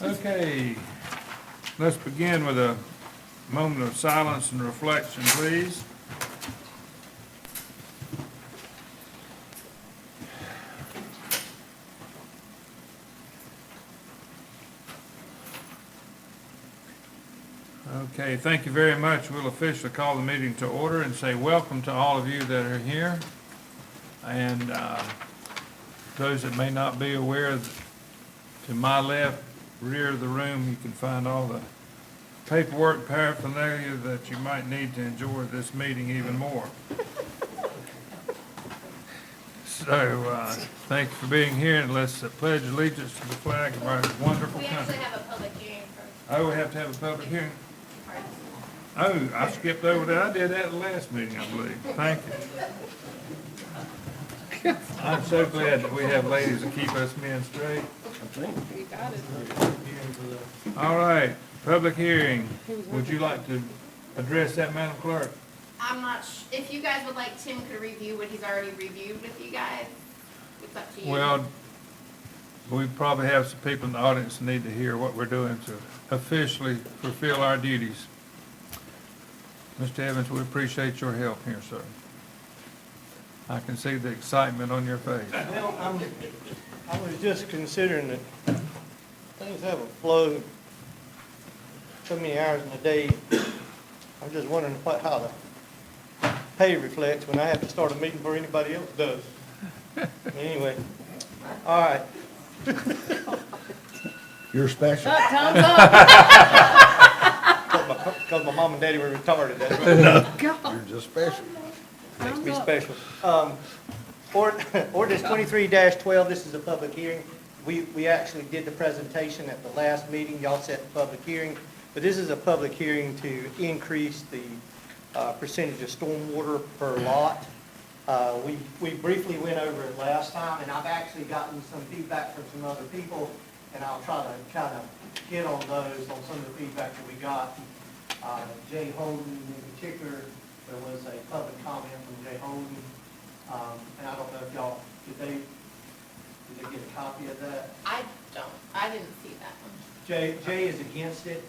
Okay, let's begin with a moment of silence and reflection, please. Okay, thank you very much. We'll officially call the meeting to order and say welcome to all of you that are here. And those that may not be aware, to my left, rear of the room, you can find all the paperwork, paraphernalia that you might need to enjoy this meeting even more. So, thank you for being here, and let's pledge allegiance to the flag of our wonderful We country. actually have a public hearing first. Oh, we have to have a public hearing? Oh, I skipped over that. I did that at the last meeting, I believe. Thank you. I'm so glad that we have ladies to keep us men straight. You got it. All right, public hearing. Would you like to address that, Madam Clerk? I'm not, if you guys would like Tim to review what he's already reviewed with you guys, it's up to you. Well, we probably have some people in the audience that need to hear what we're doing to officially fulfill our duties. Mr. Evans, we appreciate your help here, sir. I can see the excitement on your face. Well, I was just considering that things have a flow so many hours in a day. I'm just wondering how the pay reflects when I have to start a meeting before anybody else does. Anyway, all right. You're special. Thumbs up. Because my mom and daddy were retarded, that's right. You're just special. Makes me special. Ordinance 23-12, this is a public hearing. We actually did the presentation at the last meeting. Y'all set the public hearing. But this is a public hearing to increase the percentage of stormwater per lot. We briefly went over it last time, and I've actually gotten some feedback from some other people, and I'll try to kind of hit on those, on some of the feedback that we got. Jay Holden in particular, there was a public comment from Jay Holden, and I don't know if y'all, did they get a copy of that? I didn't see that one. Jay is against it.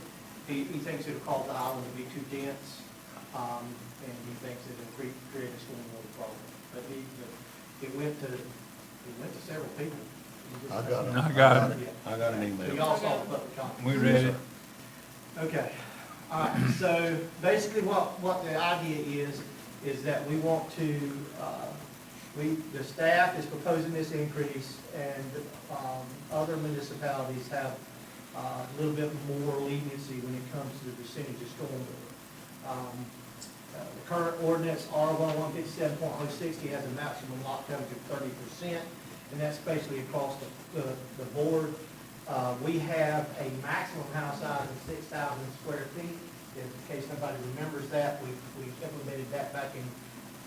He thinks it'll cause the island to be too dense, and he thinks it'll create a stormwater problem. But it went to several people. I got it. I got it. Yeah. I got an So email. y'all saw the public comment. We read it. Okay. All right, so basically what the idea is that we want to, the staff is proposing this increase, and other municipalities have a little bit more leniency when it comes to the percentage of stormwater. The current ordinance, R157.060, has a maximum lot coverage of 30%, and that's basically across the board. We have a maximum house size of 6,000 square feet. In case nobody remembers that, we implemented that back in,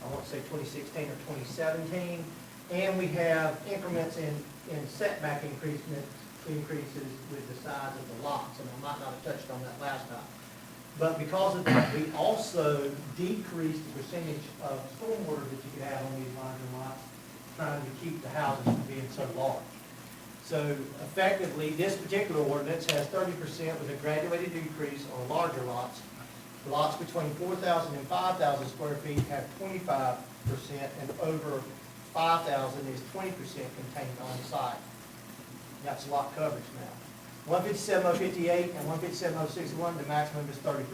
I want to say 2016 or 2017. And we have increments in setback increases with the size of the lots, and I might not have touched on that last time. But because of that, we also decreased the percentage of stormwater that you could have on these larger lots, trying to keep the houses from being so large. So effectively, this particular ordinance has 30% with a graduated decrease on larger lots. Lots between 4,000 and 5,000 square feet have 25%, and over 5,000 is 20% contained on site. That's lot coverage now. 157.058 and 157.061, the maximum is 30%.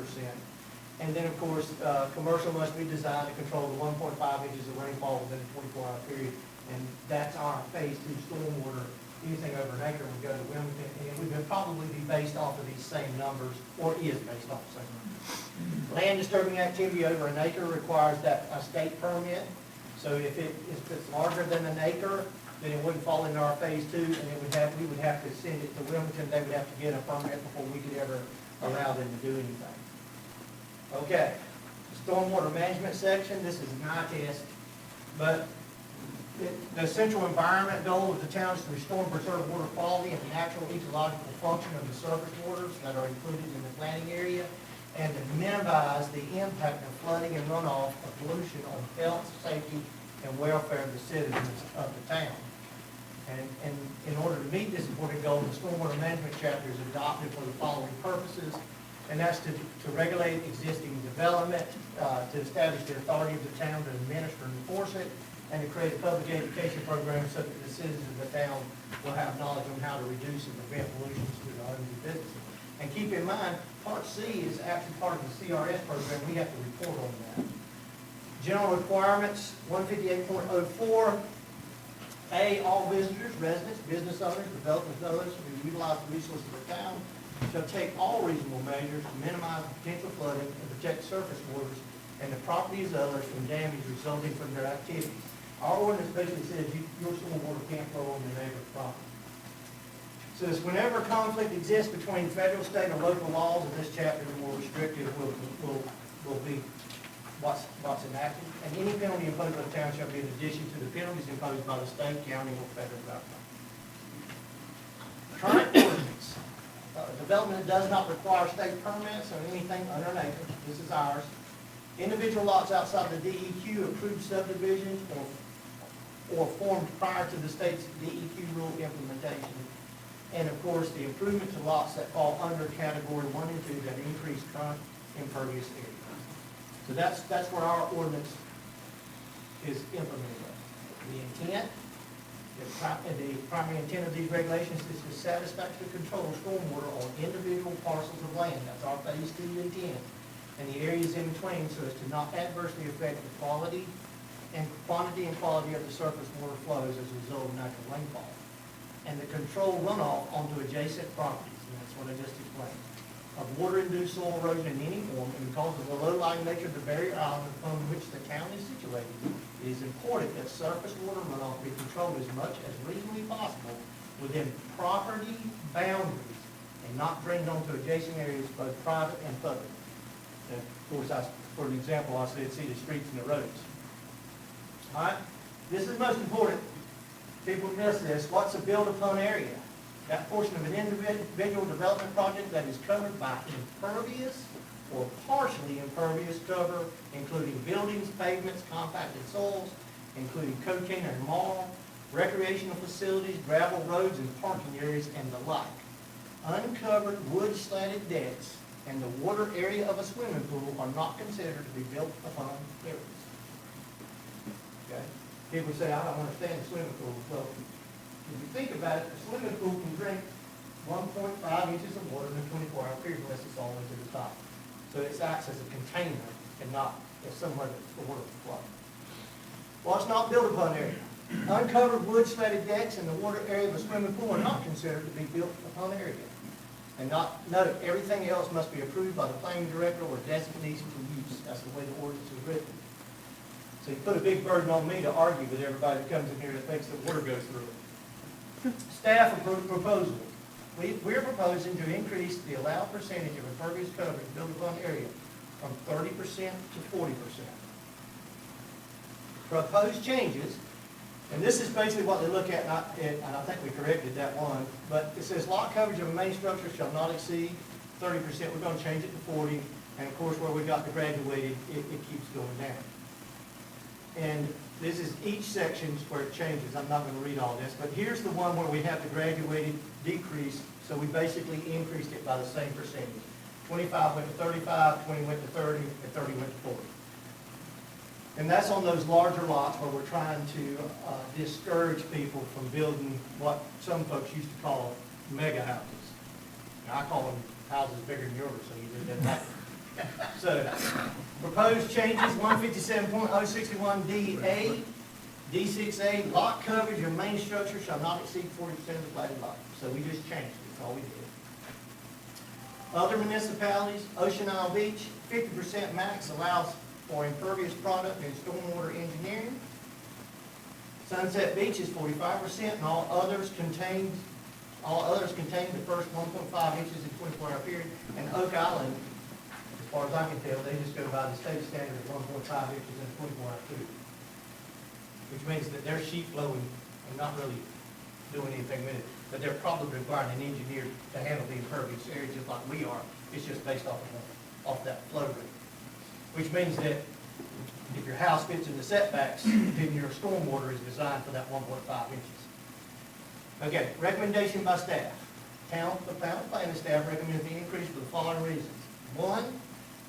And then, of course, commercial must be designed to control the 1.5 inches of rainfall within a 24-hour period, and that's our phase 2 stormwater. Anything over an acre would go to Wilmington, and it would probably be based off of these same numbers, or is based off the same numbers. Land disturbing activity over an acre requires a state permit. So if it's larger than an acre, then it wouldn't fall into our phase 2, and we would have to send it to Wilmington. They would have to get a permit before we could ever allow them to do anything. Okay, the stormwater management section, this is an eye test, but the central environment goal of the town is to restore and preserve water quality and the natural ecological function of the surface waters that are included in the planning area, and to minimize the impact of flooding and runoff of pollution on health, safety, and welfare of the citizens of the town. And in order to meet this important goal, the stormwater management chapter is adopted for the following purposes, and that's to regulate existing development, to establish the authority of the town to administer and enforce it, and to create a public education program so that the citizens of the town will have knowledge on how to reduce and prevent pollution to their homes and businesses. And keep in mind, Part C is actually part of the CRS program. We have to report on that. General requirements, 158.04. A, all visitors, residents, business owners, developers, and others who utilize the resources of the town shall take all reasonable measures to minimize potential flooding and protect surface waters and the properties of others from damage resulting from their activities. Our ordinance basically says your stormwater can't flow on your neighbor's property. It says whenever conflict exists between federal, state, or local laws, in this chapter the more restrictive will be what's enacted, and any penalty imposed by the town shall be in addition to the penalties imposed by the state, county, or federal government. Current ordinance, development that does not require state permits or anything under an acre, this is ours. Individual lots outside the DEQ approved subdivisions or formed prior to the state's DEQ rule implementation. And of course, the improvement to lots that fall under category 1 and 2 that increase current impervious area. So that's where our ordinance is implemented. The intent, the primary intent of these regulations is to satisfactorily control stormwater on individual parcels of land. That's our phase 2 intent. And the areas in between so as to not adversely affect the quality and quantity and quality of the surface water flows as a result of natural rainfall. And to control runoff onto adjacent properties, and that's what I just explained, of water-induced soil erosion in any form, and because of the low-lying nature of the barrier island upon which the town is situated, it is important that surface water runoff be controlled as much as reasonably possible within property boundaries and not drained onto adjacent areas, both private and public. And of course, for an example, I said see the streets and the roads. All right? This is most important. People miss this. What's a built-upon area? That portion of an individual development project that is covered by impervious or partially impervious cover, including buildings, pavements, compacted soils, including cocaine and marl, recreational facilities, gravel roads, and parking areas, and the like. Uncovered wood slatted decks and the water area of a swimming pool are not considered to be built upon areas. Okay? People say, I don't understand the swimming pool. Well, if you think about it, a swimming pool can drink 1.5 inches of water in a 24-hour period unless it's all the way to the top. So it acts as a container and not as somewhere that the water will flow. Well, it's not built upon area. Uncovered wood slatted decks in the water area of a swimming pool are not considered to be built upon area. And note, everything else must be approved by the planning director or designees for use. That's the way the ordinance is written. So you put a big burden on me to argue with everybody that comes in here that thinks that water goes through it. Staff proposal. We're proposing to increase the allowed percentage of impervious coverage built upon area from 30% to 40%. Proposed changes, and this is basically what they look at, and I think we corrected that one, but it says lot coverage of a main structure shall not exceed 30%. We're going to change it to 40%, and of course where we got the graduated, it keeps going down. And this is each section where it changes. I'm not going to read all this, but here's the one where we have the graduated decrease, so we basically increased it by the same percentage. 25 went to 35, 20 went to 30, and 30 went to 40. And that's on those larger lots where we're trying to discourage people from building what some folks used to call mega houses. Now, I call them houses bigger than yours, so you did that. So, proposed changes, 157.061DA, D6A, lot coverage of main structure shall not exceed 40% of the platted lot. So we just changed it, that's all we did. Other municipalities, Ocean Isle Beach, 50% max allows for impervious product and stormwater engineering. Sunset Beach is 45%, and all others contain the first 1.5 inches in 24-hour period. And Oak Island, as far as I can tell, they just go by the state standard of 1.5 inches in a 24-hour period, which means that they're sheet flowing and not really doing anything with it. But they're probably requiring an engineer to handle the impervious area just like we are. It's just based off that flow rate. Which means that if your house fits in the setbacks, then your stormwater is designed for that 1.5 inches. Okay, recommendation by staff. The town planning staff recommends the increase for the following reasons. One,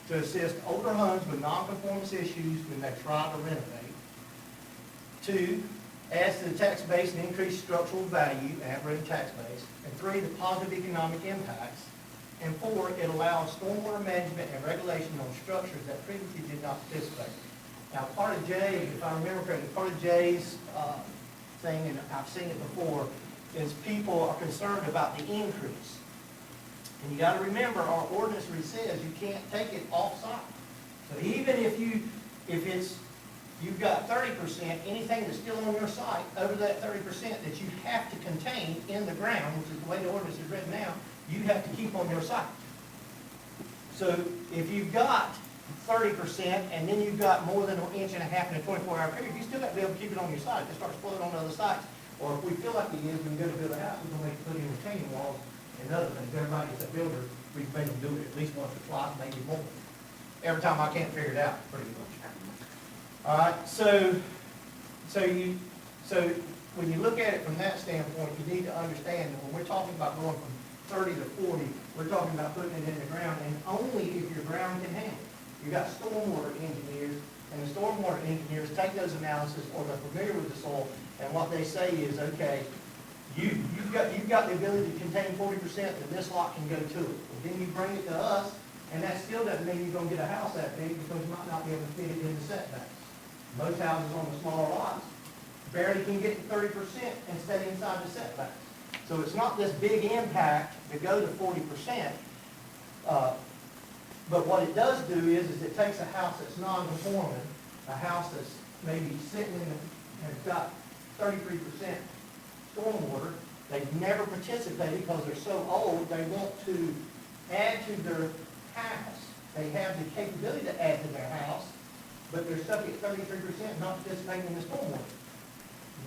to assist older homes with nonconformance issues when they try to renovate. Two, adds to the tax base and increased structural value, average tax base. And three, the positive economic impacts. And four, it allows stormwater management and regulation on structures that previously did not participate. Now, part of Jay, if I remember correctly, part of Jay's thing, and I've seen it before, is people are concerned about the increase. And you gotta remember, our ordinance says you can't take it off-site. So even if you've got 30%, anything that's still on your site, over that 30% that you have to contain in the ground, which is the way the ordinance is written now, you have to keep on your site. So if you've got 30% and then you've got more than 1.5 inches in a 24-hour period, you still have to be able to keep it on your site. If it starts flooding on other sites, or if we feel like it is, when we go to build a house, we're gonna make put in retaining walls and other things. Everybody gets a builder, we make them do it at least once or twice, maybe more. Every time I can't figure it out, pretty much. All right, so when you look at it from that standpoint, you need to understand that when we're talking about going from 30 to 40, we're talking about putting it in the ground, and only if your ground can handle it. You got stormwater engineers, and the stormwater engineers take those analysis, or they're familiar with the soil, and what they say is, okay, you've got the ability to contain 40%, then this lot can go to it. Well, then you bring it to us, and that still doesn't mean you're gonna get a house that big, because you might not be able to fit it in the setbacks. Most houses on the smaller lots barely can get to 30% and stay inside the setbacks. So it's not this big impact to go to 40%, but what it does do is it takes a house that's non-conforming, a house that's maybe sitting in, has got 33% stormwater, they've never participated because they're so old, they want to add to their house. They have the capability to add to their house, but they're stuck at 33% not participating in the stormwater.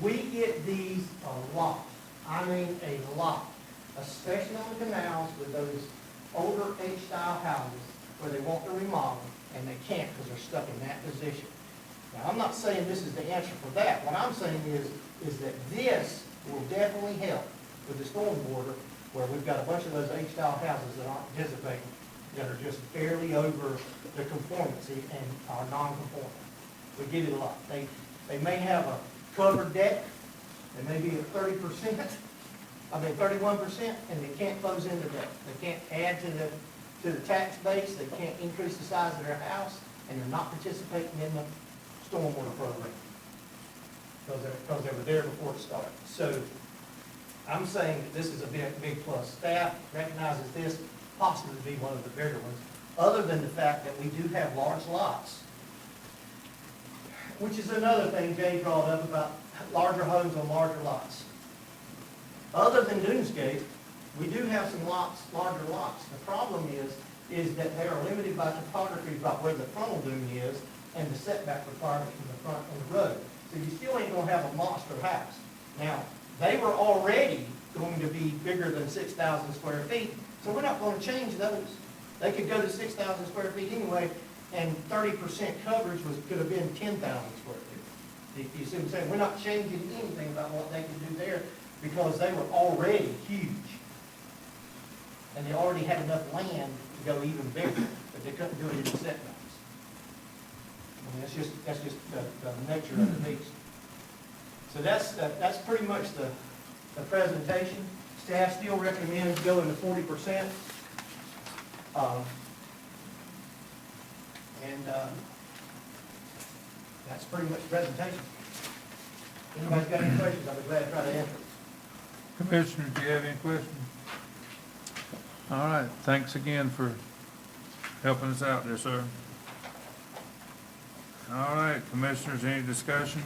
We get these a lot. I mean a lot, especially on the canals with those older H-style houses where they want to remodel and they can't because they're stuck in that position. Now, I'm not saying this is the answer for that. What I'm saying is that this will definitely help with the stormwater where we've got a bunch of those H-style houses that aren't participating, that are just barely over the conformity and are non-conforming. We get it a lot. They may have a covered deck, they may be at 30%, 31%, and they can't close in the deck. They can't add to the tax base, they can't increase the size of their house, and they're not participating in the stormwater program because they were there before it started. So I'm saying that this is a big plus. Staff recognizes this possibly to be one of the bigger ones, other than the fact that we do have large lots, which is another thing Jay brought up about larger homes on larger lots. Other than Dunescape, we do have some lots, larger lots. The problem is that they are limited by topography about where the frontal dune is and the setback requirements from the front of the road. So you still ain't gonna have a monster house. Now, they were already going to be bigger than 6,000 square feet, so we're not gonna change those. They could go to 6,000 square feet anyway, and 30% coverage could have been 10,000 square feet. You see what I'm saying? We're not changing anything about what they can do there because they were already huge. And they already had enough land to go even bigger, but they couldn't do it in the setbacks. I mean, that's just the nature of the beast. So that's pretty much the presentation. Staff still recommends going to 40%. That's pretty much the presentation. If anybody's got any questions, I'll be glad to try to answer. Commissioners, do you have any questions? All right, thanks again for helping us out there, sir. All right, commissioners, any discussion?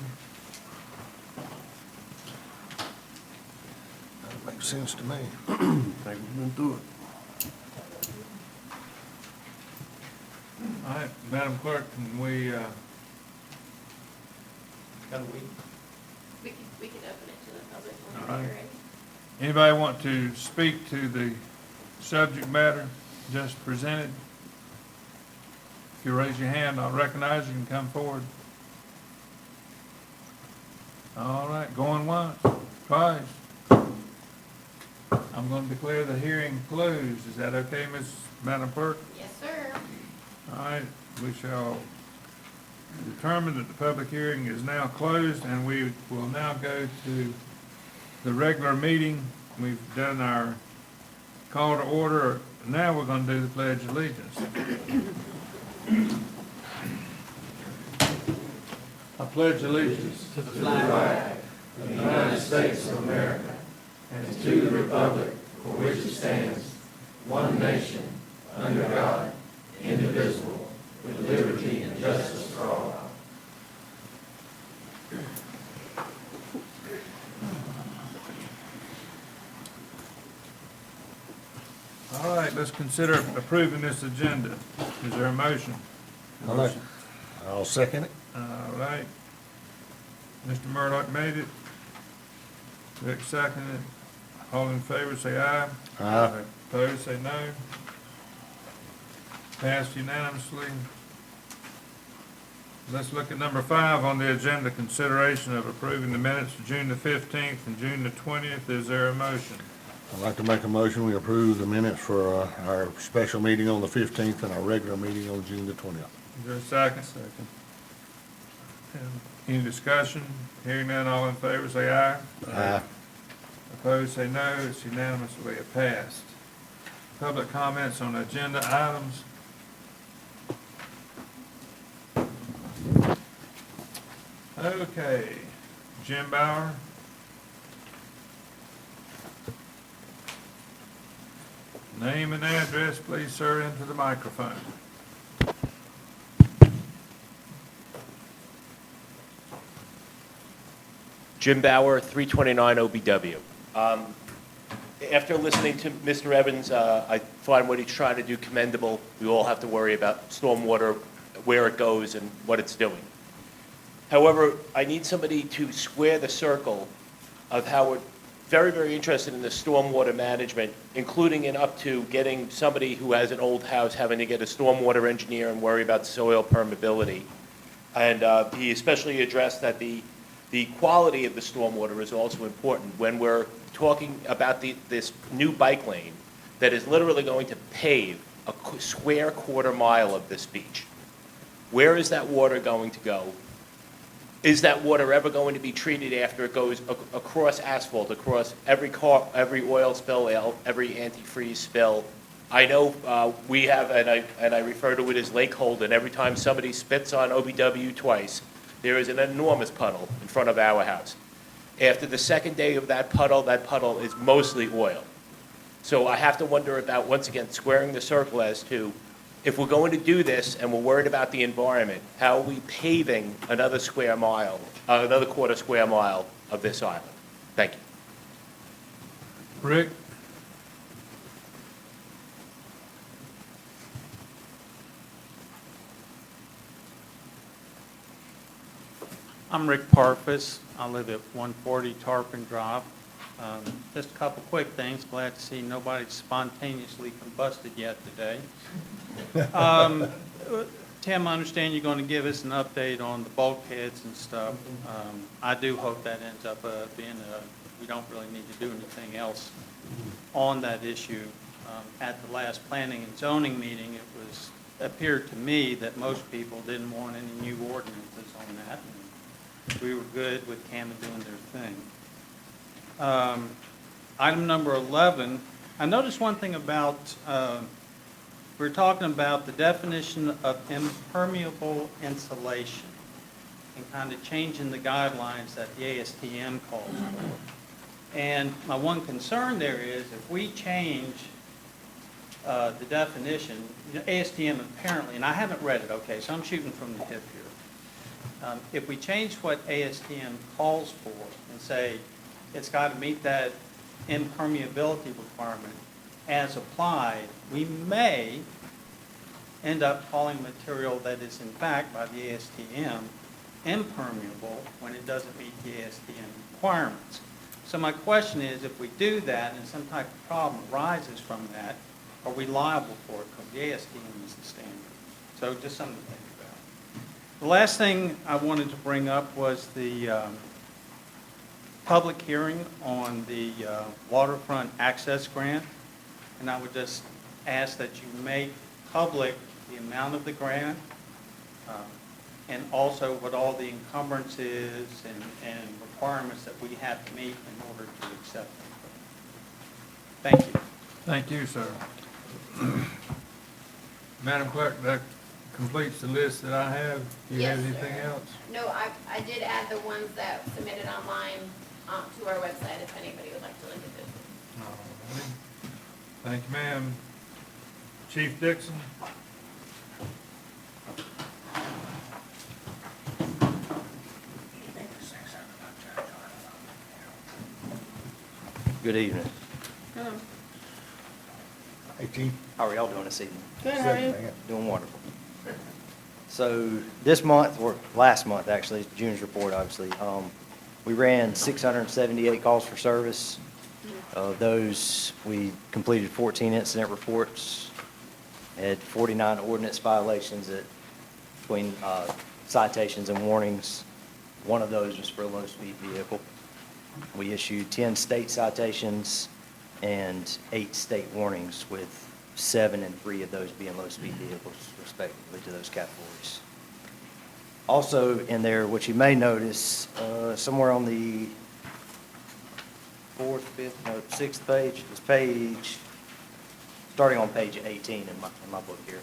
That makes sense to me. Think we've been through it. All right, Madam Clerk, can we, Got a week. We could open it to the public All when right. you're ready. anybody want to speak to the subject matter just presented? If you raise your hand, I'll recognize you and come forward. All right, going once, twice. I'm going to declare the hearing closed. Is that okay, Madam Clerk? Yes, sir. All right, we shall determine that the public hearing is now closed, and we will now go to the regular meeting. We've done our call to order. Now we're going to do the Pledge of Allegiance. I pledge allegiance to the flag of the United States of America and to the republic for which it stands, one nation, under God, indivisible, with liberty and justice for all. All right, let's consider approving this agenda. Is there a motion? I'll second it. All right. Mr. Murdock made it. Rick seconded it. All in favor, say aye. Aye. Opposed, say no. Passed unanimously. Let's look at number 5 on the agenda, consideration of approving the minutes of June the 15th and June the 20th. Is there a motion? I'd like to make a motion, we approve the minutes for our special meeting on the 15th and our regular meeting on June the 20th. Is there a second? Second. Any discussion? Hearing none, all in favor, say aye. Aye. Opposed, say no. It's unanimously passed. Public comments on agenda items. Okay, Jim Bauer. Name and address, please, sir, into the microphone. Jim Bauer, 329 OBW. After listening to Mr. Evans, I find what he's trying to do commendable. We all have to worry about stormwater, where it goes and what it's doing. However, I need somebody to square the circle of how we're very, very interested in the stormwater management, including and up to getting somebody who has an old house having to get a stormwater engineer and worry about soil permeability. And he especially addressed that the quality of the stormwater is also important when we're talking about this new bike lane that is literally going to pave a square quarter mile of this beach. Where is that water going to go? Is that water ever going to be treated after it goes across asphalt, across every car, every oil spill, every antifreeze spill? I know we have, and I refer to it as Lake Holden. Every time somebody spits on OBW twice, there is an enormous puddle in front of our house. After the second day of that puddle is mostly oil. So I have to wonder about, once again, squaring the circle as to, if we're going to do this and we're worried about the environment, how are we paving another square mile, another quarter square mile of this island? Thank you. Rick? I'm Rick Parfus. I live at 140 Tarpon Drive. Just a couple quick things. Glad to see nobody spontaneously combusted yet today. Tim, I understand you're going to give us an update on the bulkheads and stuff. I do hope that ends up being we don't really need to do anything else on that issue. At the last planning and zoning meeting, appeared to me that most people didn't want any new ordinances on that. We were good with CAMA doing their thing. Item number 11, I noticed one thing about, we're talking about the definition of impermeable insulation and kind of changing the guidelines that the ASTM calls for. And my one concern there is if we change the definition, ASTM apparently, and I haven't read it, okay, so I'm shooting from the hip here. If we change what ASTM calls for and say it's got to meet that impermeability requirement as applied, we may end up calling material that is in fact by the ASTM impermeable when it doesn't meet the ASTM requirements. So my question is, if we do that and some type of problem arises from that, are we liable for it? Because the ASTM is the standard. So just something to think about. The last thing I wanted to bring up was the public hearing on the waterfront access grant, and I would just ask that you make public the amount of the grant, and also what all the encumbrances and requirements that we have to meet in order to accept them. Thank you. Thank you, sir. Madam Clerk, that completes the list that I have. Do you have Yes, anything sir. else? No, I did add the ones that submitted online, to our website if anybody would like to look at those. All right. Thank you, ma'am. Chief Dixon? Good evening. Hello. Hey, Chief. How are y'all doing this evening? Good, how are you? Man. Doing wonderful. So this month, or last month actually, June's report obviously, we ran 678 calls for service. Of those, we completed 14 incident reports, had 49 ordinance violations between citations and warnings. One of those was for a low-speed vehicle. We issued 10 state citations and 8 state warnings, with 7 and 3 of those being low-speed vehicles respectively to those categories. Also in there, which you may notice, somewhere on the 4th, 5th, no, 6th page, this page, starting on page 18 in my book here,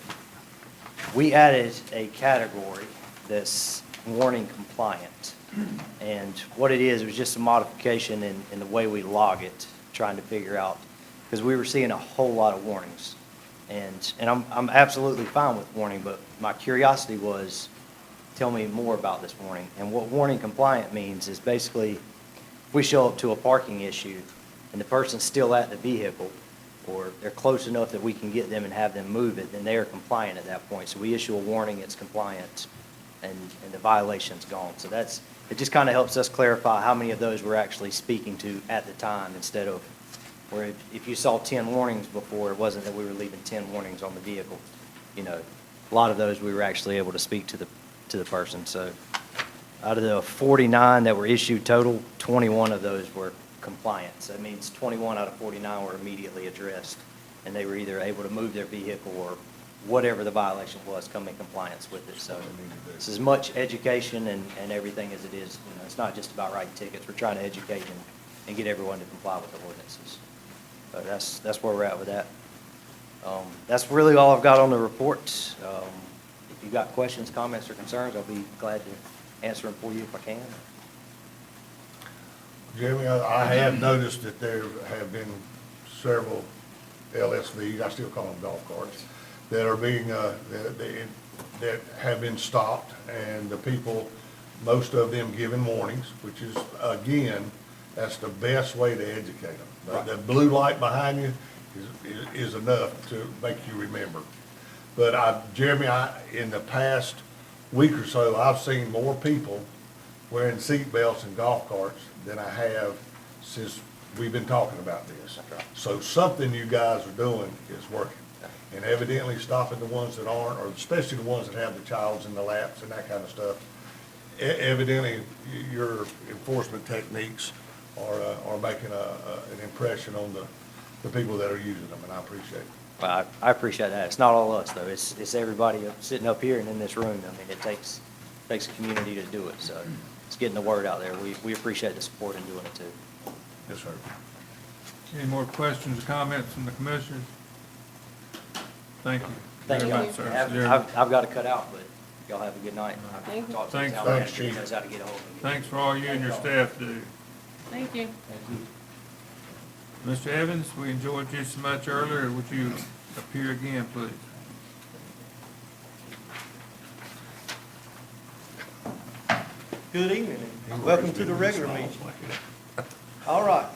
we added a category that's warning compliant. And what it is, it was just a modification in the way we log it, trying to figure out, because we were seeing a whole lot of warnings. And I'm absolutely fine with warning, but my curiosity was, tell me more about this warning. And what warning compliant means is basically, if we show up to a parking issue and the person's still at the vehicle, or they're close enough that we can get them and have them move it, then they are compliant at that point. So we issue a warning, it's compliant, and the violation's gone. So it just kind of helps us clarify how many of those we're actually speaking to at the time, instead of where if you saw 10 warnings before, it wasn't that we were leaving 10 warnings on the vehicle. You know, a lot of those we were actually able to speak to the person. So out of the 49 that were issued total, 21 of those were compliant. So that means 21 out of 49 were immediately addressed, and they were either able to move their vehicle or whatever the violation was, come in compliance with it. So it's as much education and everything as it is, you know, it's not just about writing tickets. We're trying to educate and get everyone to comply with the ordinances. So that's where we're at with that. That's really all I've got on the report. If you've got questions, comments, or concerns, I'll be glad to answer them for you if I can. Jeremy, I have noticed that there have been several LSVs, I still call them golf carts, that are being, that have been stopped, and the people, most of them given warnings, which is, again, that's the best way to educate them. Right. The blue light behind you is enough to make you remember. But Jeremy, in the past week or so, I've seen more people wearing seat belts in golf carts than I have since we've been talking about this. That's right. So something you guys are doing is working. And evidently stopping the ones that aren't, or especially the ones that have the childs in the laps and that kind of stuff. Evidently, your enforcement techniques are making an impression on the people that are using them, and I appreciate it. Well, I appreciate that. It's not all us, though. It's everybody sitting up here and in this room. I mean, it takes a community to do it, so it's getting the word out there. We appreciate the support in doing it, too. Yes, sir. Any more questions or comments from the commissioners? Thank you. Thank very you. much, sir. I've got to cut out, but y'all have a good night. Thank you. Talk to Thanks. Al Thanks, Manager. He Chief. knows how to get a hold of me. Thanks for all you and your staff do. Thank you. Mr. Evans, we enjoyed you so much earlier. Would you appear again, please? Good evening, and welcome to the regular meeting. All right.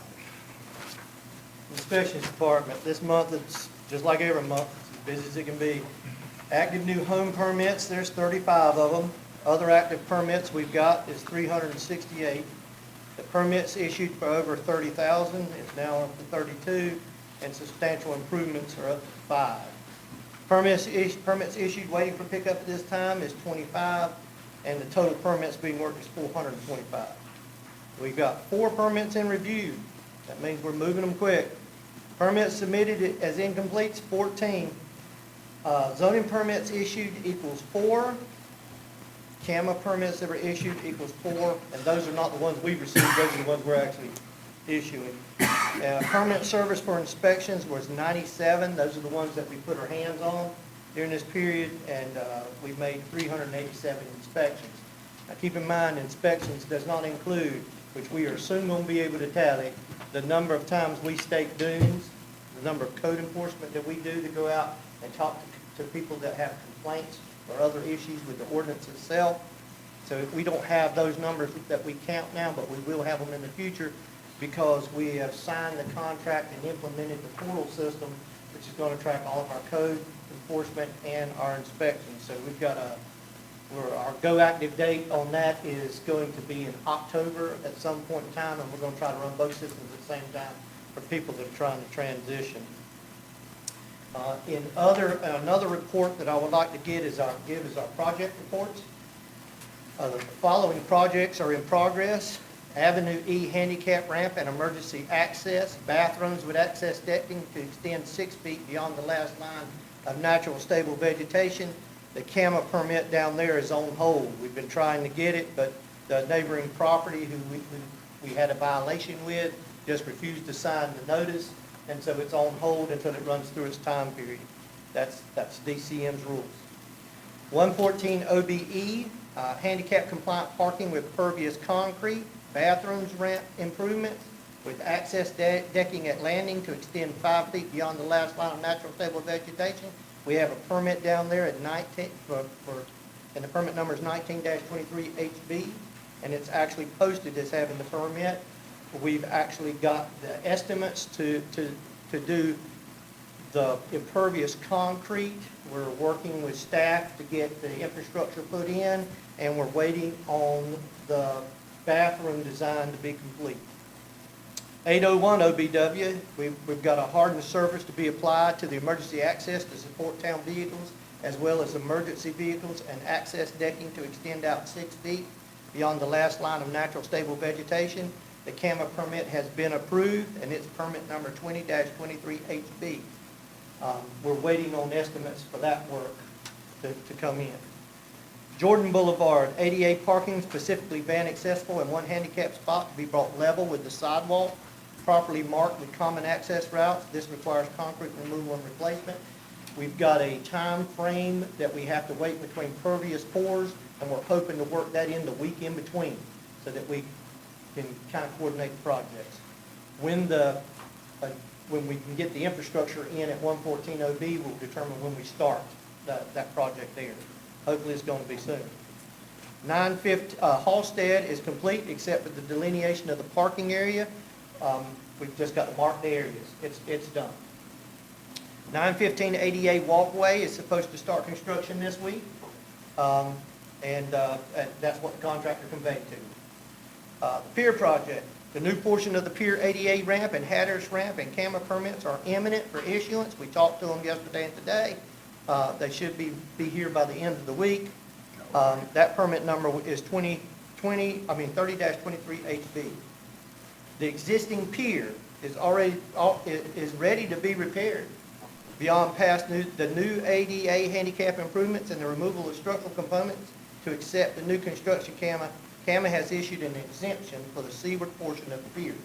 Inspections Department, this month, it's just like every month, it's as busy as it can be. Active new home permits, there's 35 of them. Other active permits we've got is 368. The permits issued for over 30,000 is now up to 32, and substantial improvements are up to 5. Permits issued waiting for pickup at this time is 25, and the total permits being worked is 425. We've got 4 permits in review. That means we're moving them quick. Permits submitted as incomplete is 14. Zoning permits issued equals 4. CAMA permits that were issued equals 4, and those are not the ones we received, those are the ones we're actually issuing. Permit service for inspections was 97, those are the ones that we put our hands on during this period, and we made 387 inspections. Now keep in mind, inspections does not include, which we are soon going to be able to tally, the number of times we stake dunes, the number of code enforcement that we do to go out and talk to people that have complaints or other issues with the ordinance itself. So we don't have those numbers that we count now, but we will have them in the future because we have signed the contract and implemented the portal system, which is going to track all of our code enforcement and our inspections. So we've got our go active date on that is going to be in October at some point in time, and we're going to try to run both systems at the same time for people that are trying to transition. Another report that I would like to give is our project reports. The following projects are in progress: Avenue E handicap ramp and emergency access, bathrooms with access decking to extend 6 feet beyond the last line of natural stable vegetation. The CAMA permit down there is on hold. We've been trying to get it, but the neighboring property who we had a violation with just refused to sign the notice, and so it's on hold until it runs through its time period. That's DCM's rules. 114 OBE, handicap compliant parking with pervious concrete, bathrooms ramp improvements with access decking at landing to extend 5 feet beyond the last line of natural stable vegetation. We have a permit down there at 19, and the permit number is 19-23HB, and it's actually posted as having the permit. We've actually got the estimates to do the impervious concrete. We're working with staff to get the infrastructure put in, and we're waiting on the bathroom design to be complete. 801 OBW, we've got a hardened surface to be applied to the emergency access to support town vehicles as well as emergency vehicles, and access decking to extend out 6 feet beyond the last line of natural stable vegetation. The CAMA permit has been approved, and it's permit number 20-23HB. We're waiting on estimates for that work to come in. Jordan Boulevard, ADA parking, specifically van accessible, and 1 handicap spot to be brought level with the sidewalk, properly marked with common access routes. This requires concrete removal and replacement. We've got a time frame that we have to wait between pervious pours, and we're hoping to work that in the week in between so that we can kind of coordinate the projects. When we can get the infrastructure in at 114 OB, we'll determine when we start that project there. Hopefully it's going to be soon. 950 Halstead is complete except for the delineation of the parking area. We've just got to mark the areas. It's done. 915 ADA walkway is supposed to start construction this week, and that's what the contractor conveyed to me. The pier project, the new portion of the pier ADA ramp and Hatteras ramp and CAMA permits are imminent for issuance. We talked to them yesterday and today. They should be here by the end of the week. That permit number is 30-23HB. The existing pier is ready to be repaired. Beyond past the new ADA handicap improvements and the removal of structural components to accept the new construction CAMA has issued an exemption for the seaward portion of the pier.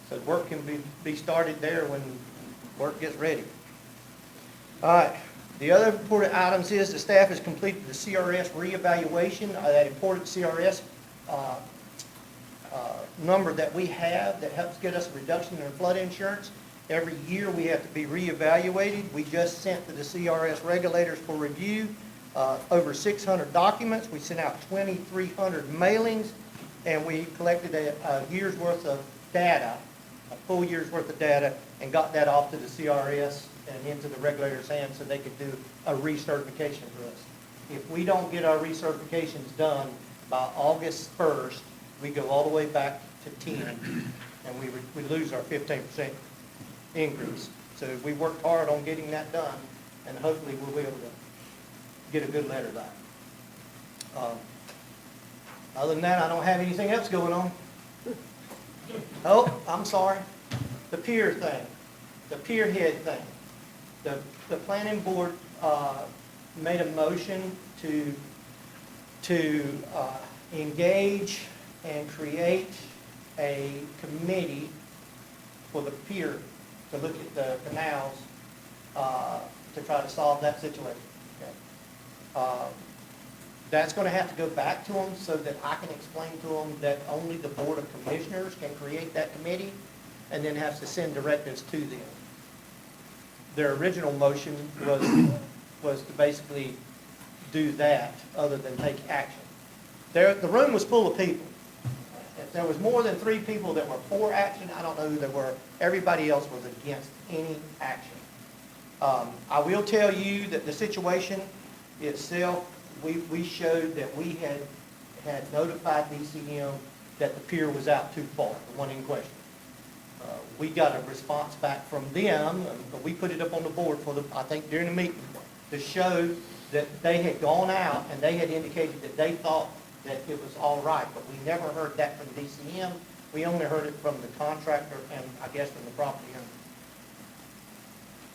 So work can be started there when work gets ready. All right. The other important items is the staff has completed the CRS reevaluation, that important CRS number that we have that helps get us a reduction in flood insurance. Every year we have to be reevaluated. We just sent to the CRS regulators for review over 600 documents. We sent out 2,300 mailings, and we collected a year's worth of data, a full year's worth of data, and got that off to the CRS and into the regulators' hands so they could do a recertification for us. If we don't get our recertifications done by August 1st, we go all the way back to 10, and we lose our 15% increase. So we worked hard on getting that done, and hopefully we'll be able to get a good letter back. Other than that, I don't have anything else going on. Oh, I'm sorry. The pier thing, the pier head thing. The planning board, made a motion to engage and create a committee for the pier to look at the canals, to try to solve that situation. Okay? That's gonna have to go back to them so that I can explain to them that only the Board of Commissioners can create that committee, and then has to send directives to them. Their original motion was to basically do that, other than take action. The room was full of people. If there was more than 3 people that were for action, I don't know who they were. Everybody else was against any action. I will tell you that the situation itself, we showed that we had notified DCM that the pier was out too far, the one in question. We got a response back from them, but we put it up on the board I think during the meeting, to show that they had gone out and they had indicated that they thought that it was all right, but we never heard that from DCM. We only heard it from the contractor and I guess from the property owner.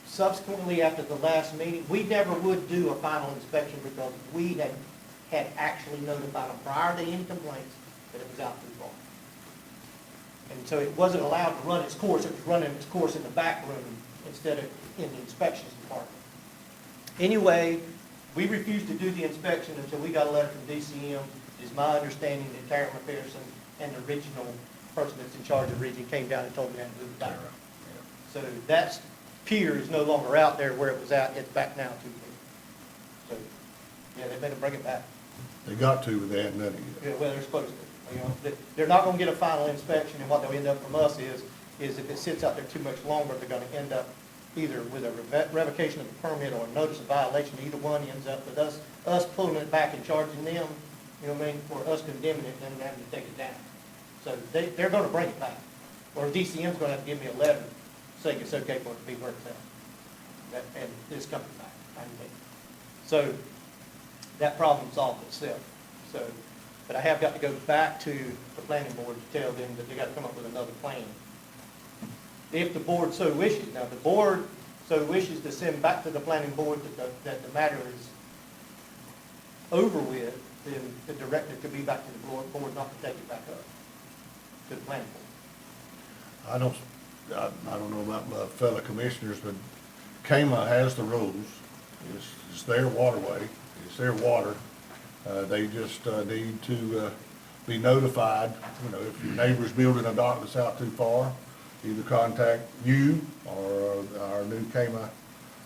Subsequently, after the last meeting, we never would do a final inspection because we had actually notified them prior to any complaints that it was out too far. And so it wasn't allowed to run its course, it was running its course in the back room instead of in the inspections department. Anyway, we refused to do the inspection until we got a letter from DCM. It's my understanding that Terry McPherson and the original person that's in charge of the region came down and told me that to move it back. So that's pier is no longer out there where it was at, it's back now to me. So, yeah, they better bring it back. They got to, but they hadn't done it yet. Yeah, well, they're supposed to. You know, they're not gonna get a final inspection, and what they'll end up from us is if it sits out there too much longer, they're gonna end up either with a revocation of the permit or a notice of violation. Either one ends up with us pulling it back and charging them, you know what I mean, or us condemning it and then having to take it down. So they're gonna bring it back. Or DCM's gonna have to give me a letter saying it's okay for it to be worked out. And it's coming back. So that problem solved itself. So, but I have got to go back to the planning board to tell them that they got to come up with another plan. If the board so wishes. Now, the board so wishes to send back to the planning board that the matter is over with, then the director could be back to the board not to take it back up to the planning board. I don't know about my fellow commissioners, but KEMA has the rules. It's their waterway, it's their water. They just need to be notified. You know, if your neighbor's building a dock that's out too far, either contact you or our new KEMA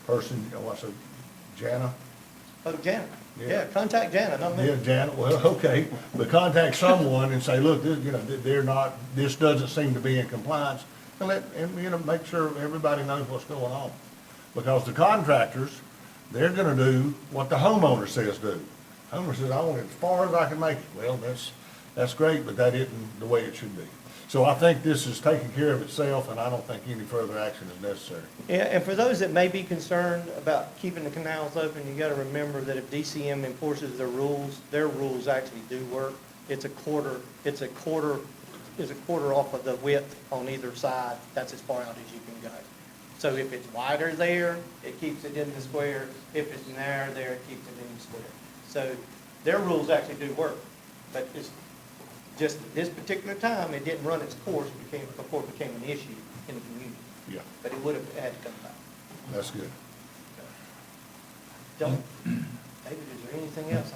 person, what's it, Jana? Oh, Janet. Yeah, contact Janet, not me. Yeah, Janet, well, okay, but contact someone and say, look, this, you know, they're not, this doesn't seem to be in compliance, and you know, make sure everybody knows what's going on. Because the contractors, they're gonna do what the homeowner says do. Homeowner says, I want it as far as I can make it. Well, that's great, but that isn't the way it should be. So I think this is taking care of itself, and I don't think any further action is necessary. Yeah, and for those that may be concerned about keeping the canals open, you gotta remember that if DCM enforces their rules actually do work. It's a quarter off of the width on either side. That's as far out as you can go. So if it's wider there, it keeps it in the square. If it's narrower there, it keeps it in the square. So their rules actually do work. But it's just at this particular time, it didn't run its course before it became an issue in the community. Yeah, But it would have had to come back. that's good. David, is there anything else?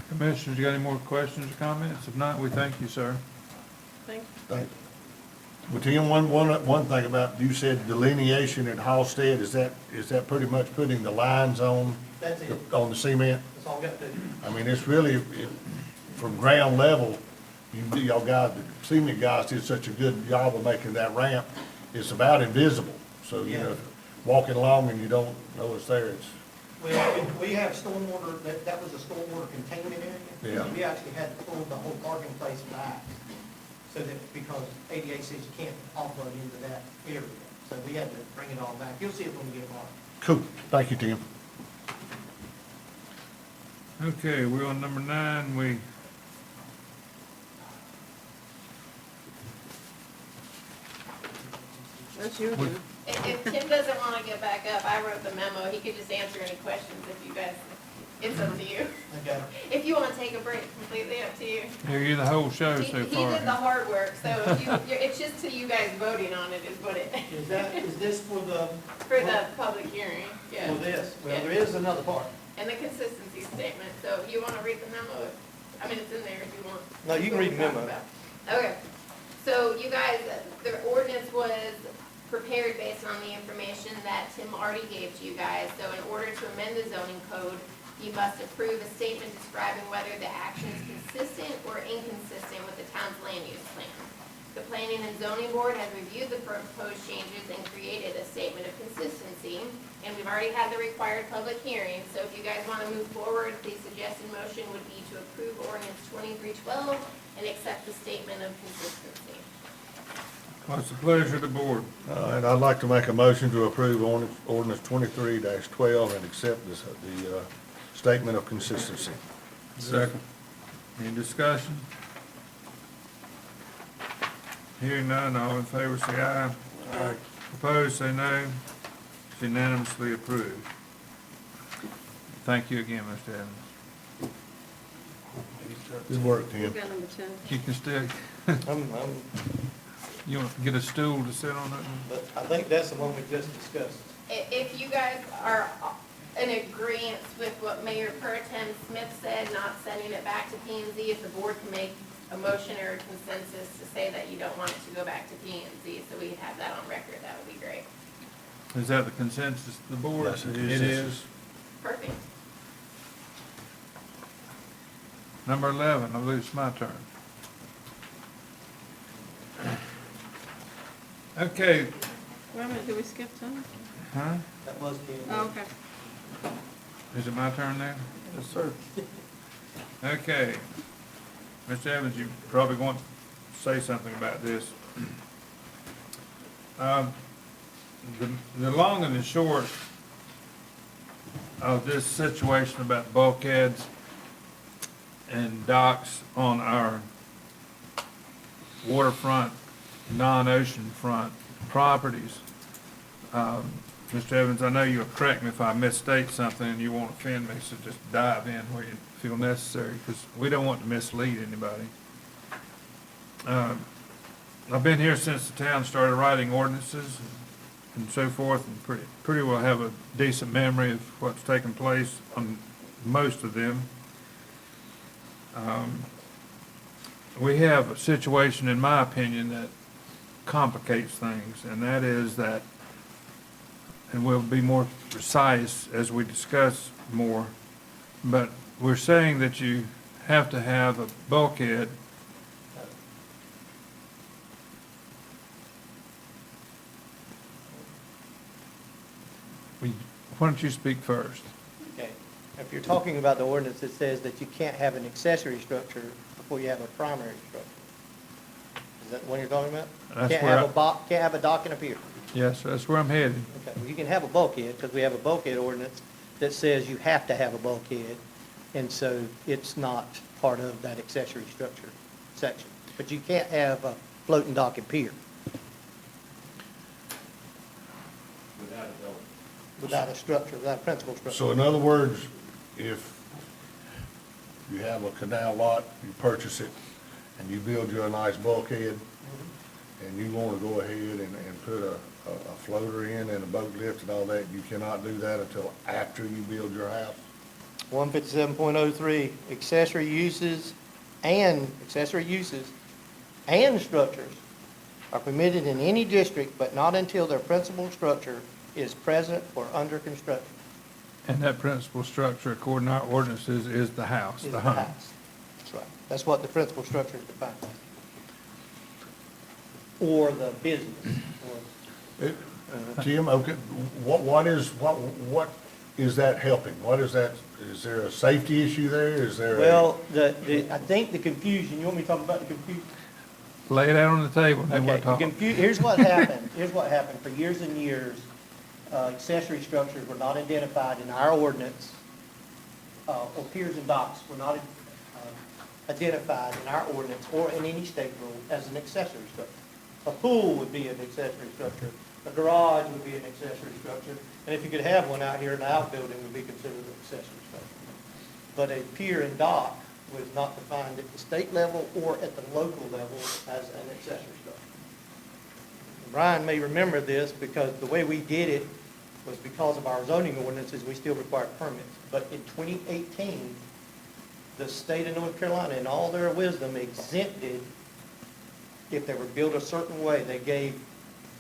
Commissioners, you got any more questions or comments? If not, we thank you, sir. Thank you. Thank you. Well, Tim, one thing about, you said delineation at Halsted, is that pretty much putting the lines on, That's it. on the cement? That's all we got to do. I mean, it's really, from ground level, y'all guys, the cement guys did such a good job of making that ramp, it's about invisible. So, you know, walking along and you don't know it's there, it's, We have stormwater, that was a stormwater containment area. Yeah. We actually had to pull the whole parking place back, so that, because 88 says you can't offload into that area. So we had to bring it all back. You'll see it when we get it on. cool. Thank you, Tim. Okay, we're on number 9, That's your We- turn. If Tim doesn't want to get back up, I wrote the memo, he could just answer any questions if you guys, it's up to you. Okay. If you want to take a break, completely up to you. you're the whole show He so did the far. hard work, so if it's just to you guys voting on it is what it, Is this for the, for the public hearing, yeah. for this? Well, Yeah. there is another part. And the consistency statement, so if you want to read the memo, I mean, it's in there if you want. No, you can read the memo. Okay, so you guys, the ordinance was prepared based on the information that Tim already gave to you guys. So in order to amend the zoning code, you must approve a statement describing whether the action is consistent or inconsistent with the town's land use plan. The Planning and Zoning Board has reviewed the proposed changes and created a statement of consistency, and we've already had the required public hearing. So if you guys want to move forward, the suggested motion would be to approve ordinance 2312 and accept the statement of consistency. What's the pleasure of the board? And I'd like to make a motion to approve ordinance 23-12 and accept the statement of consistency. Second. Any discussion? Hearing none, all in favor say aye. Aye. Opposed, say no. It's unanimously approved. Thank you again, Mr. Evans. Good work, Tim. You got number 10. You can still, you want to get a stool to sit on it? But I think that's the one we just discussed. If you guys are in agreement with what Mayor Pro Tem Smith said, not sending it back to P and Z, if the board can make a motion or a consensus to say that you don't want it to go back to P and Z, so we have that on record, that would be great. Is that the consensus of the board? Yes, it is. It is. Perfect. Number 11, I believe it's my turn. Okay, Wait a minute, did we skip 10? huh? That was the. Oh, okay. Is it my turn now? Yes, sir. Okay. Mr. Evans, you probably want to say something about this. The long and the short of this situation about bulkheads and docks on our waterfront, non-ocean front properties. Mr. Evans, I know you'll correct me if I misstate something and you won't offend me, so just dive in where you feel necessary, because we don't want to mislead anybody. I've been here since the town started writing ordinances and so forth, and pretty well have a decent memory of what's taken place on most of them. We have a situation, in my opinion, that complicates things, and that is that, and we'll be more precise as we discuss more, but we're saying that you have to have a bulkhead Why don't you speak first? Okay. If you're talking about the ordinance that says that you can't have an accessory structure before you have a primary structure. Is that the one you're talking about? That's Can't where have can't have a dock and a pier. Yes, that's where I'm headed. Okay, well, you can have a bulkhead, because we have a bulkhead ordinance that says you have to have a bulkhead, and so it's not part of that accessory structure section. But you can't have a floating dock and pier. Without a structure, without a principal structure. So in other words, if you have a canal lot, you purchase it, and you build you a nice bulkhead, and you want to go ahead and put a floater in and a boat lift and all that, you cannot do that until after you build your house? 157.03, accessory uses and structures are permitted in any district, but not until their principal structure is present or under construction. And that principal structure, according to our ordinances, is the house, Is the the home. house. That's right. That's what the principal structure is defined as. Or the business, or Tim, okay, what is that helping? What is that, is there a safety issue there? Is there a? well, I think the confusion, you want me to talk about the confusion? Lay it out on the table, and then we'll Okay, talk. here's what happened. Here's what happened. For years and years, accessory structures were not identified in our ordinance or piers and docks were not identified in our ordinance or in any state rule as an accessory structure. A pool would be an accessory structure, a garage would be an accessory structure, and if you could have one out here, an outbuilding would be considered an accessory structure. But a pier and dock was not defined at the state level or at the local level as an accessory structure. Brian may remember this because the way we did it was because of our zoning ordinances, we still required permits. But in 2018, the state of North Carolina, in all their wisdom, exempted, if they were built a certain way, they gave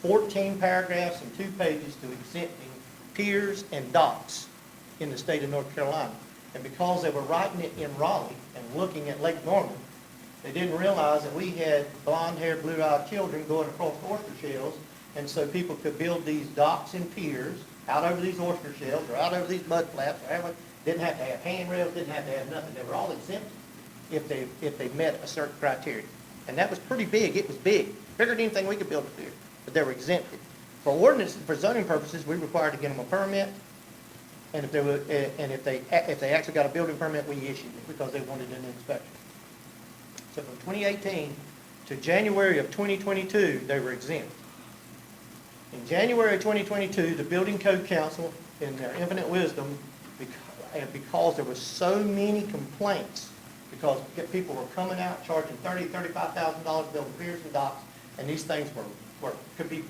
14 paragraphs and 2 pages to exempting piers and docks in the state of North Carolina. And because they were writing it in Raleigh and looking at Lake Norman, they didn't realize that we had blonde-haired, blue-eyed children going across oyster shells, and so people could build these docks and piers out over these oyster shells or out over these mud flaps, or whatever. Didn't have to have handrails, didn't have to have nothing. They were all exempted if they met a certain criteria. And that was pretty big. It was big, bigger than anything we could build up here, but they were exempted. For ordinance, for zoning purposes, we required to get them a permit, and if they actually got a building permit, we issued it because they wanted an inspection. So from 2018 to January of 2022, they were exempt. In January of 2022, the Building Code Council, in their infinite wisdom, because there were so many complaints, because people were coming out charging $30,000, $35,000 building piers and docks, and these things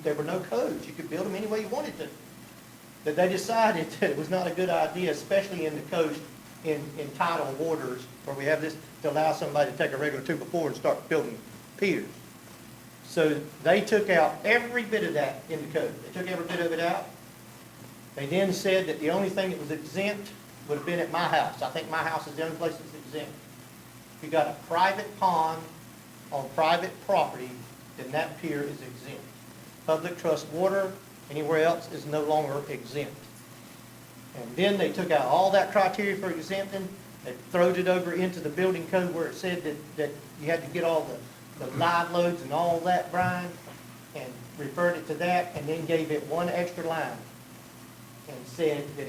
there were no codes. You could build them any way you wanted to. That they decided that it was not a good idea, especially in the coast, in tidal waters, where we have this, to allow somebody to take a regular 2x4 and start building piers. So they took out every bit of that in the code. They took every bit of it out. They then said that the only thing that was exempt would have been at my house. I think my house is the only place that's exempt. If you got a private pond on private property, then that pier is exempt. Public trust water, anywhere else is no longer exempt. And then they took out all that criteria for exempting, they throwed it over into the building code where it said that you had to get all the live loads and all that, Brian, and referred it to that, and then gave it one extra line and said that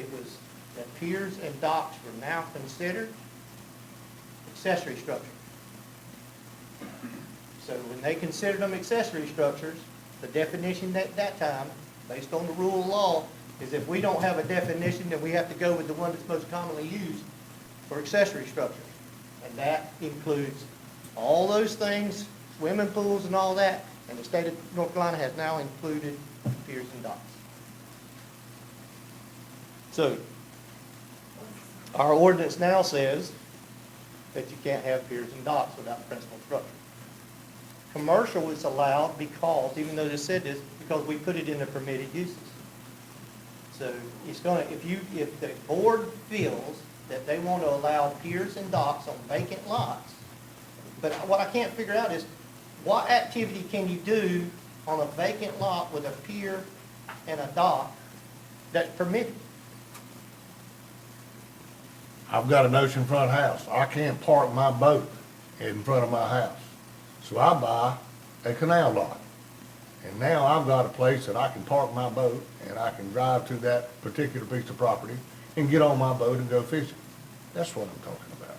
that piers and docks were now considered accessory structures. So when they considered them accessory structures, the definition at that time, based on the rule of law, is if we don't have a definition, then we have to go with the one that's most commonly used for accessory structures. And that includes all those things, swimming pools and all that, and the state of North Carolina has now included piers and docks. So, our ordinance now says that you can't have piers and docks without the principal structure. Commercial is allowed because, even though they said this, because we put it in the permitted uses. So it's if the board feels that they want to allow piers and docks on vacant lots, but what I can't figure out is what activity can you do on a vacant lot with a pier and a dock that's permitted? I've got an oceanfront house. I can't park my boat in front of my house. So I buy a canal lot. And now I've got a place that I can park my boat and I can drive to that particular piece of property and get on my boat and go fishing. That's what I'm talking about.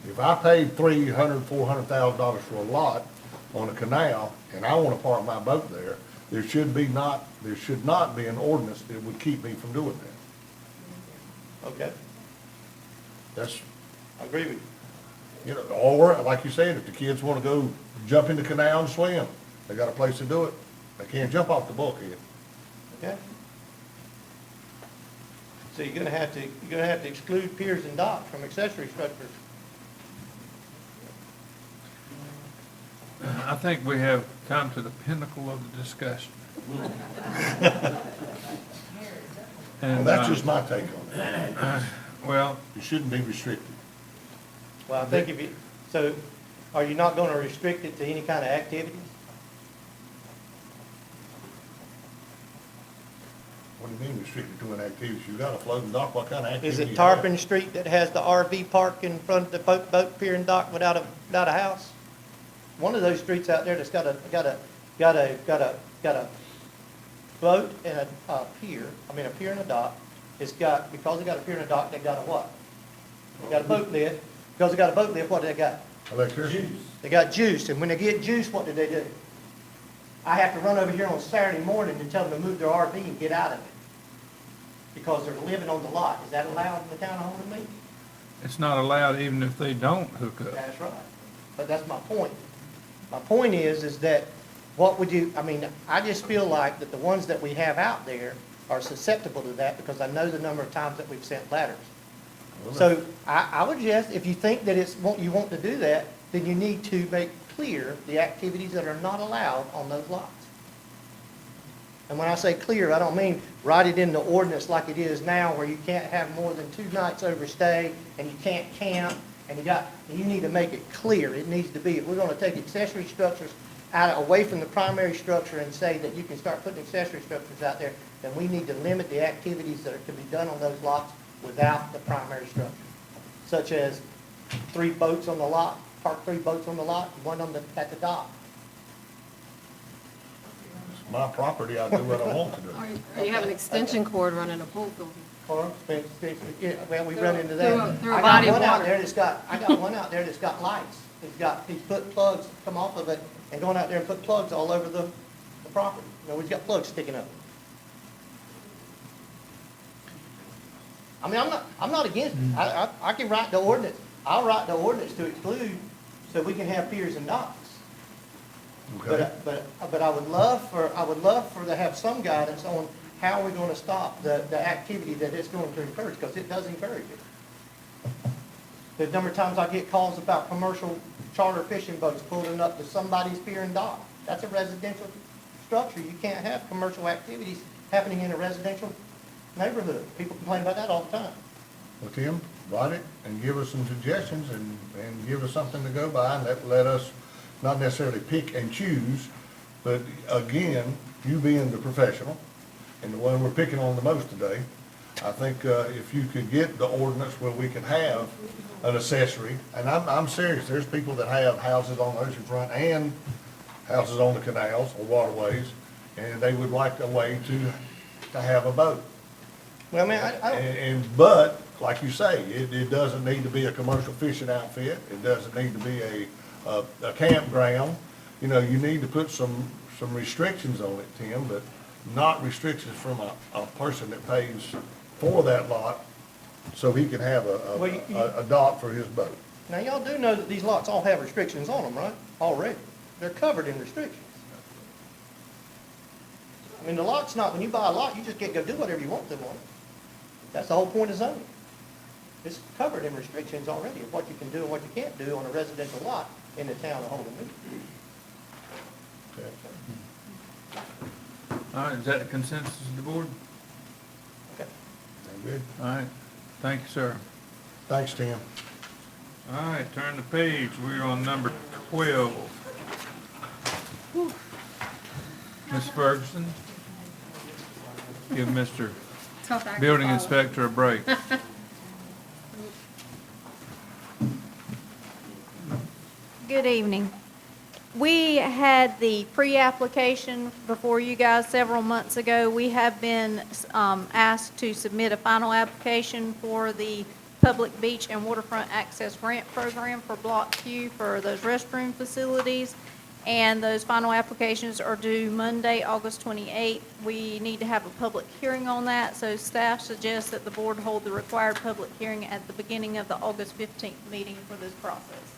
If I paid $300,000, $400,000 for a lot on a canal and I want to park my boat there, there should not be an ordinance that would keep me from doing that. Okay, I agree with you. Or, like you said, if the kids want to go jump in the canal and swim, they got a place to do it. They can't jump off the bulkhead. Okay. So you're gonna have to exclude piers and docks from accessory structures. I think we have come to the pinnacle of the discussion. Well, And, that's just my take on it. well, It shouldn't be restricted. Well, I think so are you not gonna restrict it to any kind of activities? What do you mean restricted to an activity? You got a floating dock, what kind of activity? Is it you have? Tarpon Street that has the RV park in front of the boat pier and dock without a house? One of those streets out there that's got a boat and a pier and a dock, because they got a pier and a dock, they got a what? They got a boat lift. Because they got a boat lift, what do they got? Electricity? They got juice, and when they get juice, what do? I have to run over here on Saturday morning and tell them to move their RV and get out of it. Because they're living on the lot. Is that allowed in the town of Holden Mead? It's not allowed even if they don't hook up. That's right. But that's my point. My point is that what would you, I mean, I just feel like that the ones that we have out there are susceptible to that because I know the number of times that we've sent letters. So I would suggest, if you think that you want to do that, then you need to make clear the activities that are not allowed on those lots. And when I say clear, I don't mean write it in the ordinance like it is now where you can't have more than 2 nights overstay and you can't camp and you need to make it clear. It needs to be, if we're going to take accessory structures away from the primary structure and say that you can start putting accessory structures out there, then we need to limit the activities that can be done on those lots without the primary structure, such as 3 boats on the lot, park 3 boats on the lot, and 1 at the dock. It's my property, I do what I want to do. Or you have an extension cord running a pool filter. Or, yeah, well, we run into that. Through a I body got of one out water. there I got one out there that's got lights. He's put plugs that come off of it and going out there and put plugs all over the property. You know, he's got plugs sticking up. I mean, I'm not against it. I can write the ordinance. I'll write the ordinance to exclude so we can have piers and docks. Okay? But I would love for to have some guidance on how we're going to stop the activity that it's going to encourage, because it does encourage it. The number of times I get calls about commercial charter fishing boats pulling up to somebody's pier and dock. That's a residential structure. You can't have commercial activities happening in a residential neighborhood. People complain about that all the time. Well, Tim, write it and give us some suggestions and give us something to go by and let us not necessarily pick and choose, but again, you being the professional and the one we're picking on the most today, I think if you could get the ordinance where we could have an accessory, and I'm serious, there's people that have houses on the oceanfront and houses on the canals or waterways, and they would like a way to have a boat. Well, I mean, I don't. But, like you say, it doesn't need to be a commercial fishing outfit, it doesn't need to be a campground. You know, you need to put some restrictions on it, Tim, but not restrictions from a person that pays for that lot so he can have a dock for his boat. Now, y'all do know that these lots all have restrictions on them, right? Already. They're covered in restrictions. I mean, the lot's not, when you buy a lot, you just can't go do whatever you want to on it. That's the whole point of zoning. It's covered in restrictions already of what you can do and what you can't do on a residential lot in the town of Holden. Okay. All right, is that the consensus of the board? Okay. Good. All right, thank you, sir. Thanks, Tim. All right, turn the page, we're on number 12. Ms. Ferguson, give Mr. Tough act to Building follow. Inspector a break. Good evening. We had the pre-application before you guys several months ago. We have been asked to submit a final application for the Public Beach and Waterfront Access Grant Program for Block Q for those restroom facilities. And those final applications are due Monday, August 28th. We need to have a public hearing on that, so staff suggests that the board hold the required public hearing at the beginning of the August 15th meeting for this process.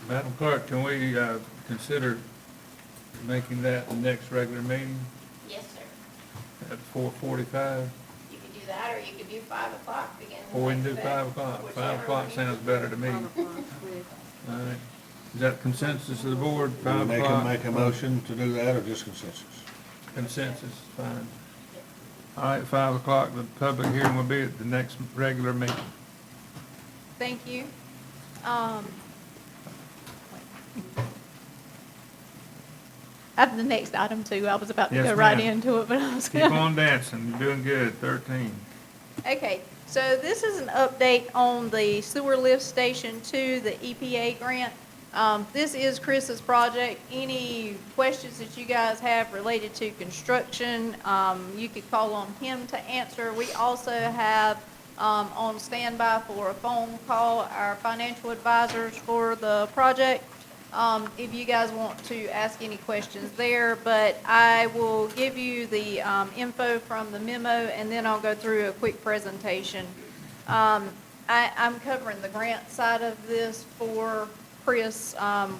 Madam Clerk, can we consider making that the next regular meeting Yes, sir. at 4:45? You could do that, or you could do 5 o'clock, beginning. Or we can do next day, 5 o'clock. 5 whichever o'clock one you sounds prefer. better to me. 5 o'clock, please. All right. Is that consensus of the board, 5 Make o'clock? a motion to do that or just consensus? Consensus, fine. All right, 5 o'clock, the public hearing will be at the next regular meeting. Thank you. I have the next item too. I was about to Yes, go right ma'am. into it, but I was Keep on dancing, you're doing good, 13. Okay, so this is an update on the sewer lift station 2, the EPA grant. This is Chris's project. Any questions that you guys have related to construction, you could call on him to answer. We also have on standby for a phone call, our financial advisors for the project, if you guys want to ask any questions there. But I will give you the info from the memo, and then I'll go through a quick presentation. I'm covering the grant side of this for Chris,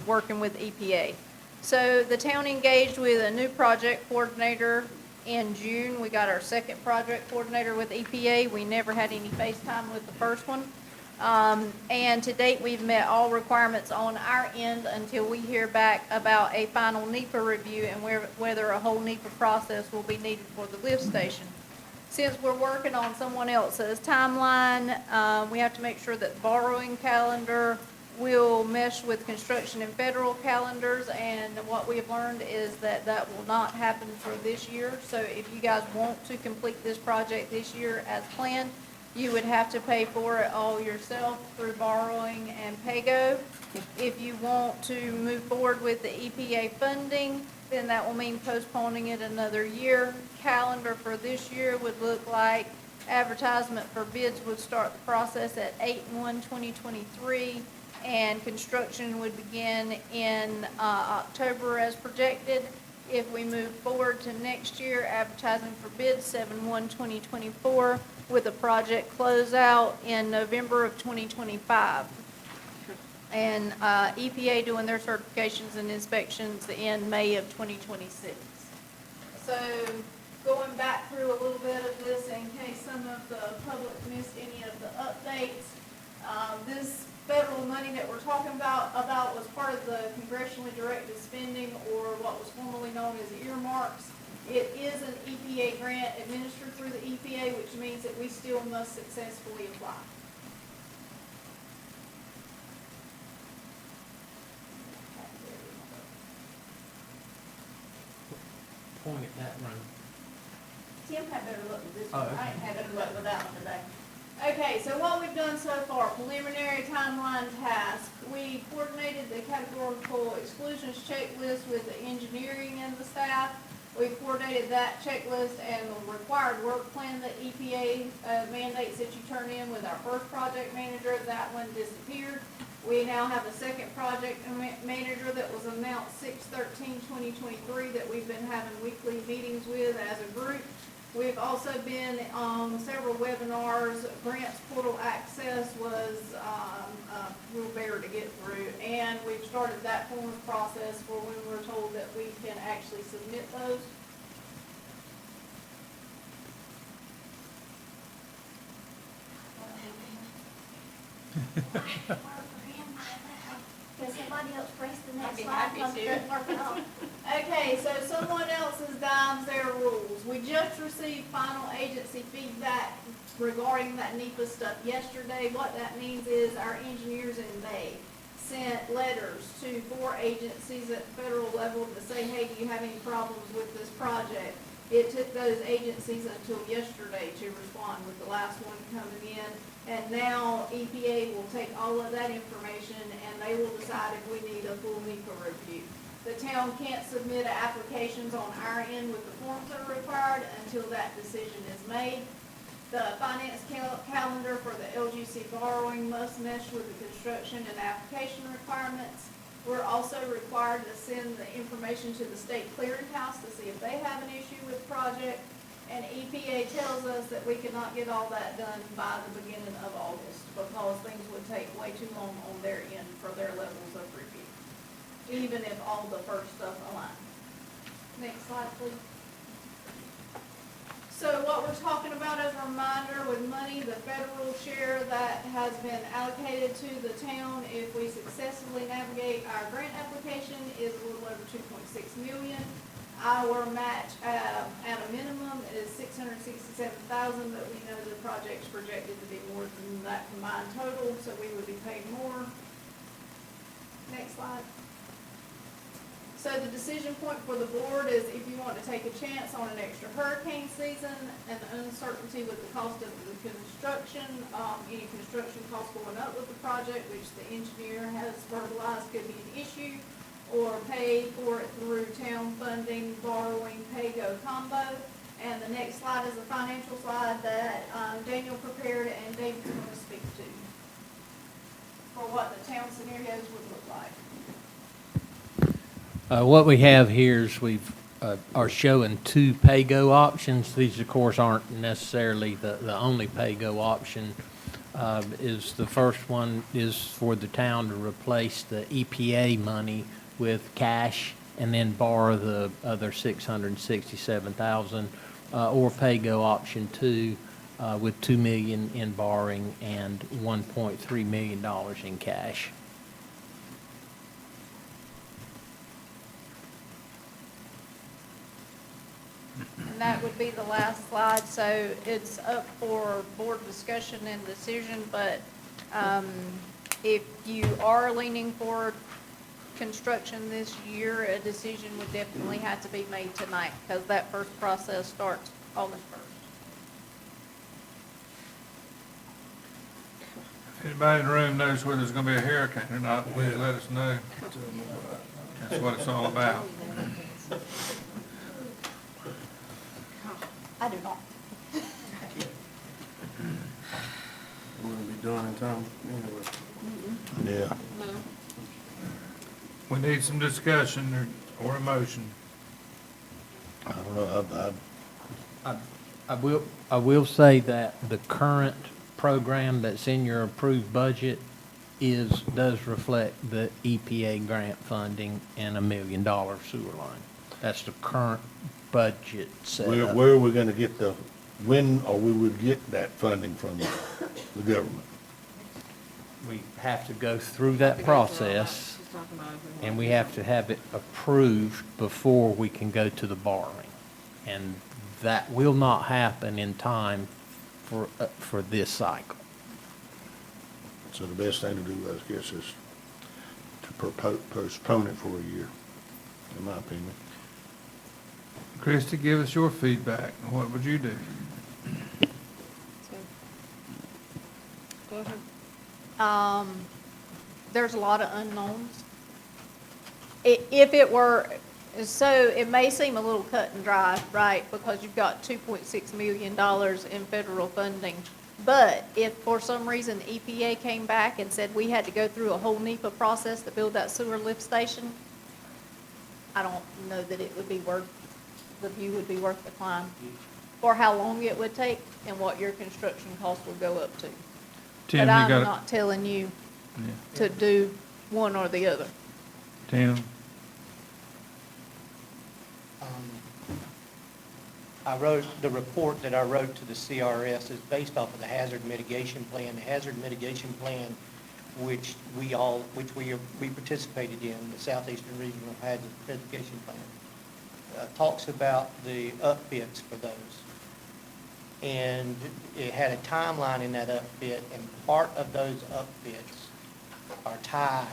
working with EPA. So the town engaged with a new project coordinator in June. We got our second project coordinator with EPA. We never had any FaceTime with the first one. And to date, we've met all requirements on our end until we hear back about a final NEPA review and whether a whole NEPA process will be needed for the lift station. Since we're working on someone else's timeline, we have to make sure that the borrowing calendar will mesh with construction and federal calendars, and what we have learned is that that will not happen for this year. So if you guys want to complete this project this year as planned, you would have to pay for it all yourself through borrowing and PAYGO. If you want to move forward with the EPA funding, then that will mean postponing it another year. Calendar for this year would look like advertisement for bids would start the process at 8/1/2023, and construction would begin in October as projected. If we move forward to next year, advertising for bids 7/1/2024, with a project closeout in November of 2025. And EPA doing their certifications and inspections in May of 2026. So going back through a little bit of this in case some of the public missed any of the updates. This federal money that we're talking about was part of the congressionally directed spending, or what was formerly known as earmarks. It is an EPA grant administered through the EPA, which means that we still must successfully apply. Point at that one. Tim had better look with this Oh, one. okay. I ain't had better luck with that one today. Okay, so what we've done so far, preliminary timeline task. We coordinated the categorical exclusions checklist with the engineering and the staff. We coordinated that checklist and the required work plan that EPA mandates that you turn in with our first project manager. That one disappeared. We now have a second project manager that was announced 6/13/2023 that we've been having weekly meetings with as a group. We've also been on several webinars. Grants portal access was real bear to get through, and we've started that forms process for when we're told that we can actually submit those. Can somebody else press the next I'd be slide? happy Because to. it doesn't work at all. Okay, so someone else's dimes their rules. We just received final agency feedback regarding that NEPA stuff yesterday. What that means is our engineers and they sent letters to 4 agencies at the federal level to say, hey, do you have any problems with this project? It took those agencies until yesterday to respond, with the last one coming in. And now EPA will take all of that information and they will decide if we need a full NEPA review. The town can't submit applications on our end with the forms that are required until that decision is made. The finance calendar for the LGC borrowing must mesh with the construction and application requirements. We're also required to send the information to the state clearinghouse to see if they have an issue with the project. And EPA tells us that we cannot get all that done by the beginning of August because things would take way too long on their end for their levels of review, even if all the first stuff aligns. Next slide, please. So what we're talking about as a reminder with money, the federal share that has been allocated to the town if we successfully navigate our grant application is a little over 2.6 million. Our match at a minimum is $667,000, but we know the project's projected to be more than that combined total, so we would be paying more. Next slide. So the decision point for the board is if you want to take a chance on an extra hurricane season and uncertainty with the cost of the construction, any construction costs going up with the project, which the engineer has verbalized could be an issue, or pay for it through town funding, borrowing, pay-go combo. And the next slide is a financial slide that Daniel prepared and David's going to speak to for what the town scenarios would look like. What we have here is are showing two pay-go options. These, of course, aren't necessarily the only pay-go option. Is the first one is for the town to replace the EPA money with cash and then borrow the other $667,000, or pay-go option two with $2 million in borrowing and $1.3 million in cash. And that would be the last slide, so it's up for board discussion and decision, but if you are leaning for construction this year, a decision would definitely have to be made tonight, because that first process starts August 1st. If anybody in the room knows whether there's gonna be a hurricane or not, please let us know. That's what it's all about. I do not. Wouldn't be done in time anyway. Yeah. We need some discussion or a motion. I don't know, I will say that the current program that's in your approved budget does reflect the EPA grant funding and $1 million sewer line. That's the current budget setup. where are we gonna get when or we would get that funding from the government? We have to go through that process, and we have to have it approved before we can go to the borrowing. And that will not happen in time for this cycle. So the best thing to do, I guess, is to postpone it for a year, in my opinion. Christie, give us your feedback. What would you do? Go ahead. There's a lot of unknowns. If it were, so it may seem a little cut and dry, right, because you've got $2.6 million in federal funding. But if for some reason the EPA came back and said we had to go through a whole NEPA process to build that sewer lift station, I don't know that it would be the view would be worth the climb, or how long it would take and what your construction cost would go up to. Tim, But you I'm got not telling you Yeah. to do one or the other. Tim? I wrote, the report that I wrote to the CRS is based off of the hazard mitigation plan. The hazard mitigation plan, which we participated in, the Southeastern Regional Hazard Mitigation Plan, talks about the upfits for those. And it had a timeline in that upfit, and part of those upfits are tied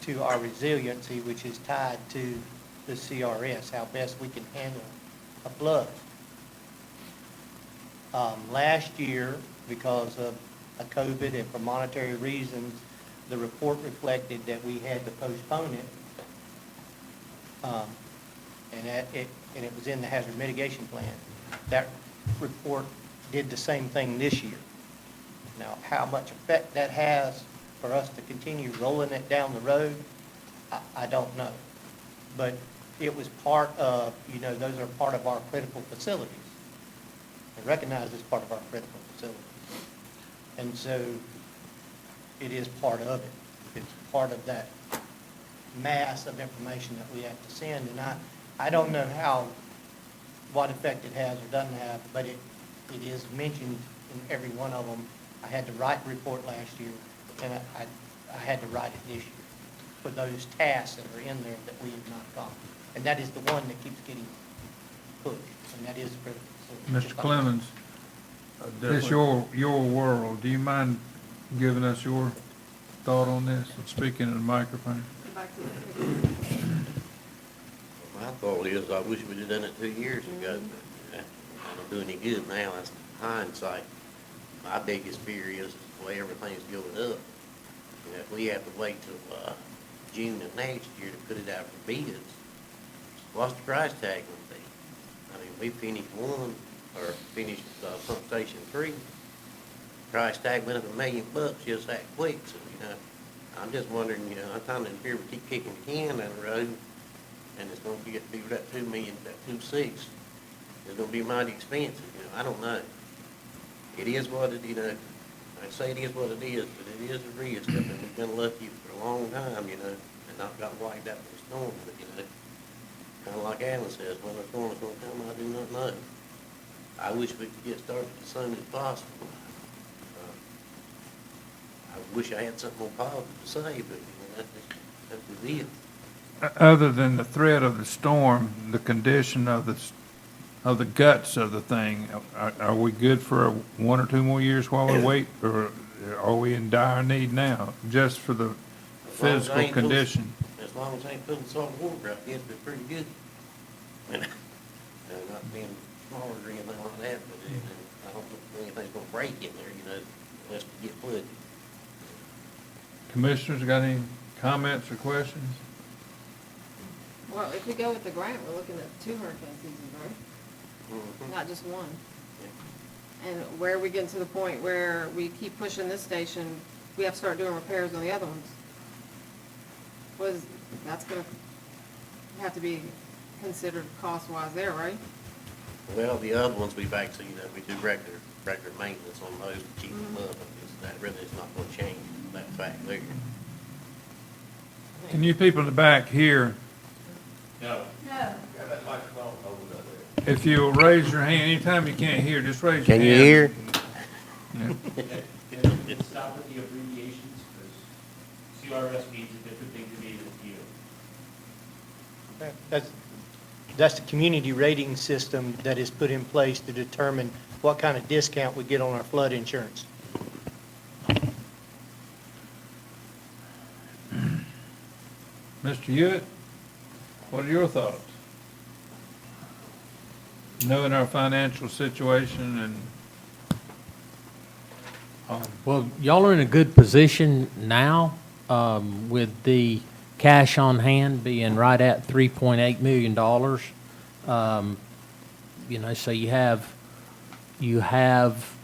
to our resiliency, which is tied to the CRS, how best we can handle a flood. Last year, because of a COVID and for monetary reasons, the report reflected that we had to postpone it. And it was in the hazard mitigation plan. That report did the same thing this year. Now, how much effect that has for us to continue rolling it down the road, I don't know. But it was part of, those are part of our critical facilities. And recognized as part of our critical facilities. And so it is part of it. It's part of that mass of information that we have to send. And I don't know what effect it has or doesn't have, but it is mentioned in every one of them. I had to write a report last year, and I had to write it this year for those tasks that are in there that we have not done. And that is the one that keeps getting pushed, and that is critical. Mr. Clemens, it's your world. Do you mind giving us your thought on this, speaking in the microphone? My thought is, I wish we'd have done it 2 years ago, but I don't do any good now, that's hindsight. My biggest fear is the way everything's going up. And if we have to wait till June of next year to put it out for bids, what's the price tag gonna be? I mean, we finished one, or finished, pump station 3. Price tag went up $1 million just that quick, so, I'm just wondering, I'm kind of fear we keep kicking the can down the road, and it's gonna be that 2 million, that 2.6. It's gonna be mighty expensive, I don't know. It is what it, I say it is what it is, but it is a risk. I mean, we've been lucky for a long time, and not got wiped out with a storm, but, kind of like Alan says, when the storm is gonna come, I do not know. I wish we could get started as soon as possible. I wish I had something more positive to say, but, that's what it is. Other than the threat of the storm, the condition of the guts of the thing, are we good for 1 or 2 more years while we wait, or are we in dire need now, just for the physical condition? As long as I ain't putting salt water out, it'd be pretty good. And, not being smaller or anything like that, but, I don't think anything's gonna break in there, unless we get flooded. Commissioners, got any comments or questions? Well, if we go with the grant, we're looking at 2 hurricane seasons, right? Not just one. And where are we getting to the point where we keep pushing this station, we have to start doing repairs on the other ones? That's gonna have to be considered cost-wise there, right? Well, the other ones, we've actually, we do regular maintenance on those to keep them up, and that really is not gonna change that fact there. Can you people in the back hear? No. No. If you'll raise your hand, anytime you can't hear, just raise your Can hand. you hear? Yeah. Stop with the abbreviations, because CRS means a different thing to me than to you. That's the community rating system that is put in place to determine what kind of discount we get on our flood insurance. Mr. Hewitt, what are your thoughts? Knowing our financial situation and, Well, y'all are in a good position now, with the cash on hand being right at $3.8 million. So you have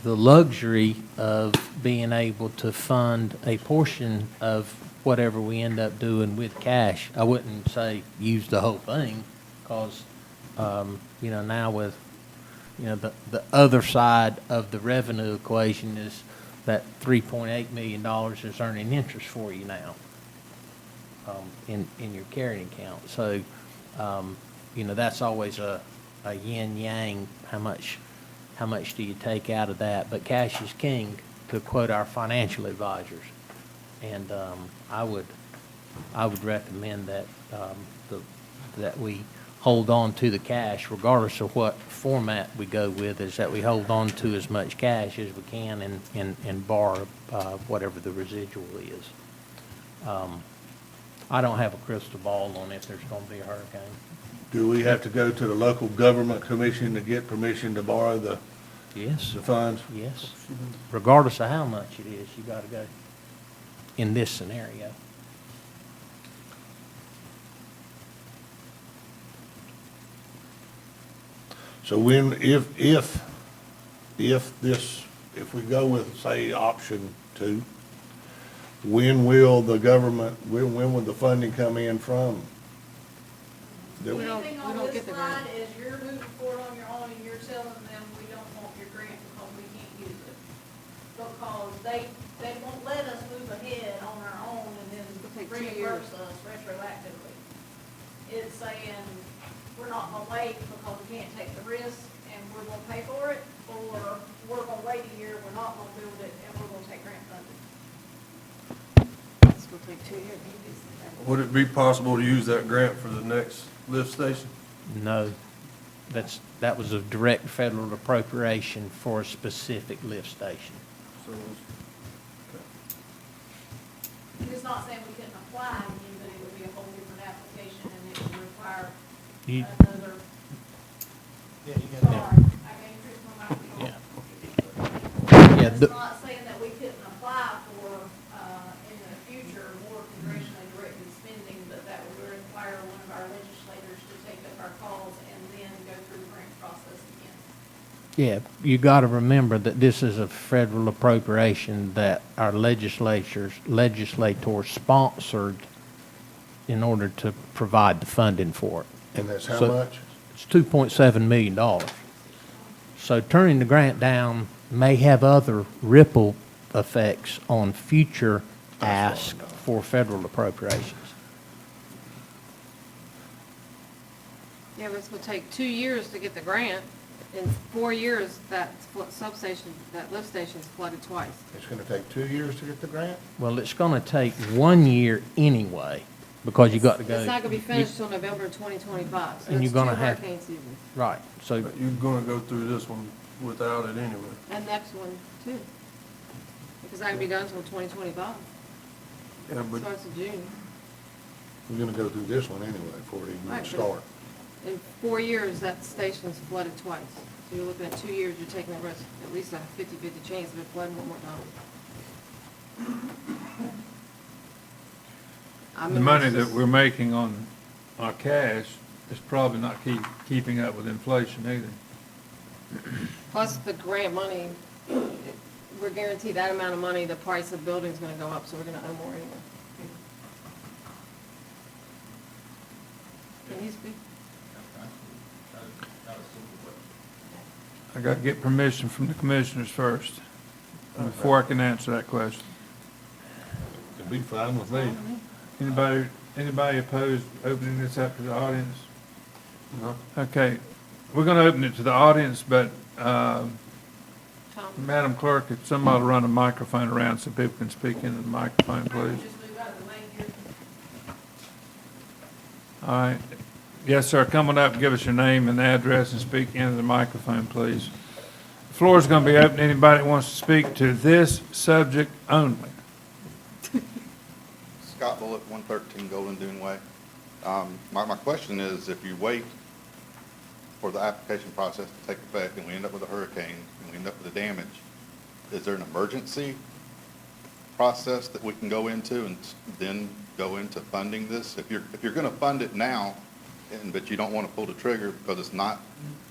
the luxury of being able to fund a portion of whatever we end up doing with cash. I wouldn't say use the whole thing, because, now with, the other side of the revenue equation is that $3.8 million is earning interest for you now, in your carrying account. So, that's always a yin yang, how much do you take out of that? But cash is king, to quote our financial advisors. And I would recommend that that we hold on to the cash, regardless of what format we go with, is that we hold on to as much cash as we can and borrow whatever the residual is. I don't have a crystal ball on if there's going to be a hurricane. Do we have to go to the local government commission to get permission to borrow the Yes. funds? Yes. Regardless of how much it is, you got to go in this scenario. So if we go with, say, option 2, when will the government, when will the funding come in from? We don't Anything on get this the line grant. is you're moving forward on your own and you're telling them we don't want your grant because we can't use it. Because they won't let us move ahead on our own and then take 2 reimburse years. us retroactively. It's saying we're not gonna wait because we can't take the risk and we're gonna pay for it, or we're gonna wait a year, we're not gonna build it, and we're gonna take grant funding. It's gonna take 2 years. Would it be possible to use that grant for the next lift station? No, that was a direct federal appropriation for a specific lift station. So, It's not saying we couldn't apply again, but it would be a whole different application and it would require You- another. Yeah, you Sorry, got I gave Chris my microphone. Yeah. It's not saying that we couldn't apply for, in the future, more congressionally directed spending, but that would require one of our legislators to take up our calls and then go process again. Yeah, you got to remember that this is a federal appropriation that our legislators sponsored in order to provide the funding for it. And that's how So- much? It's $2.7 million. So turning the grant down may have other ripple effects on future ask for federal appropriations. Yeah, but it's gonna take 2 years to get the grant. In 4 years, that substation, that lift station's flooded twice. It's gonna take 2 years to get the grant? Well, it's going to take 1 year anyway, because you got to go. It's not gonna be finished till November 2025, so And it's you're 2 gonna have- hurricane seasons. Right, so, But you're gonna go through this one without it anyway. And next one, too. Because that can be done until 2025. Yeah, but Starts in June. We're gonna go through this one anyway before it even Right, but- start. In 4 years, that station's flooded twice. So you're looking at 2 years, you're taking a risk, at least a 50-50 chance of it flooding one more time. The money that we're making on our cash is probably not keeping up with inflation either. Plus the grant money, we're guaranteed that amount of money, the price of building's gonna go up, so we're gonna owe more anyway. Can you speak? I got to get permission from the commissioners first, before I can answer that question. It'd be fine with me. Anybody opposed opening this up to the audience? No. Okay, we're going to open it to the audience, but, Tom? Madam Clerk, if somebody will run a microphone around so people can speak into the microphone, please. Just move out of the main here. All right. Yes, sir, come on up, give us your name and address and speak into the microphone, please. The floor is going to be open to anybody that wants to speak to this subject only. Scott Bullock, 113 Golden Dune Way. My question is, if you wait for the application process to take effect and we end up with a hurricane and we end up with a damage, is there an emergency process that we can go into and then go into funding this? If you're going to fund it now, but you don't want to pull the trigger because it's not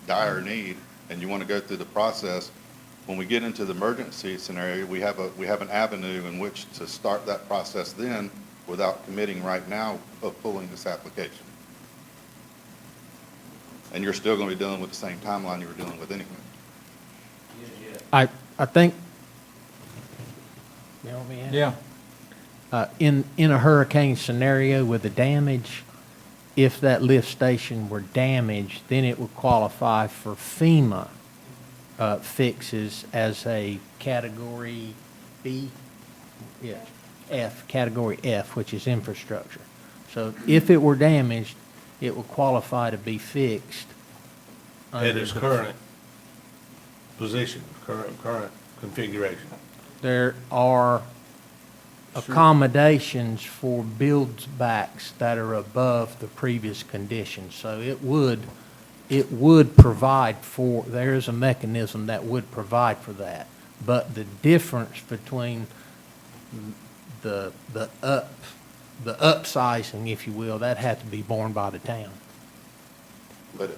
dire need and you want to go through the process, when we get into the emergency scenario, we have an avenue in which to start that process then without committing right now of pulling this application. And you're still going to be dealing with the same timeline you were dealing with anyway. I think, you know me? Yeah. In a hurricane scenario with the damage, if that lift station were damaged, then it would qualify for FEMA fixes as a category B, yeah, F, category F, which is infrastructure. So if it were damaged, it would qualify to be fixed. At its current position, current configuration. There are accommodations for builds backs that are above the previous condition. So it would provide for, there is a mechanism that would provide for that. But the difference between the upsizing, if you will, that had to be borne by the town. But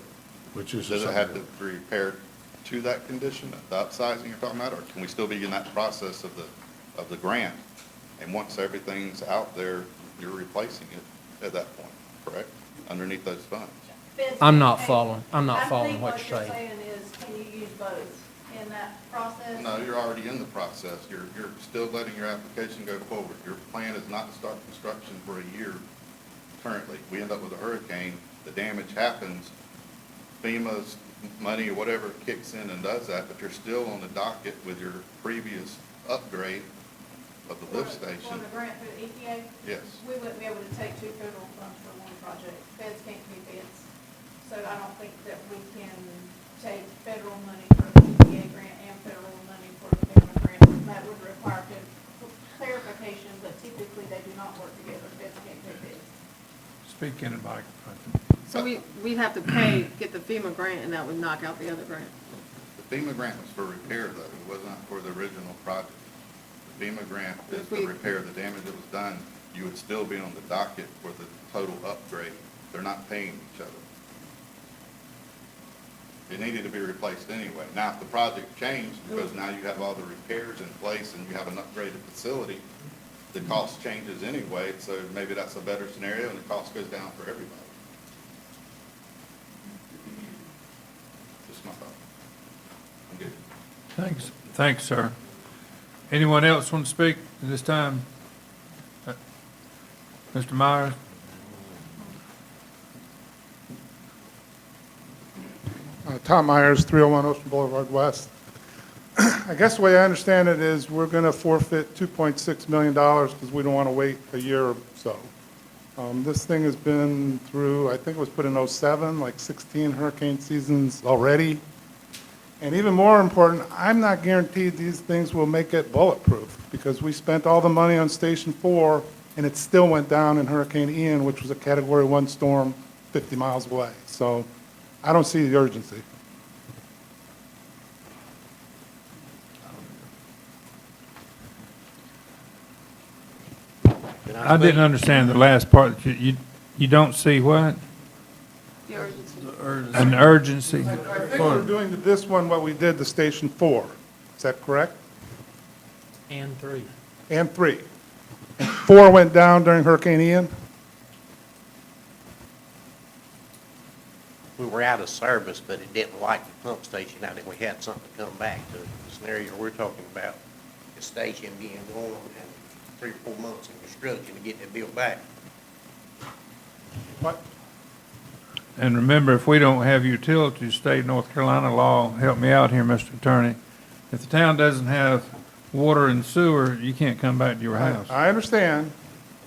does it have to be repaired to that condition, the upsizing you're talking about, or can we still be in that process of the grant? And once everything's out there, you're replacing it at that point, correct? Underneath those funds. I'm not following what you're saying. I think what you're saying is, can you use both in that process? No, you're already in the process. You're still letting your application go forward. Your plan is not to start construction for a year currently. We end up with a hurricane, the damage happens, FEMA's money or whatever kicks in and does that, but you're still on the docket with your previous upgrade of the lift For station. the grant through the EPA? Yes. We wouldn't be able to take two federal funds for one project. Feds can't do feds. So I don't think that we can take federal money for the EPA grant and federal money for the FEMA grant. That would require clarification, but typically they do not work together. Feds can't do feds. Speak in the microphone. So we'd have to get the FEMA grant, and that would knock out the other grant. The FEMA grant was for repair though. It wasn't for the original project. The FEMA grant is to repair the damage that was done. You would still be on the docket for the total upgrade. They're not paying each other. It needed to be replaced anyway. Now, if the project changed, because now you have all the repairs in place and you have an upgraded facility, the cost changes anyway, so maybe that's a better scenario and the cost goes down for everybody. Just my thought. I'm good. Thanks, sir. Anyone else want to speak at this time? Mr. Myers? Tom Myers, 301 Ocean Boulevard West. I guess the way I understand it is we're going to forfeit $2.6 million because we don't want to wait a year or so. This thing has been through, I think it was put in '07, like 16 hurricane seasons already. And even more important, I'm not guaranteed these things will make it bulletproof because we spent all the money on Station 4 and it still went down in Hurricane Ian, which was a Category 1 storm 50 miles away. So I don't see the urgency. I didn't understand the last part. You don't see what? The urgency. An urgency? I think we're doing to this one what we did to Station 4. Is that correct? And 3. And 3. 4 went down during Hurricane Ian? We were out of service, but it didn't like the pump station out, and we had something to come back to. The scenario we're talking about, the station being gone and 3 or 4 months in construction to get that bill back. What? And remember, if we don't have utilities, state North Carolina law, help me out here, Mr. Attorney. If the town doesn't have water and sewer, you can't come back to your house. I understand,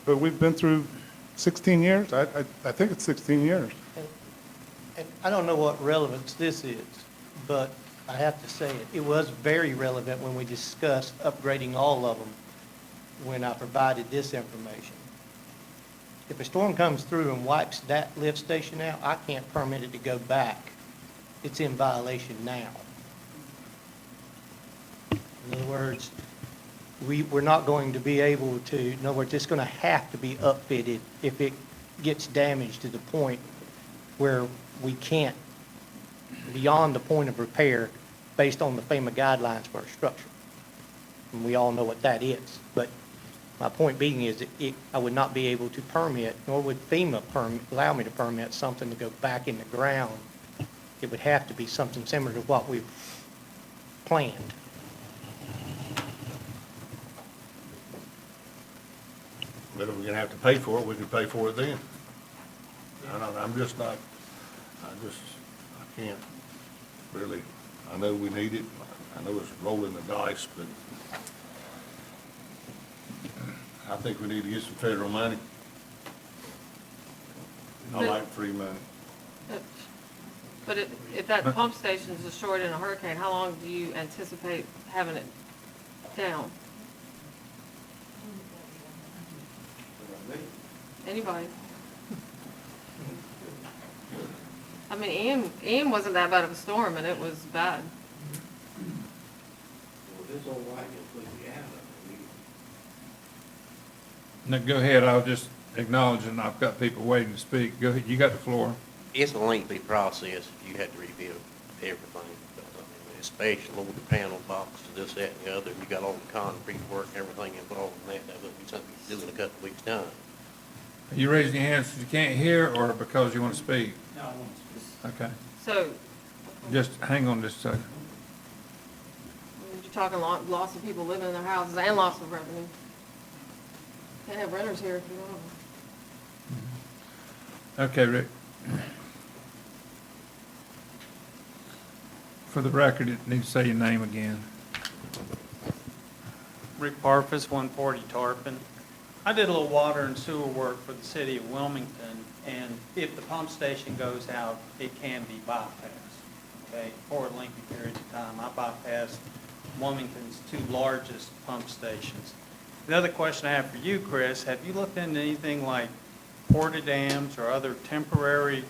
but we've been through 16 years. I think it's 16 years. And I don't know what relevance this is, but I have to say it was very relevant when we discussed upgrading all of them when I provided this information. If a storm comes through and wipes that lift station out, I can't permit it to go back. It's in violation now. In other words, we're not going to be able to, in other words, it's going to have to be upfitted if it gets damaged to the point where we can't, beyond the point of repair, based on the FEMA guidelines for a structure. And we all know what that is. But my point being is that I would not be able to permit, nor would FEMA allow me to permit something to go back in the ground. It would have to be something similar to what we've planned. But if we're gonna have to pay for it, we could pay for it then. I'm just not, I can't really, I know we need it, I know it's rolling the dice, but I think we need to get some federal money. I like free money. But if that pump station's destroyed in a hurricane, how long do you anticipate having it down? Anybody? I mean, Ian wasn't that bad of a storm, and it was bad. Well, this old white will put you out of it. Now, go ahead, I'll just acknowledge, and I've got people waiting to speak. Go ahead, you got the floor. It's a lengthy process if you had to rebuild everything, especially load the panel box, this, that, and the other. You got all the concrete work, everything involved in that. That would be something you do in a couple of weeks' time. Are you raising your hands because you can't hear or because you want to speak? No, I want to speak. Okay, So just hang on just a second. you're talking loss of people living in their houses and loss of revenue. Can't have renters here if you don't have them. Okay, Rick. For the record, it needs to say your name again. Rick Parfus, 140 Tarpon. I did a little water and sewer work for the city of Wilmington, and if the pump station goes out, it can be bypassed, okay, for a lengthy period of time. I bypassed Wilmington's 2 largest pump stations. The other question I have for you, Chris, have you looked into anything like porta dams or other temporary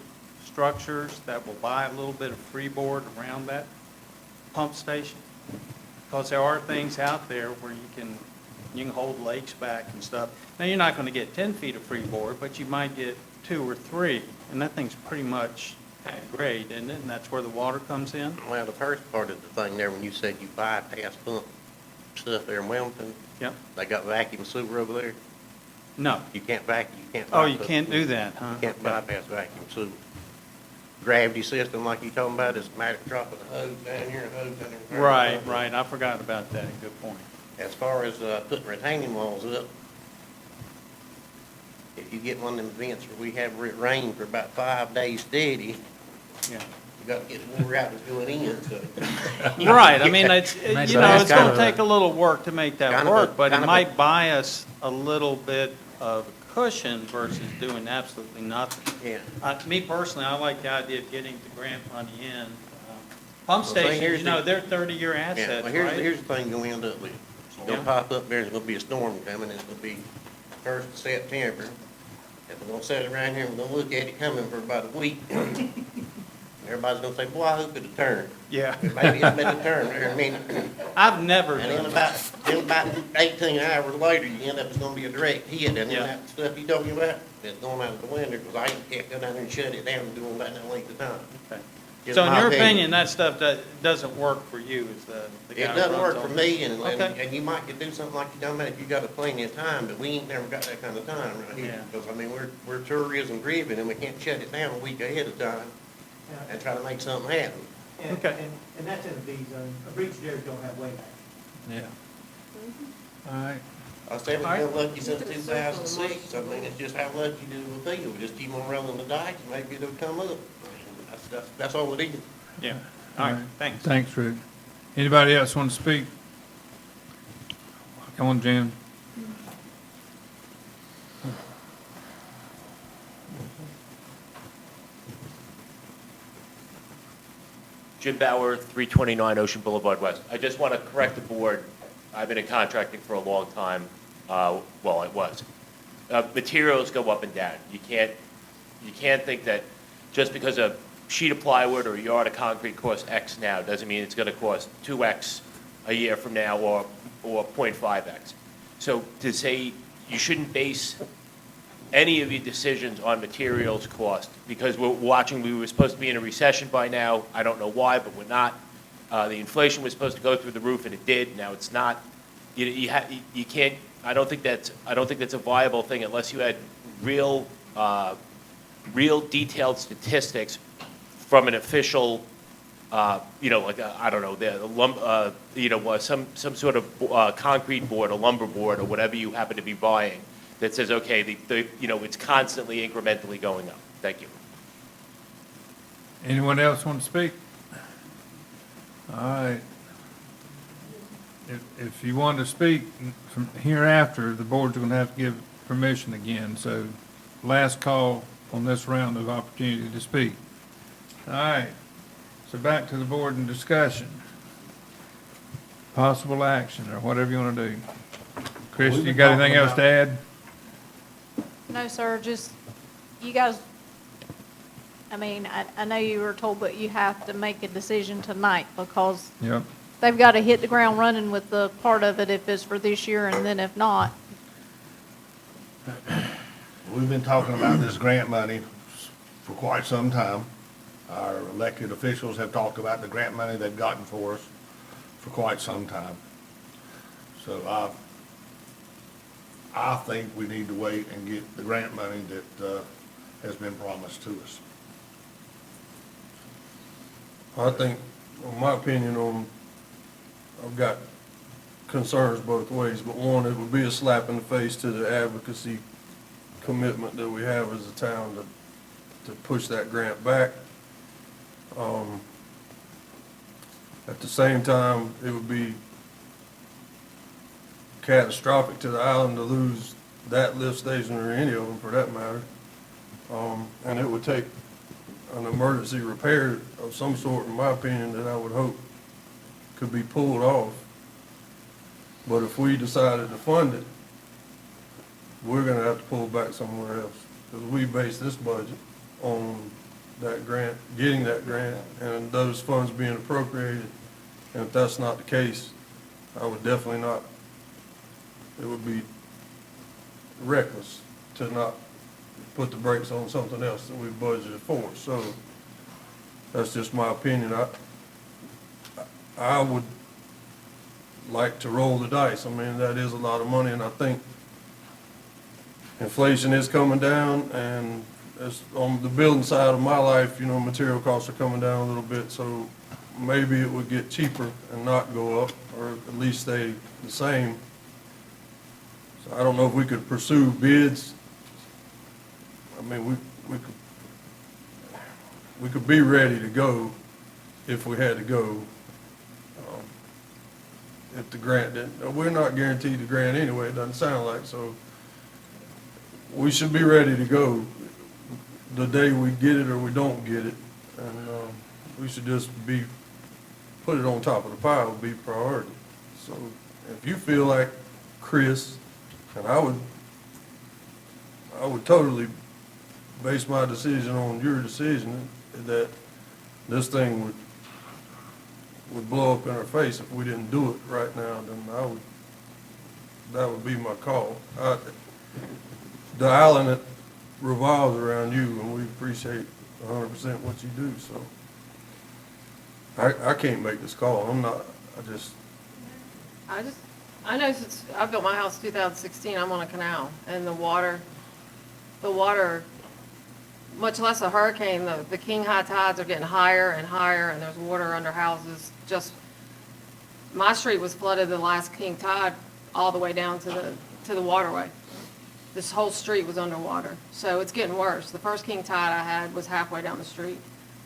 structures that will buy a little bit of freeboard around that pump station? Because there are things out there where you can hold lakes back and stuff. Now, you're not going to get 10 feet of freeboard, but you might get 2 or 3, and that thing's pretty much at grade, isn't it? And that's where the water comes in? Well, the first part of the thing there, when you said you bypass pump stuff there in Wilmington, Yep. they got vacuum sewer over there. No. You can't vacuum, you can't. Oh, you bypass- can't do that, huh? You can't Okay. bypass vacuum sewer. Gravity system like you talking about is a matter of dropping a hose down here, a hose down there. Right, right. I forgot about that. Good point. As far as putting retaining walls up, if you get one of them events where we have it rain for about 5 days steady, Yeah. you got to get the water out that's going in, so. Right, I mean, it's, That's you know, it's kind gonna of take a little work to make that kind of a- work, but it kind of a- might buy us a little bit of cushion versus doing absolutely nothing. Yeah. Me personally, I like the idea of getting the grant money in. Pump see, stations, here's you know, the- they're 30-year Yeah, assets, well, right? here's the thing you'll end up with. It's gonna Yeah. pop up, there's gonna be a storm coming, it's gonna be 1st of September. If we're gonna sit around here, we're gonna look at it coming for about a week. Everybody's gonna say, boy, I hope it'll turn. Yeah. Maybe it's been a turn there, I mean, I've never and then done that. about 18 hours later, you end up, it's gonna be a direct hit, and then Yeah. that stuff you talking about, it's going out the window, because I can't go down there and shut it down and do all that in that length of time. Okay. Just So in my your opinion, that stuff doesn't work for you as the guy It who doesn't runs work all for this? me, and Okay. you might could do something like you done, man, if you got plenty of time, but we ain't never got that kind of time right here. Yeah. Because, I mean, we're tourism driven, and we can't shut it down a week ahead of time and try to make something happen. And- Okay. And that's in a B zone. A breach there don't have way back. Yeah. All right. I said we've All been right. lucky since 2006, I mean, it's just how lucky do we feel, we just keep on rolling the dice, and maybe it'll come up. That's all it is. Yeah, all right, thanks. Thanks, Rick. Anybody else want to speak? Come on, Jim. Jim Bauer, 329 Ocean Boulevard West. I just want to correct the board. I've been in contracting for a long time. Well, it was. Materials go up and down. You can't think that just because a sheet of plywood or a yard of concrete costs X now doesn't mean it's going to cost 2X a year from now or 0.5X. So to say you shouldn't base any of your decisions on materials cost, because we were supposed to be in a recession by now. I don't know why, but we're not. The inflation was supposed to go through the roof, and it did. Now it's not. You can't. I don't think that's a viable thing unless you had real detailed statistics from an official, like I don't know, some sort of concrete board, a lumber board, or whatever you happen to be buying, that says, okay, it's constantly incrementally going up. Thank you. Anyone else want to speak? All right. If you want to speak from hereafter, the board's going to have to give permission again. So last call on this round of opportunity to speak. All right. So back to the board and discussion. Possible action or whatever you want to do. Chris, you got anything else to add? No, sir, just, you guys, I mean, I know you were told, but you have to make a decision tonight because Yep. they've got to hit the ground running with the part of it if it's for this year, and then if not. We've been talking about this grant money for quite some time. Our elected officials have talked about the grant money they've gotten for us for quite some time. So I think we need to wait and get the grant money that has been promised to us. I think, in my opinion, I've got concerns both ways, but one, it would be a slap in the face to the advocacy commitment that we have as a town to push that grant back. At the same time, it would be catastrophic to the island to lose that lift station or any of them for that matter. And it would take an emergency repair of some sort, in my opinion, that I would hope could be pulled off. But if we decided to fund it, we're gonna have to pull back somewhere else. Because we base this budget on that grant, getting that grant, and those funds being appropriated. And if that's not the case, I would definitely not, it would be reckless to not put the brakes on something else that we budgeted for. So That's just my opinion. I would like to roll the dice. I mean, that is a lot of money, and I think inflation is coming down, and it's on the building side of my life, you know, material costs are coming down a little bit, so maybe it would get cheaper and not go up, or at least stay the same. So I don't know if we could pursue bids. I mean, we could be ready to go if we had to go. If the grant didn't, we're not guaranteed the grant anyway, it doesn't sound like, so we should be ready to go the day we get it or we don't get it. And we should just put it on top of the pile, would be priority. So if you feel like Chris, and I would totally base my decision on your decision, that this thing would blow up in our face if we didn't do it right now, then that would be my call. The island that revolves around you, and we appreciate 100% what you do, so I can't make this call. I know since I built my house in 2016, I'm on a canal, and the water, much less a hurricane, the king high tides are getting higher and higher, and there's water under houses. Just, my street was flooded the last king tide all the way down to the waterway. This whole street was underwater, so it's getting worse. The first king tide I had was halfway down the street,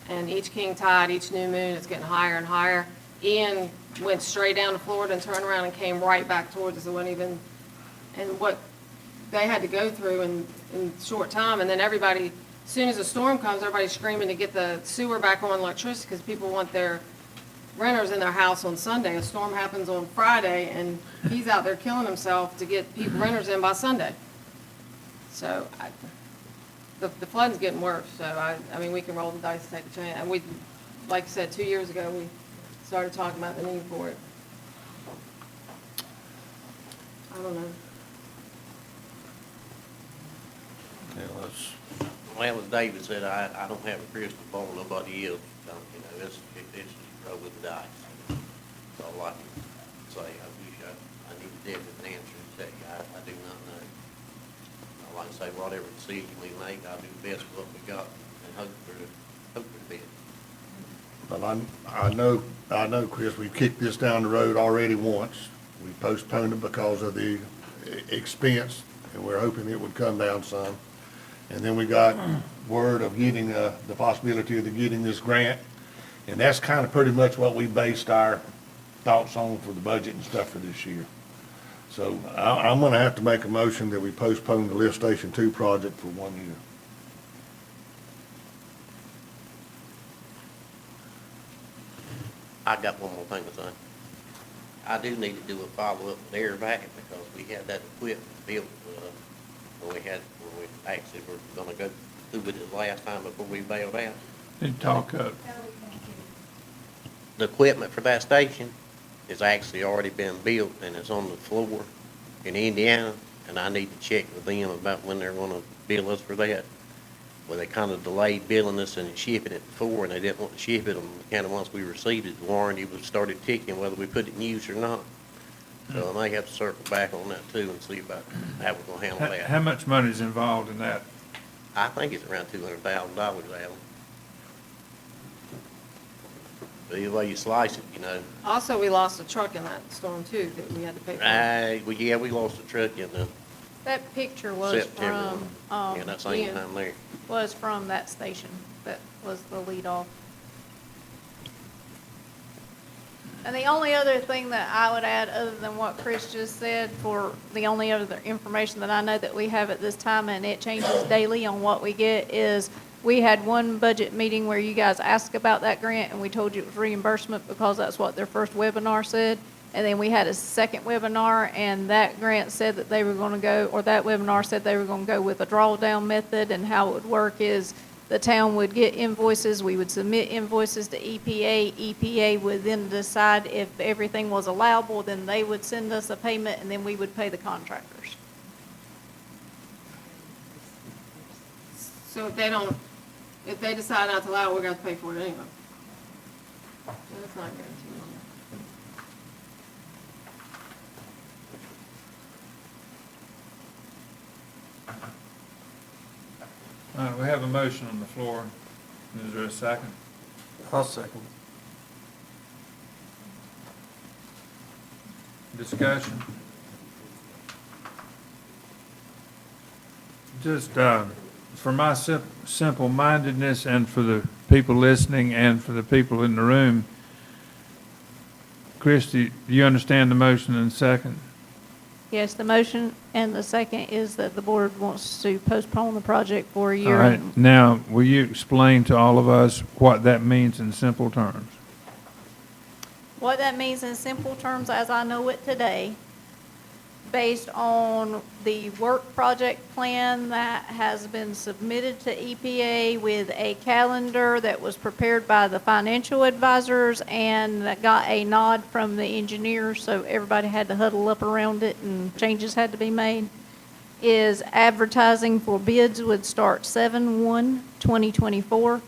and each king tide, each new moon, it's getting higher and higher. Ian went straight down to Florida and turned around and came right back towards us. It wasn't even, and what they had to go through in short time, and then everybody, as soon as a storm comes, everybody's screaming to get the sewer back on electricity because people want their renters in their house on Sunday. A storm happens on Friday, and he's out there killing himself to get people renters in by Sunday. So the flood's getting worse, so I mean, we can roll the dice and take a chance. And we, like I said, 2 years ago, we started talking about the need for it. I don't know. Well, as David said, I don't have a crystal ball, nobody else don't, you know, it's just roll with the dice. That's all I can say. I wish I need a definite answer to tell you, I do not know. I like to say, whatever decision we make, I'll do the best with what we got and hope for the best. Well, I know, Chris, we've kicked this down the road already once. We postponed it because of the expense, and we're hoping it would come down some. And then we got word of getting, the possibility of getting this grant. And that's kind of pretty much what we based our thoughts on for the budget and stuff for this year. So I'm gonna have to make a motion that we postpone the Lift Station 2 project for 1 year. I got one more thing to say. I do need to do a follow-up with Airvac because we had that equipment built, when we actually were gonna go through with it last time before we bailed out. Did talk up. The equipment for that station has actually already been built and it's on the floor in Indiana, and I need to check with them about when they're gonna bill us for that. Well, they kind of delayed billing us and shipping it before, and they didn't want to ship it, and kind of once we received it, the warranty was started ticking whether we put it in use or not. So I may have to circle back on that too and see about how we're gonna handle that. How much money is involved in that? I think it's around $200,000, Alan. But either way you slice it, you know. Also, we lost a truck in that storm too that we had to pay for. Well, yeah, we lost a truck in the That picture was September. from, Yeah, that same Ian, time there. was from that station. That was the lead off. And the only other thing that I would add, other than what Chris just said, for the only other information that I know that we have at this time, and it changes daily on what we get, is we had one budget meeting where you guys asked about that grant, and we told you it was reimbursement because that's what their first webinar said. And then we had a second webinar, and that grant said that they were going to go, or that webinar said they were going to go with a drawdown method, and how it would work is the town would get invoices, we would submit invoices to EPA. EPA would then decide if everything was allowable, then they would send us a payment, and then we would pay the contractors. So if they decide not to allow it, we're gonna have to pay for it anyway. That's not guaranteed. All right, we have a motion on the floor. Is there a second? I'll second. Discussion? Just, for my simple-mindedness and for the people listening and for the people in the room, Christie, do you understand the motion and second? Yes, the motion and the second is that the board wants to postpone the project for a All year. right, now, will you explain to all of us what that means in simple terms? What that means in simple terms, as I know it today, based on the work project plan that has been submitted to EPA with a calendar that was prepared by the financial advisors and that got a nod from the engineers, so everybody had to huddle up around it and changes had to be made, is advertising for bids would start 7/1/2024.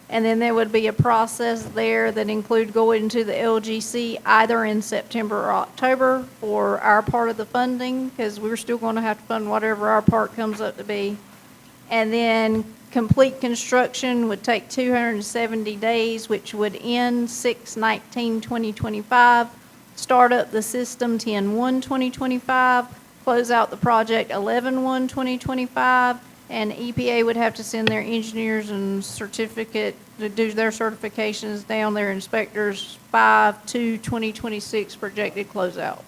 And then there would be a process there that include going to the LGC either in September or October for our part of the funding, because we're still going to have to fund whatever our part comes up to be. And then complete construction would take 270 days, which would end 6/19/2025. Start up the system 10/1/2025, close out the project 11/1/2025. And EPA would have to send their engineers and certificate to do their certifications down, their inspectors 5/2/2026 projected closeout.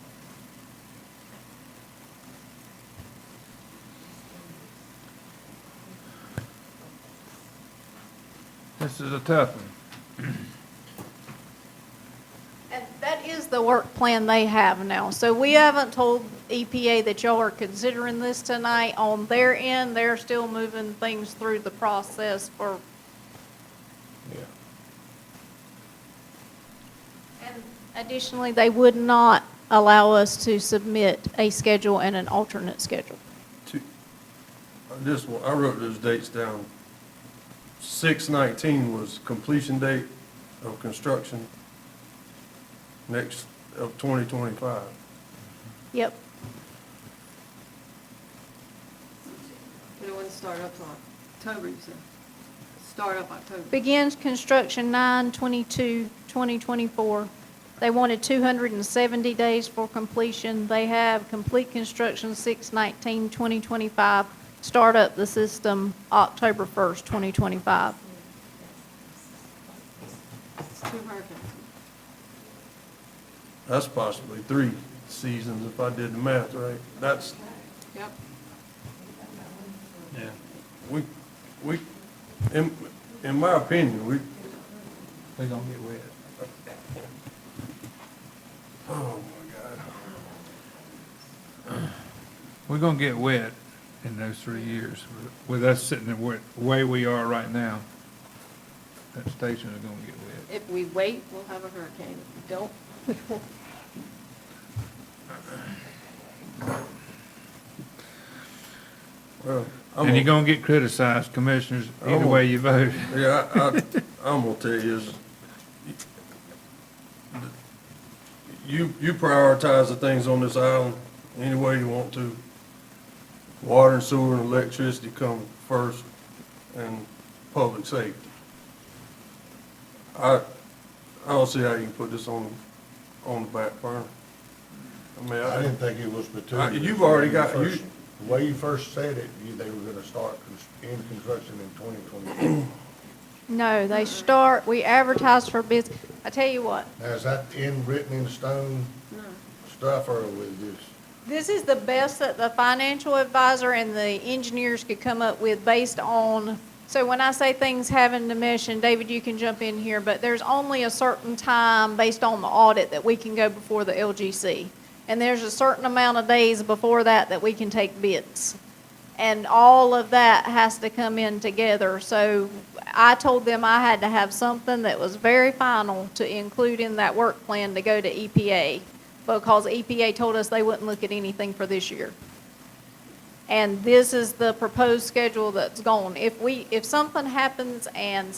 This is a tough one. And that is the work plan they have now. So we haven't told EPA that y'all are considering this tonight. On their end, they're still moving things through the process for. Yeah. And additionally, they would not allow us to submit a schedule and an alternate schedule. I wrote those dates down. 6/19 was completion date of construction next of 2025. Yep. It wouldn't start up till October, you said? Start up October. Begins construction 9/22/2024. They wanted 270 days for completion. They have complete construction 6/19/2025. Start up the system October 1st, 2025. It's 2 hurricanes. That's possibly 3 seasons if I did the math right. That's, Yep. Yeah. in my opinion, They're gonna get wet. oh my God. We're gonna get wet in those 3 years with us sitting the way we are right now. That station is gonna get wet. If we wait, we'll have a hurricane. If we don't, we won't. Well, And you're gonna get criticized, commissioners, either way you vote. Yeah, I'm gonna tell you is, you prioritize the things on this island any way you want to. Water and sewer and electricity come first, and public safety. I don't see how you can put this on the back burner. I mean, I didn't think it was between. You've already got, The way you first said it, they were gonna start in construction in 2024. No, we advertise for bids. I tell you what, Now, is that written in stone stuff, or with this? this is the best that the financial advisor and the engineers could come up with based on, so when I say things having to mesh, and David, you can jump in here, but there's only a certain time based on the audit that we can go before the LGC. And there's a certain amount of days before that we can take bids. And all of that has to come in together. So I told them I had to have something that was very final to include in that work plan to go to EPA, because EPA told us they wouldn't look at anything for this year. And this is the proposed schedule that's gone. If something happens and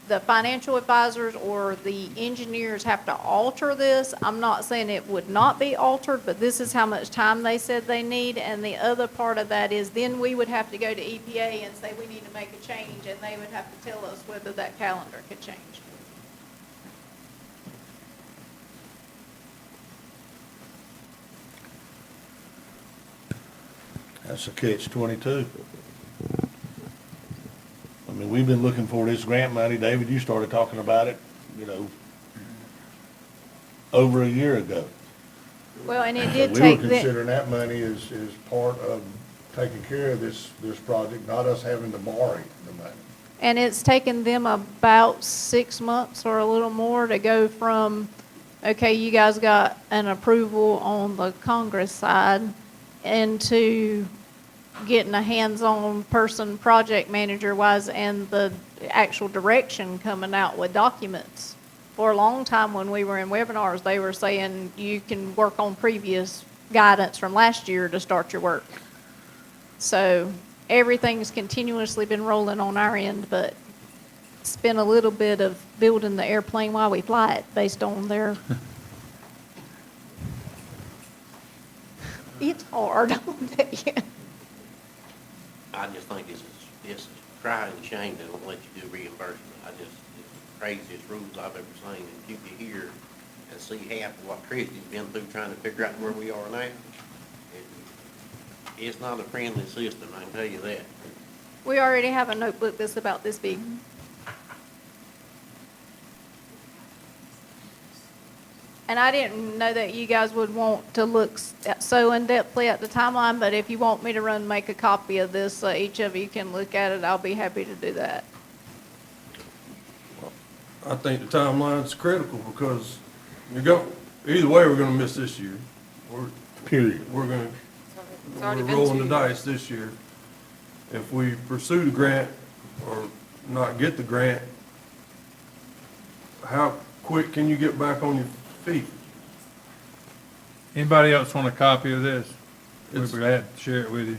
the financial advisors or the engineers have to alter this, I'm not saying it would not be altered, but this is how much time they said they need. And the other part of that is then we would have to go to EPA and say we need to make a change, and they would have to tell us whether that calendar could change. That's a catch-22. I mean, we've been looking for this grant money. David, you started talking about it, over a year ago. Well, and it So did we take were considering that money as part of taking care of this project, not us having to borrow the money. and it's taken them about 6 months or a little more to go from, okay, you guys got an approval on the Congress side, into getting a hands-on person, project manager-wise, and the actual direction coming out with documents. For a long time, when we were in webinars, they were saying you can work on previous guidance from last year to start your work. So everything's continuously been rolling on our end, but it's been a little bit of building the airplane while we fly it based on their. It's hard, I'll tell you. I just think this is crying shame they don't let you do reimbursement. It's the craziest rules I've ever seen, and you can hear and see half of what Christie's been through trying to figure out where we are now. It's not a friendly system, I can tell you that. We already have a notebook that's about this big. And I didn't know that you guys would want to look so in-depthly at the timeline, but if you want me to make a copy of this, so each of you can look at it, I'll be happy to do that. I think the timeline's critical because either way, we're gonna miss this year. Period. We're already been rolling the 2 dice this year. If we pursue the grant or not get the grant, how quick can you get back on your feet? Anybody else want a copy of this? We'd be glad to share it with you.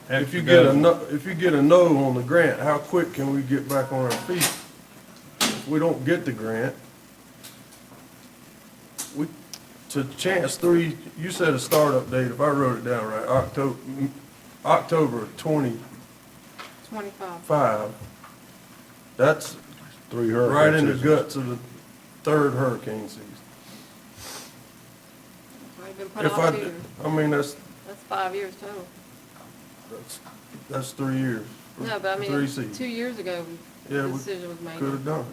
If you get a no on the grant, how quick can we get back on our feet? If we don't get the grant, to chance 3, you said a startup date, if I wrote it down right, October 25. That's 3 hurricanes. right in the guts of the 3rd hurricane season. Already been put off 2 years. I mean, That's 5 years total. that's 3 years. No, but I 3 mean, seasons. 2 years ago, the Yeah, we decision was made. could have done it.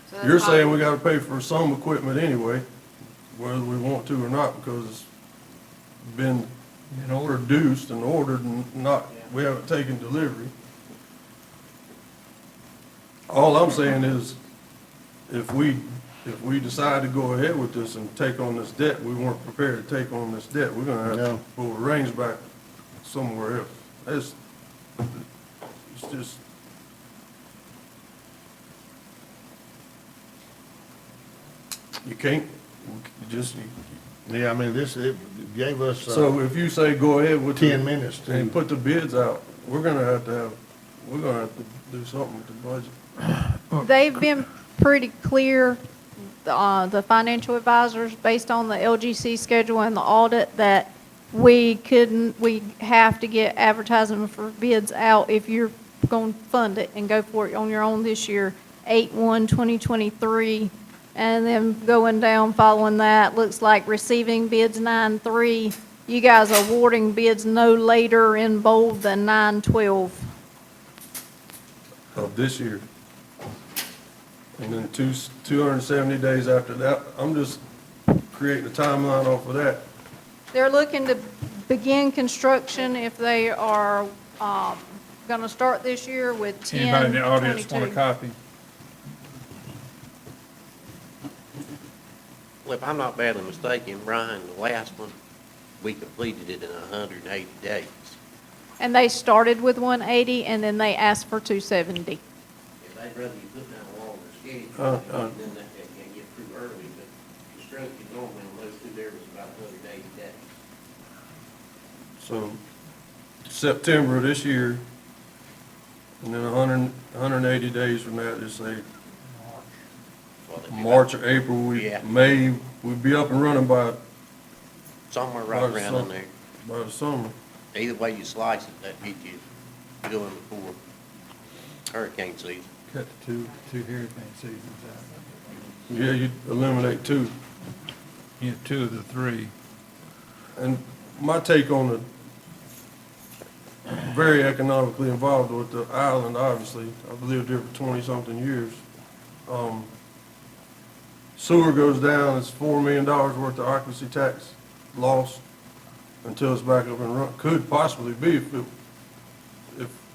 So that's You're 5 saying we years. gotta pay for some equipment anyway, whether we want to or not, because it's been produced and ordered and we haven't taken delivery. All I'm saying is, if we decide to go ahead with this and take on this debt, we weren't prepared to take on this debt, we're gonna have to pull the reins back somewhere else. It's just, you can't, Yeah, I mean, it gave us. So if you say go ahead with 10 minutes and put the bids out, we're gonna have to do something with the budget. They've been pretty clear, the financial advisors, based on the LGC schedule and the audit, that we have to get advertising for bids out if you're going to fund it and go for it on your own this year, 8/1/2023. And then going down following that, looks like receiving bids 9/3. You guys are awarding bids no later in bold than 9/12. Of this year. And then 270 days after that, I'm just creating a timeline off of that. They're looking to begin construction if they are going to start this year with 10/22. Anybody in the audience want a copy? Well, if I'm not badly mistaken, Brian, the last one, we completed it in 180 days. And they started with 180, and then they asked for 270. If they'd rather you put down a longer schedule, then that can get through early, but construction normally on those 2 there was about 180 days. So September of this year, And then 180 days from that, just say Well, it'd be March or April, Yeah. May, we'd be up and running by somewhere right by the around in sum- there. by the summer. Either way you slice it, that get you going before hurricane season. Cut two hurricane seasons out. Yeah, you'd eliminate two. Yeah, two of the three. And my take on the very economically involved with the island, obviously, I've lived here for 20-something years. Sewer goes down, it's $4 million worth of occupancy tax lost until it's back up and run. Could possibly be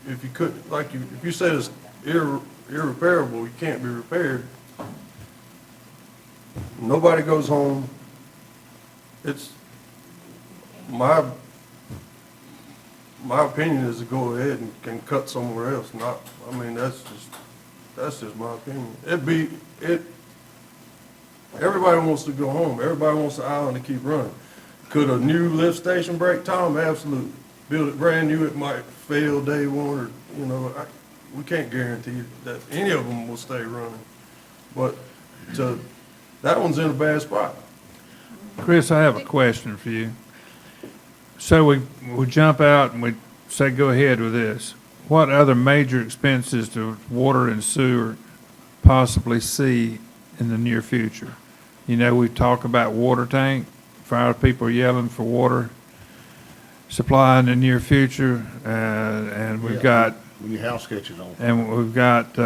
if you couldn't, like you, if you said it's irreparable, you can't be repaired. Nobody goes home. It's my opinion is to go ahead and cut somewhere else. Not, I mean, that's just my opinion. Everybody wants to go home. Everybody wants the island to keep running. Could a new lift station break, Tom? Absolutely. Build it brand new, it might fail day one, or, you know, we can't guarantee that any of them will stay running. But that one's in a bad spot. Chris, I have a question for you. So we jump out and we say, go ahead with this. What other major expenses do water and sewer possibly see in the near future? You know, we talk about water tank, fire people are yelling for water supply in the near future, and we've got, When your house catches on. and we've got,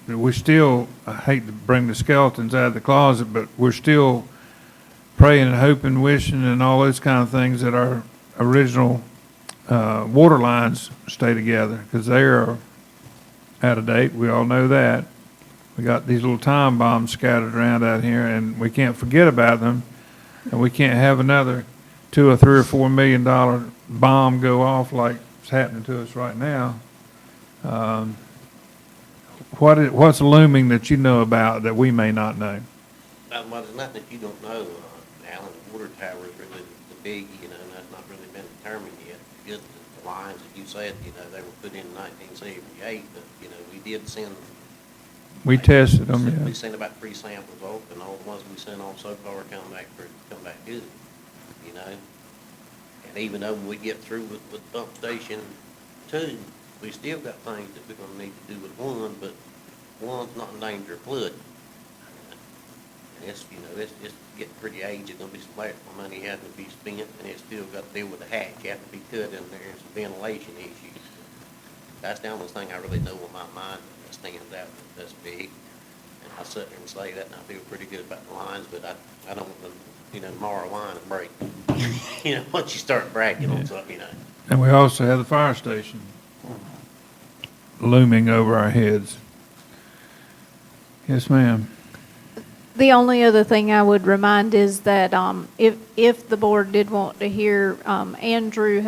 we still, I hate to bring the skeletons out of the closet, but we're still praying and hoping, wishing, and all those kind of things that our original water lines stay together, because they are out of date. We all know that. We got these little time bombs scattered around out here, and we can't forget about them, and we can't have another $2 or $3 or $4 million bomb go off like it's happening to us right now. What's looming that you know about that we may not know? Well, there's nothing that you don't know, Alan. The water tower is really the big, you know, and that's not really been determined yet. Just the lines that you said, you know, they were put in 1978, but, you know, we did send. We tested them, We yeah. sent about 3 samples off, and all the ones we sent on so far come back good, you know? And even though we get through with pump station 2, we still got things that we're gonna need to do with 1, but 1's not in danger of flood. And it's, you know, it's getting pretty aged, it's gonna be some more money having to be spent, and it's still got to deal with the hatch, having to be cut in there, and some ventilation issues. That's the only thing I really know in my mind that stands out that's big. And I sit there and say that, and I feel pretty good about the lines, but I don't want to, you know, tomorrow line and break. You know, once you start bragging on something, you know. And we also have the fire station looming over our heads. Yes, ma'am. The only other thing I would remind is that if the board did want to hear, Andrew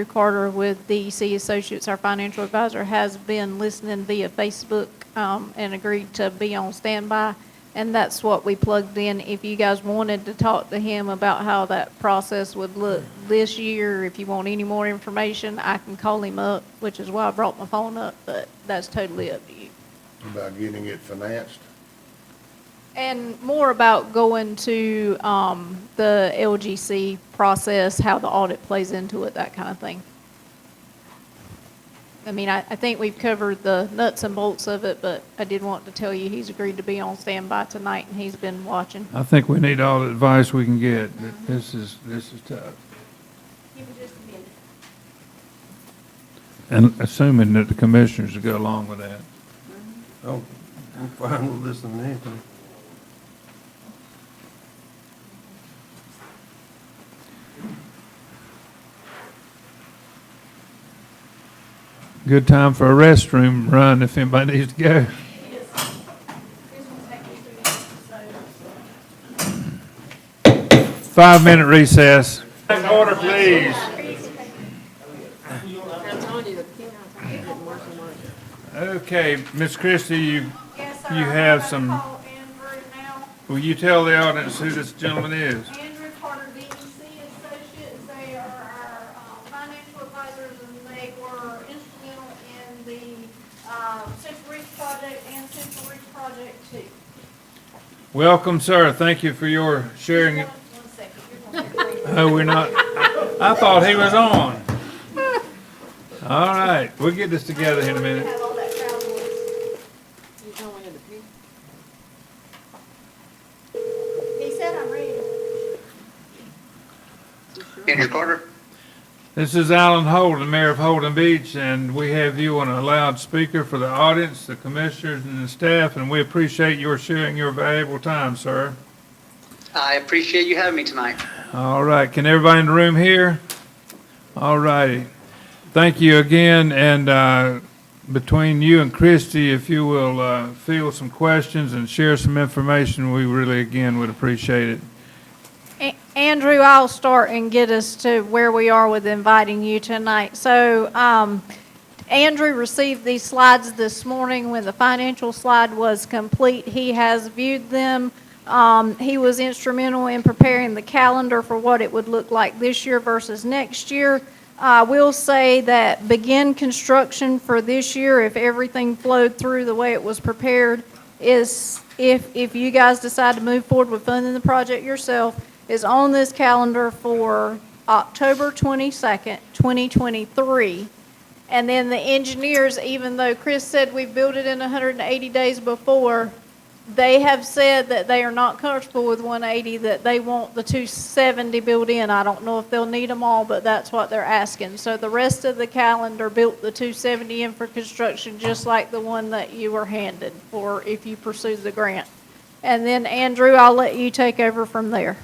Carter with DEC Associates, our financial advisor, has been listening via Facebook and agreed to be on standby. And that's what we plugged in. If you guys wanted to talk to him about how that process would look this year, if you want any more information, I can call him up, which is why I brought my phone up, but that's totally up to you. About getting it financed. And more about going to the LGC process, how the audit plays into it, that kind of thing. I mean, I think we've covered the nuts and bolts of it, but I did want to tell you he's agreed to be on standby tonight, and he's been watching. I think we need all the advice we can get. This is tough. Give me just a minute. And assuming that the commissioners will go along with that. I'm fine with listening to anything. Good time for a restroom run if anybody needs to go. Yes. This will take me through this, so. 5-minute recess. Order, please. Okay, Ms. Christie, you Yes, sir. have I'm some, gonna call Andrew now. will you tell the audience who this gentleman is? Andrew Carter, DEC Associates, they are our financial advisors, and they were instrumental in the Central Reach Project and Central Reach Project 2. Welcome, sir. Thank you for your sharing. One second. You're gonna get read. Oh, we're not, I thought he was on. All right, we'll get this together in a You minute. have all that crowd noise. You know we had to pee. He said I'm ready. Andrew Carter. This is Alan Holden, Mayor of Holden Beach, and we have you on a loudspeaker for the audience, the commissioners, and the staff, and we appreciate your sharing your valuable time, sir. I appreciate you having me tonight. All right, can everybody in the room hear? All righty. Thank you again, and between you and Christie, if you will field some questions and share some information, we really, again, would appreciate it. Andrew, I'll start and get us to where we are with inviting you tonight. So, Andrew received these slides this morning when the financial slide was complete. He has viewed them. He was instrumental in preparing the calendar for what it would look like this year versus next year. I will say that begin construction for this year, if everything flowed through the way it was prepared, is if you guys decide to move forward with funding the project yourself, is on this calendar for October 22nd, 2023. And then the engineers, even though Chris said we built it in 180 days before, they have said that they are not comfortable with 180, that they want the 270 built in. I don't know if they'll need them all, but that's what they're asking. So the rest of the calendar built the 270 in for construction, just like the one that you were handed for if you pursue the grant. And then, Andrew, I'll let you take over from there.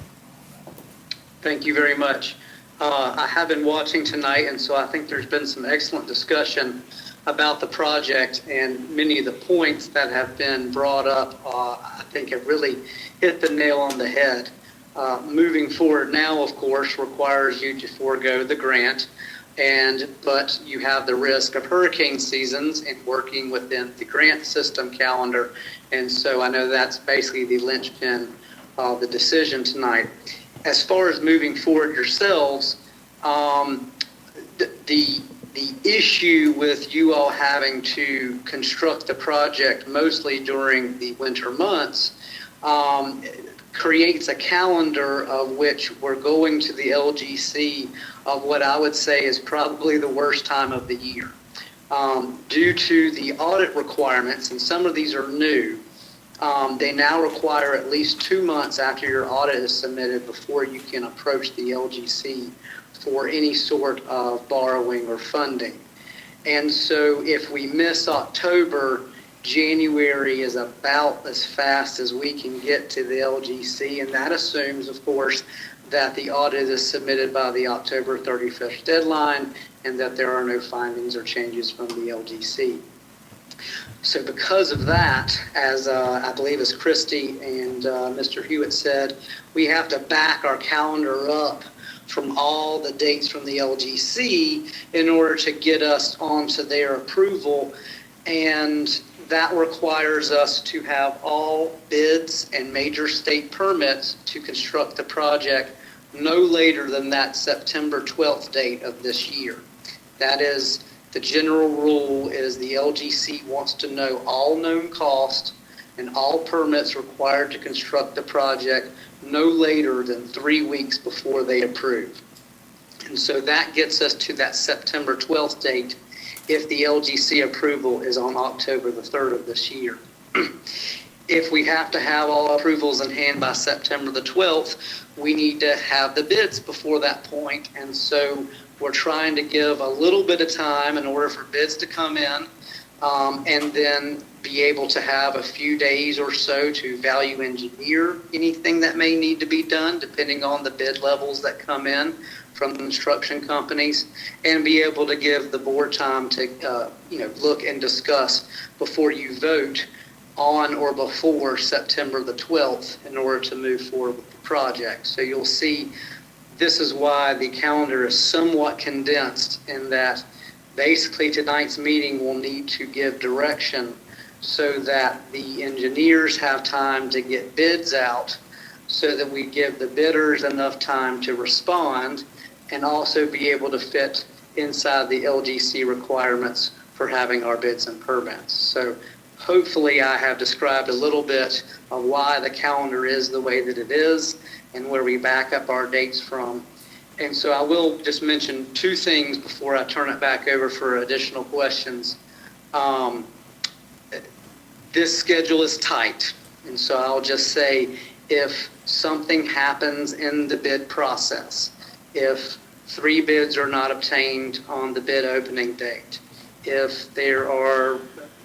Thank you very much. I have been watching tonight, and so I think there's been some excellent discussion about the project, and many of the points that have been brought up, I think have really hit the nail on the head. Moving forward now, of course, requires you to forego the grant, but you have the risk of hurricane seasons and working within the grant system calendar, and so I know that's basically the linchpin of the decision tonight. As far as moving forward yourselves, the issue with you all having to construct the project mostly during the winter months creates a calendar of which we're going to the LGC of what I would say is probably the worst time of the year. Due to the audit requirements, and some of these are new, they now require at least 2 months after your audit is submitted before you can approach the LGC for any sort of borrowing or funding. And so if we miss October, January is about as fast as we can get to the LGC, and that assumes, of course, that the audit is submitted by the October 31st deadline and that there are no findings or changes from the LGC. So because of that, as I believe as Christie and Mr. Hewitt said, we have to back our calendar up from all the dates from the LGC in order to get us onto their approval. And that requires us to have all bids and major state permits to construct the project no later than that September 12th date of this year. That is, the general rule is the LGC wants to know all known costs and all permits required to construct the project no later than 3 weeks before they approve. And so that gets us to that September 12th date if the LGC approval is on October the 3rd of this year. If we have to have all approvals in hand by September the 12th, we need to have the bids before that point. And so we're trying to give a little bit of time in order for bids to come in, and then be able to have a few days or so to value engineer anything that may need to be done, depending on the bid levels that come in from construction companies, and be able to give the board time to look and discuss before you vote on or before September the 12th in order to move forward with the project. So you'll see this is why the calendar is somewhat condensed, in that basically tonight's meeting will need to give direction so that the engineers have time to get bids out, so that we give the bidders enough time to respond and also be able to fit inside the LGC requirements for having our bids and permits. So hopefully I have described a little bit of why the calendar is the way that it is and where we back up our dates from. And so I will just mention two things before I turn it back over for additional questions. This schedule is tight, and so I'll just say if something happens in the bid process, if 3 bids are not obtained on the bid opening date, if there are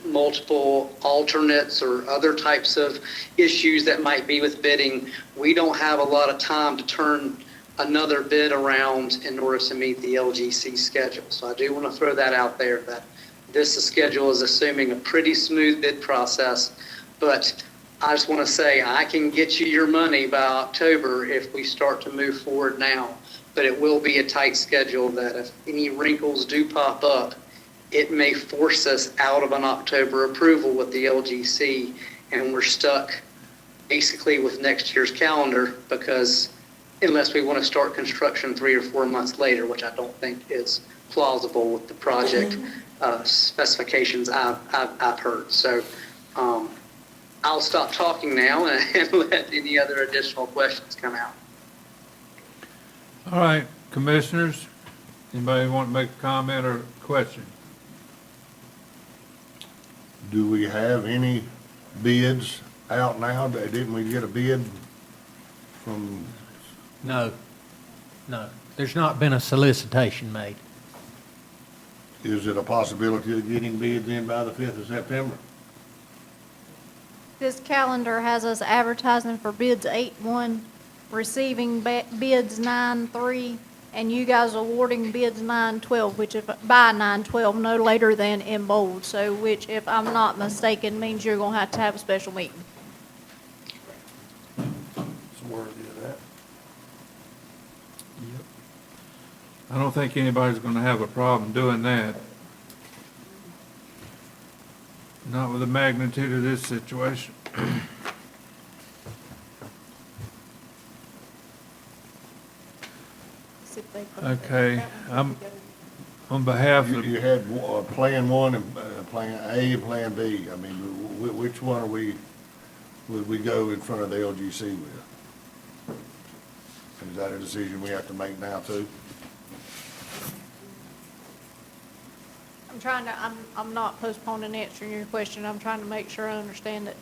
multiple alternates or other types of issues that might be with bidding, we don't have a lot of time to turn another bid around in order to meet the LGC schedule. So I do want to throw that out there, that this schedule is assuming a pretty smooth bid process, but I just want to say I can get you your money by October if we start to move forward now, but it will be a tight schedule that if any wrinkles do pop up, it may force us out of an October approval with the LGC, and we're stuck basically with next year's calendar, because unless we want to start construction 3 or 4 months later, which I don't think is plausible with the project specifications I've heard. So I'll stop talking now and let any other additional questions come out. All right, commissioners, anybody want to make a comment or question? Do we have any bids out now? Didn't we get a bid from? No, no. There's not been a solicitation made. Is it a possibility of getting bids in by the 5th of September? This calendar has us advertising for bids 8-1, receiving bids 9-3, and you guys awarding bids 9-12, which if, by 9-12, no later than in bold. So which, if I'm not mistaken, means you're gonna have to have a special meeting. It's worthy of that. I don't think anybody's gonna have a problem doing that. Not with the magnitude of this situation. Okay, on behalf of, You had Plan 1 and Plan A and Plan B. I mean, which one would we go in front of the LGC with? Is that a decision we have to make now too? I'm not postponing answering your question. I'm trying to make sure I understand it.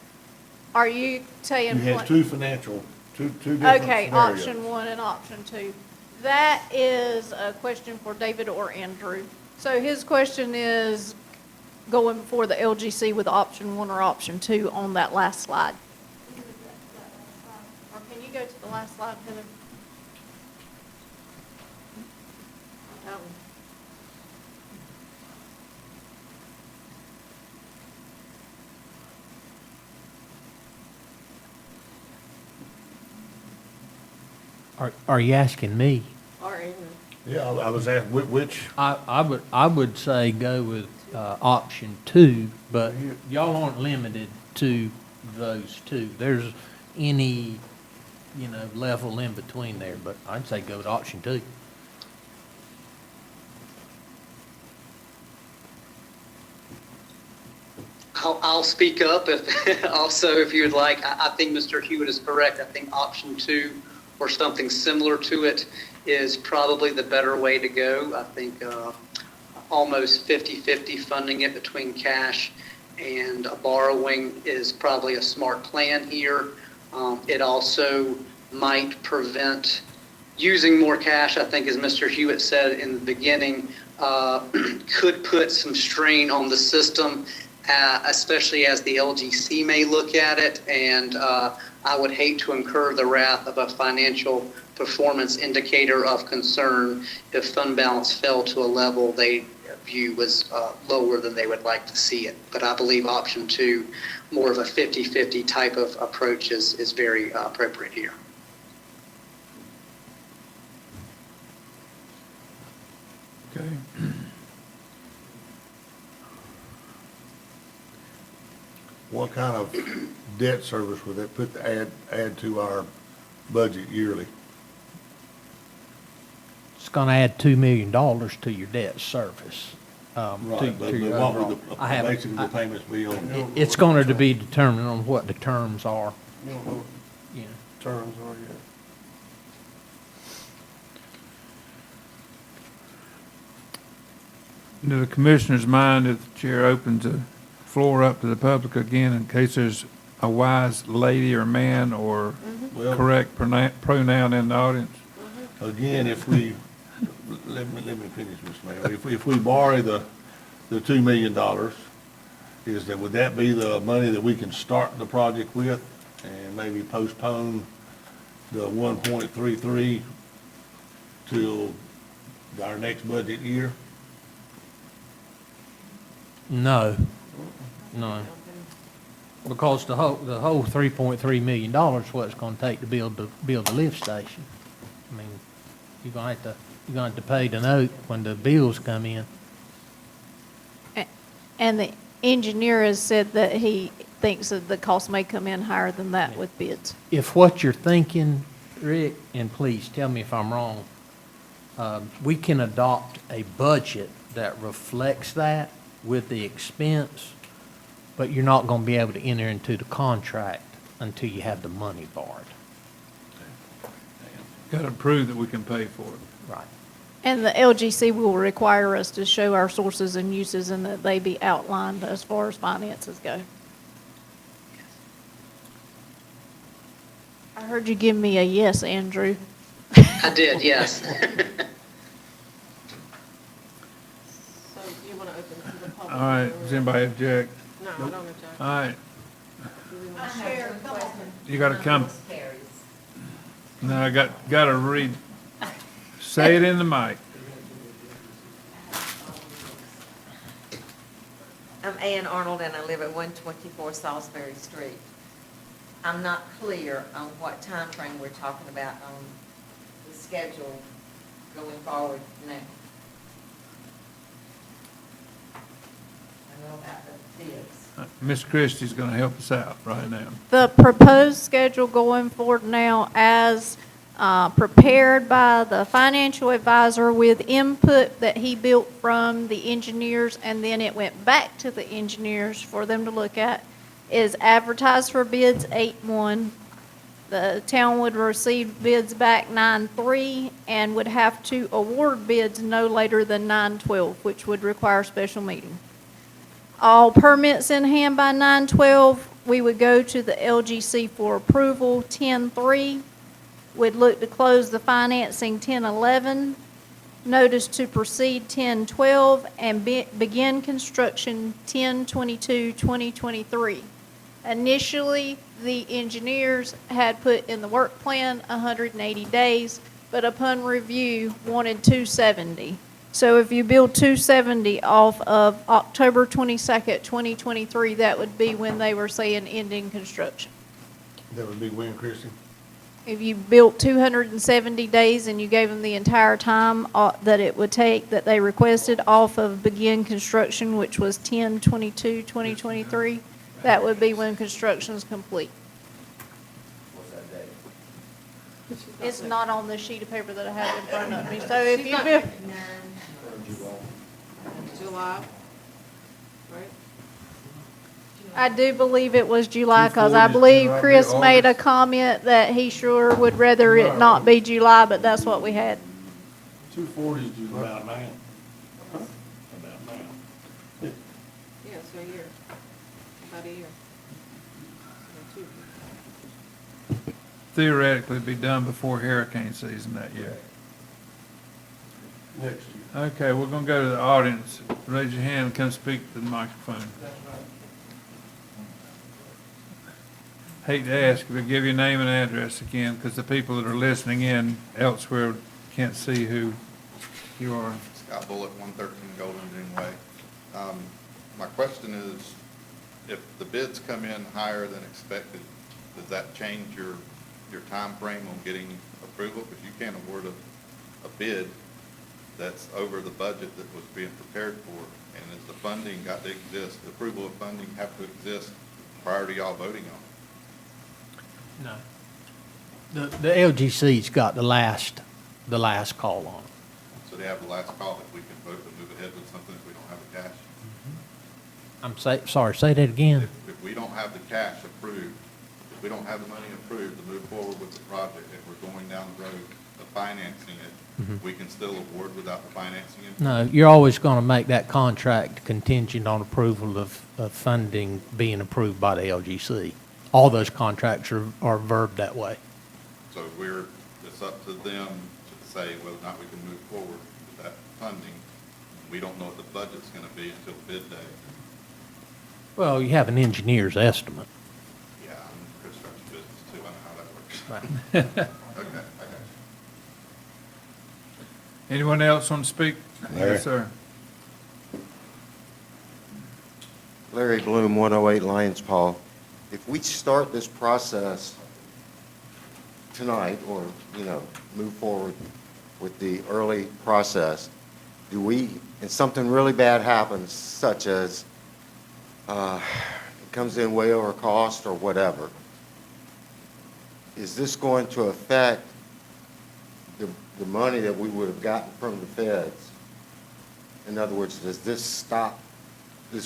Are you saying? You had what- two different scenarios. Okay, option 1 and option 2. That is a question for David or Andrew. So his question is going before the LGC with option 1 or option 2 on that last slide. Or can you go to the last slide, Heather? That one. Are you asking me? Or Andrew. Yeah, I was asking, which, I would say go with option 2, but y'all aren't limited to those two. There's any, level in between there, but I'd say go with option 2. I'll speak up if also if you would like. I think Mr. Hewitt is correct. I think option 2 or something similar to it is probably the better way to go. I think almost 50-50 funding it between cash and borrowing is probably a smart plan here. It also might prevent using more cash, I think, as Mr. Hewitt said in the beginning, could put some strain on the system, especially as the LGC may look at it. And I would hate to incur the wrath of a financial performance indicator of concern if fund balance fell to a level they view was lower than they would like to see it. But I believe option 2, more of a 50-50 type of approach is very appropriate here. okay. what kind of debt service would that put, add to our budget yearly? It's going to add $2 million to your debt service. Right, but your what overall. would I haven't- basically the payments be on? It's going to be determined on what the terms are, You don't know what you know. terms are yet. Do the commissioners mind if the chair opens the floor up to the public again in case there's a wise lady or man or Well, correct pronoun in the audience? again, if we, let me finish, Mr. Mayor. If we borrow the $2 million, would that be the money that we can start the project with and maybe postpone the 1.33 till our next budget year? No, no. Because the whole $3.3 million is what it's gonna take to build the lift station. I mean, you're gonna have to pay the note when the bills come in. And the engineer has said that he thinks that the cost may come in higher than that with bids. If what you're thinking, Rick, and please tell me if I'm wrong, we can adopt a budget that reflects that with the expense, but you're not gonna be able to enter into the contract until you have the money borrowed. Got to prove that we can pay for it. Right. And the LGC will require us to show our sources and uses and that they be outlined as far as finances go. I heard you give me a yes, Andrew. I did, yes. So you want to open to the public? All right, does anybody object? No, I don't object. All right, Do we want to- Chair, come on. you got to come. No, I got to read, say it in the mic. I'm Ann Arnold, and I live at 124 Salisbury Street. I'm not clear on what time frame we're talking about on the schedule going forward now. I know about the bids. Miss Christie's going to help us out right now. The proposed schedule going forward now as prepared by the financial advisor with input that he built from the engineers, and then it went back to the engineers for them to look at, is advertised for bids 8/1. The town would receive bids back 9/3 and would have to award bids no later than 9/12, which would require a special meeting. All permits in hand by 9/12, we would go to the LGC for approval 10/3. We'd look to close the financing 10/11, notice to proceed 10/12, and begin construction 10/22/2023. Initially, the engineers had put in the work plan 180 days, but upon review, wanted 270. So if you build 270 off of October 22nd, 2023, that would be when they were saying ending construction. That would be when, Christie? If you built 270 days and you gave them the entire time that it would take that they requested off of begin construction, which was 10/22/2023, that would be when construction is complete. It's not on the sheet of paper that I have in front of me. So if you build, July, right? I do believe it was July, because I 240 believe July, Chris made a August. comment that he sure would rather it not be July, but that's what we had. 240 is July. About now. About now. Yeah, so a year, about a year. So 2. Theoretically, it'd be done before hurricane season that year. Next year. Okay, we're going to go to the audience. Raise your hand and come speak to the microphone. Hate to ask, but give your name and address again, because the people that are listening in elsewhere can't see who you are. Scott Bullock, 113 Golden Dune Way. My question is, if the bids come in higher than expected, does that change your time frame on getting approval? Because you can't award a bid that's over the budget that was being prepared for. And is the funding got to exist, the approval of funding have to exist prior to y'all voting on it? No. The LGC's got the last call on it. So they have the last call if we can vote to move ahead with something if we don't have the cash. Sorry, say that again. If we don't have the cash approved, if we don't have the money approved to move forward with the project, if we're going down the road of financing it, we can still award without the financing it? No, you're always going to make that contract contingent on approval of funding being approved by the LGC. All those contracts are verbed that way. So it's up to them to say whether or not we can move forward with that funding. We don't know what the budget's gonna be until bid day. Well, you have an engineer's estimate. Yeah, I'm in the construction business too, I know how that works. Right. Okay, I got you. Anyone else want to speak? Larry. Yes, sir. Larry Bloom, 108 Lions Paw. If we start this process tonight, or, move forward with the early process, and something really bad happens, such as it comes in way over cost or whatever, is this going to affect the money that we would have gotten from the feds? In other words, does this stop,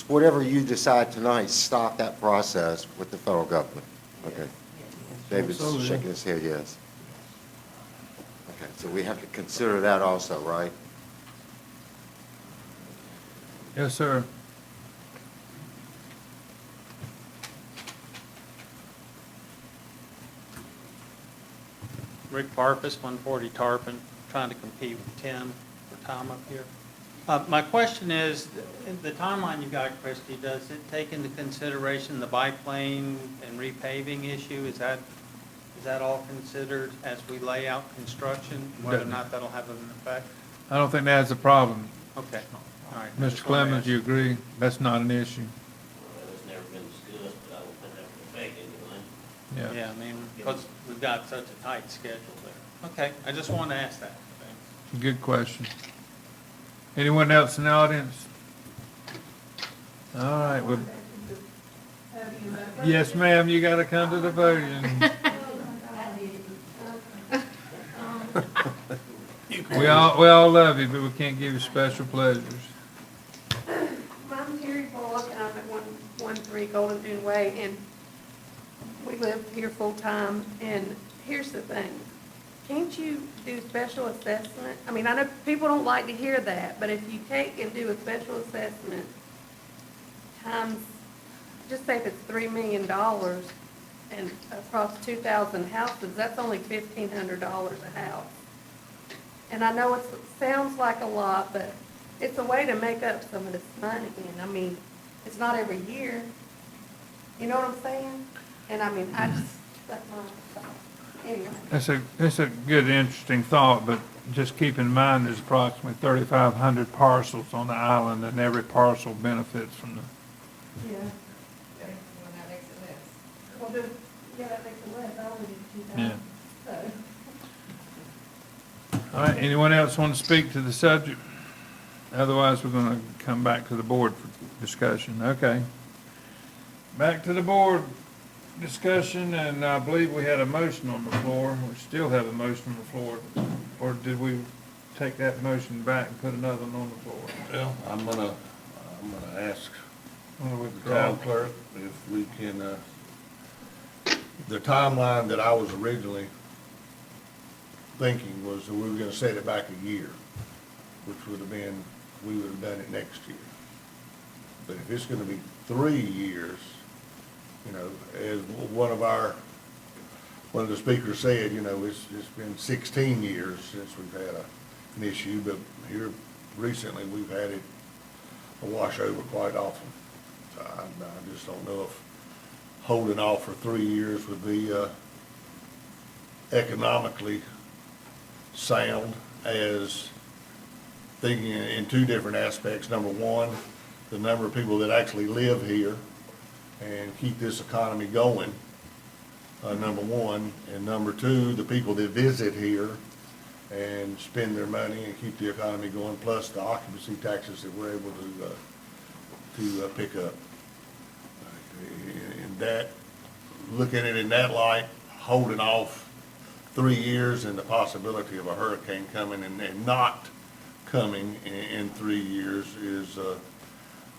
whatever you decide tonight, stop that process with the federal government? Okay. David's shaking his head, yes. Okay, so we have to consider that also, right? Yes, sir. Rick Barfus, 140 Tarpon, trying to compete with Tim for time up here. My question is, the timeline you got, Christie, does it take into consideration the bike lane and repaving issue? Is that all considered as we lay out construction, whether or not that'll have an effect? I don't think that's a problem. Okay, all right. Mr. Clemens, you agree? That's not an issue? Well, it's never been discussed, but I don't think that would affect anything. Yeah. Yeah, I mean, because we've got such a tight schedule there. Okay, I just wanted to ask that. Thanks. Good question. Anyone else in the audience? All right, well, yes, ma'am, you gotta come to the podium. We all love you, but we can't give you special pleasures. I'm Terry Bullock, and I'm at 113 Golden Dune Way, and we live here full-time, and here's the thing. Can't you do special assessment? I mean, I know people don't like to hear that, but if you take and do a special assessment times, just say if it's $3 million and across 2,000 houses, that's only $1,500 a house. And I know it sounds like a lot, but it's a way to make up some of this money. And I mean, it's not every year. You know what I'm saying? And I mean, that's my thought. Anyway. That's a good, interesting thought, but just keep in mind there's approximately 3,500 parcels on the island, and every parcel benefits from the. Yeah. Well, that makes it less. Well, that makes it less. I only did 2,000. Yeah. So. All right, anyone else want to speak to the subject? Otherwise, we're going to come back to the board for discussion. Okay. Back to the board discussion, and I believe we had a motion on the floor. We still have a motion on the floor. Or did we take that motion back and put another one on the floor? Well, I'm gonna ask Want to the withdraw? town clerk if we can, the timeline that I was originally thinking was that we were gonna set it back a year, which would have been, we would have done it next year. But if it's gonna be 3 years, as one of the speakers said, it's been 16 years since we've had an issue, but here recently, we've had it a washover quite often. So I just don't know if holding off for 3 years would be economically sound, as thinking in two different aspects. Number one, the number of people that actually live here and keep this economy going, number one. And number two, the people that visit here and spend their money and keep the economy going, plus the occupancy taxes that we're able to pick up. And that, looking at it in that light, holding off 3 years and the possibility of a hurricane coming and not coming in 3 years is,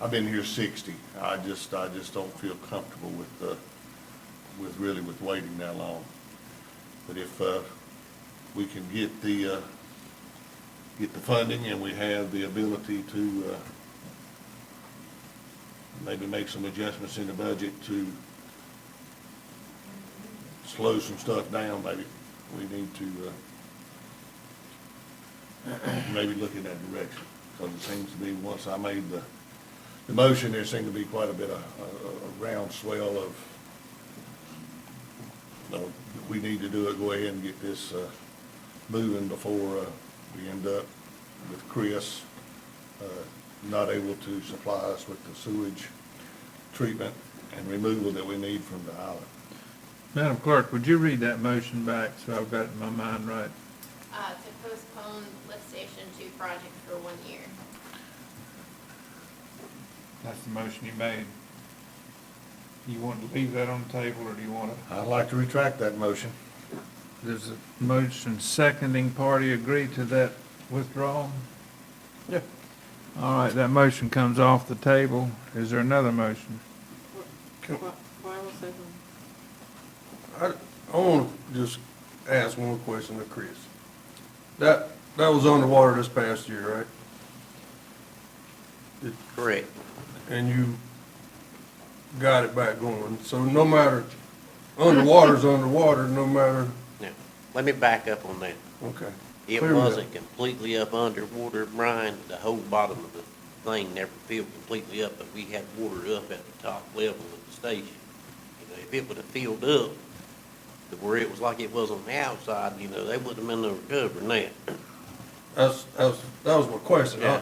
I've been here 60. I just don't feel comfortable with waiting that long. But if we can get the funding and we have the ability to maybe make some adjustments in the budget to slow some stuff down, maybe we need to maybe look in that direction. Because it seems to be, once I made the motion, there seemed to be quite a bit of a round swell of, no, we need to do it, go ahead and get this moving before we end up with Chris not able to supply us with the sewage treatment and removal that we need from the island. Madam Clerk, would you read that motion back so I've got it in my mind right? To postpone lift station 2 project for 1 year. That's the motion you made. You want to leave that on the table, or do you want to? I'd like to retract that motion. Does the motion seconding party agree to that withdrawal? Yeah. All right, that motion comes off the table. Is there another motion? I want to just ask one question to Chris. That was underwater this past year, right? Correct. And you got it back going. So no matter, underwater's underwater, no matter. Now, let me back up on that. Okay. It Clear me wasn't up. completely up underwater, Brian. The whole bottom of the thing never filled completely up, but we had water up at the top level of the station. You know, if it would have filled up to where it was like it was on the outside, you know, they wouldn't have been no recovering that. That was my question. Yeah.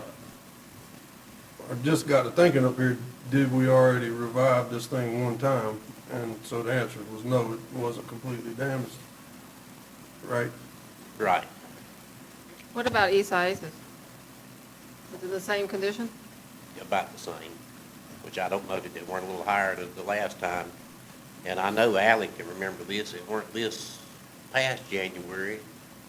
I just got to thinking up here, did we already revive this thing one time? And so the answer was no, it wasn't completely damaged, right? Right. What about East Oasis? Is it the same condition? About the same, which I don't know that they weren't a little higher than the last time. And I know Ally can remember this, it weren't this past January,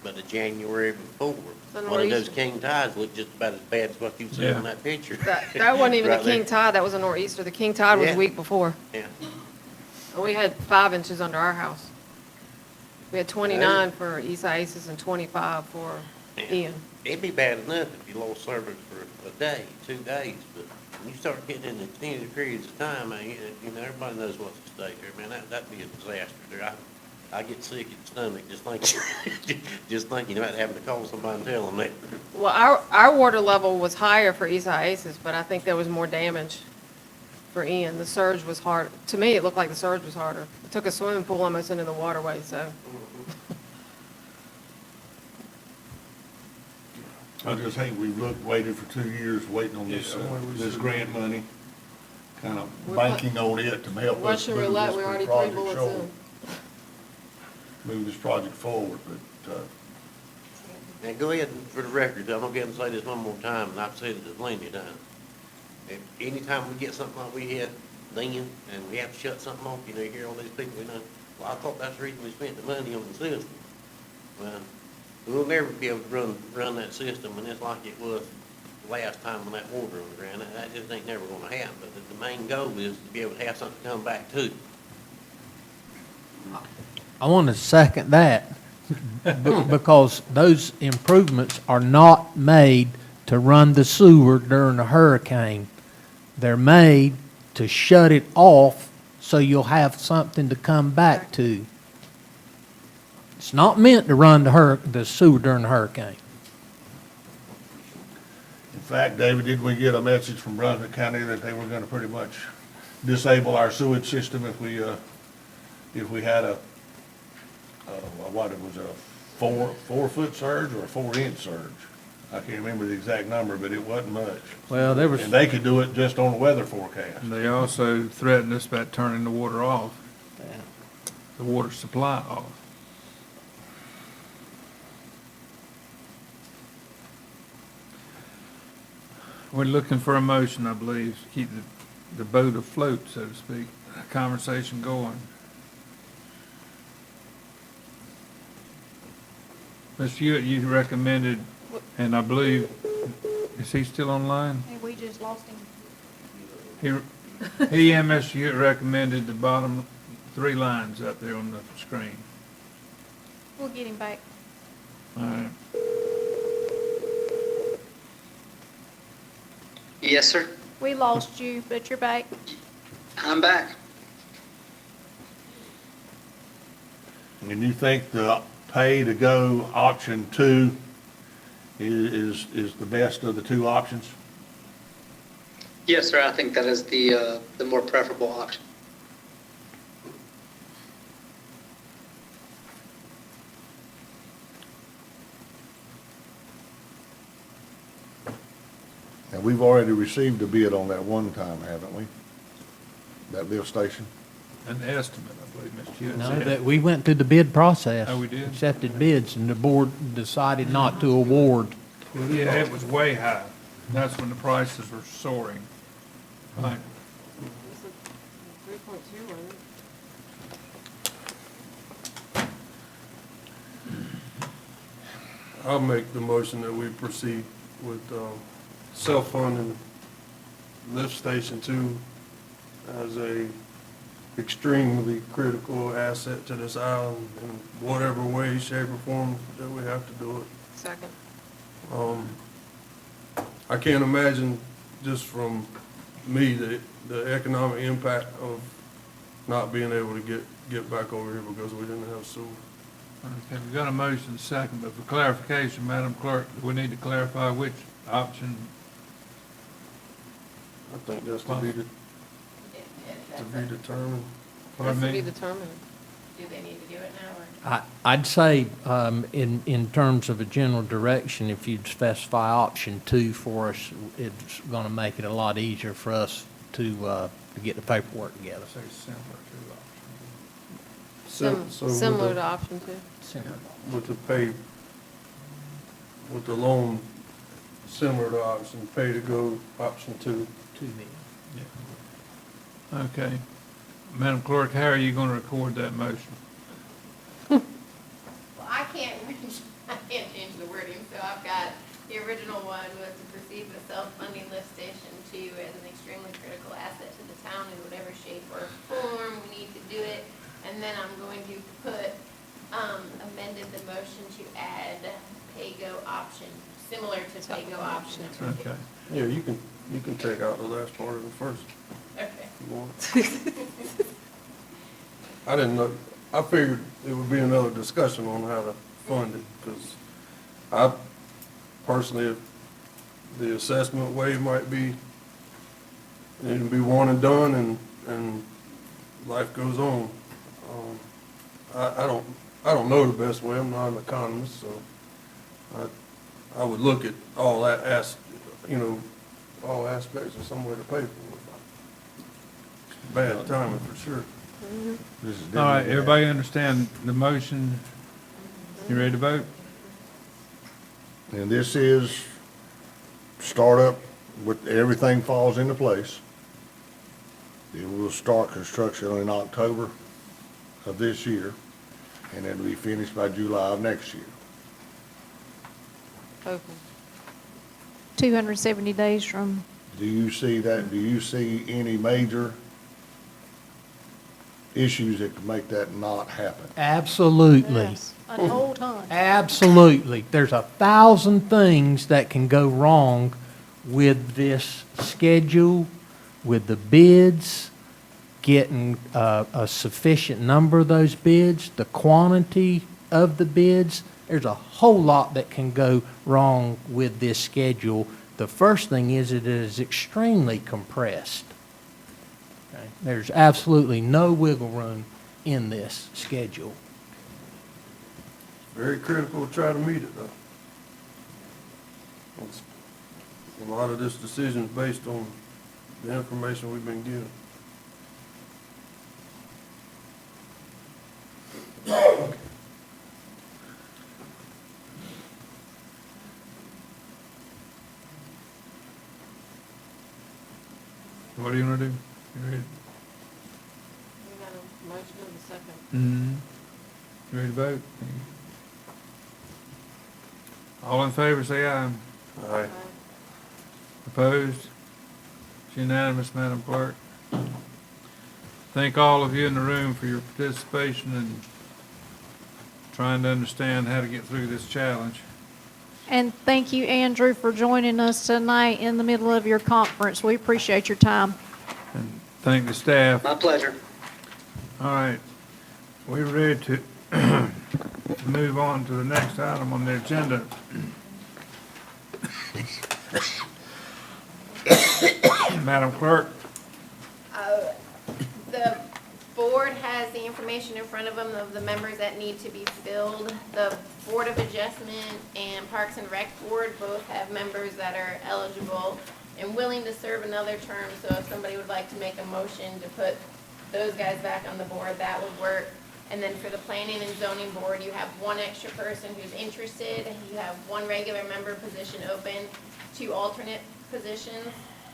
but the January before. The One of those nor'easter. king tides looked just about as bad as what you see on that picture. That wasn't even a Right there. king tide, that was a nor'easter. The king tide was Yeah. the week before. Yeah. And we had 5 inches under our house. We had 29 for East Oasis and 25 for Ian. It'd be bad enough if you lost service for a day, 2 days, but when you start getting in extended periods of time, man, you know, everybody knows what's at stake there, man, that'd be a disaster there. I get sick at the stomach just thinking about having to call somebody and tell them that. Well, our water level was higher for East Oasis, but I think there was more damage for Ian. The surge was hard. To me, it looked like the surge was harder. It took a swimming pool almost into the waterway, so. I just hate we waited for 2 years waiting on this, this grant money, kind of banking on it to help us Russian move roulette, this we're already 3 project bullets forward. in. Move this project forward, but, Now, go ahead, and for the record, I'm gonna go ahead and say this one more time, and I've said it plenty of times. If anytime we get something like we had then, and we have to shut something off, you know, you hear all these people, you know, well, I thought that's the reason we spent the money on the system. Well, we'll never be able to run that system when it's like it was the last time when that water on the ground. That just ain't never gonna happen, but the main goal is to be able to have something come back to. I want to second that because those improvements are not made to run the sewer during a hurricane. They're made to shut it off so you'll have something to come back to. It's not meant to run the sewer during a hurricane. in fact, David, didn't we get a message from Brunswick County that they were gonna pretty much disable our sewage system if we had what it was, a 4-foot surge or a 4-inch surge? I can't remember the exact number, but it wasn't much. Well, there was. And they could do it just on the weather forecast. They also threatened us about turning the water off, the water supply off. We're looking for a motion, I believe, to keep the boat afloat, so to speak, conversation going. Ms. Hewitt, you recommended, and I believe Is he still online? Hey, we just lost him. He MSU recommended the bottom 3 lines up there on the screen. We'll get him back. All right. Yes, sir. We lost you, but you're back. I'm back. And you think the pay-to-go option 2 is the best of the 2 options? Yes, sir. I think that is the more preferable option. And we've already received a bid on that one time, haven't we? That lift station? An estimate, I believe, Mr. Hewett No, said. that, we went through the bid process. Oh, we did? Accepted bids, and the board decided not to award. Yeah, it was way high. That's when the prices were soaring. Right. 3.2, wasn't it? I'll make the motion that we proceed with self-funding lift station 2 as a extremely critical asset to this island in whatever way, shape, or form that we have to do it. Second. I can't imagine, just from me, the economic impact of not being able to get back over here because we didn't have sewer. Okay, we've got a motion second, but for clarification, Madam Clerk, we need to clarify which option. I think that's to be determined. Pardon Has to me? be determined. Do they need to do it now, or? I'd say, in terms of a general direction, if you'd specify option 2 for us, it's gonna make it a lot easier for us to get the paperwork together. Say similar to option. So with Similar the- to option 2. With the pay, with the loan similar to option, pay to go option 2. 2 million. Okay. Madam Clerk, how are you going to record that motion? Well, I can't change the wording, so I've got, the original one was to proceed with self-funding lift station 2 as an extremely critical asset to the town in whatever shape or form we need to do it. And then I'm going to put, amended the motion to add pay-go option, similar to pay-go option 2. Okay. Yeah, you can take out the last part of the first. Okay. if you want. I didn't know, I figured it would be another discussion on how to fund it, because I personally, the assessment way might be, it'd be one and done, and life goes on. I don't know the best way, I'm not an economist, so I would look at all that, all aspects of some way to pay for it. Bad timing for sure. All right, everybody understand the motion? You ready to vote? And this is startup with, everything falls into place. It will start construction in October of this year, and it'll be finished by July of next year. Open. 270 days from, Do you see that, do you see any major issues that could make that not happen? Absolutely. yes, an old ton. Absolutely. There's 1,000 things that can go wrong with this schedule, with the bids, getting a sufficient number of those bids, the quantity of the bids. There's a whole lot that can go wrong with this schedule. The first thing is it is extremely compressed. Okay? There's absolutely no wiggle room in this schedule. Very critical to try to meet it, though. A lot of this decision is based on the information we've been given. What do you want to do? You ready? We got a motion and a second. Mm-hmm. You ready to vote? All in favor, say aye. Aye. Opposed? It's unanimous, Madam Clerk. Thank all of you in the room for your participation and trying to understand how to get through this challenge. And thank you, Andrew, for joining us tonight in the middle of your conference. We appreciate your time. And thank the staff. My pleasure. All right, we're ready to move on to the next item on the agenda. Madam Clerk, The board has the information in front of them of the members that need to be filled. The Board of Adjustment and Parks and Rec Board both have members that are eligible and willing to serve another term. So if somebody would like to make a motion to put those guys back on the board, that would work. And then for the Planning and Zoning Board, you have one extra person who's interested. You have one regular member position open, 2 alternate positions,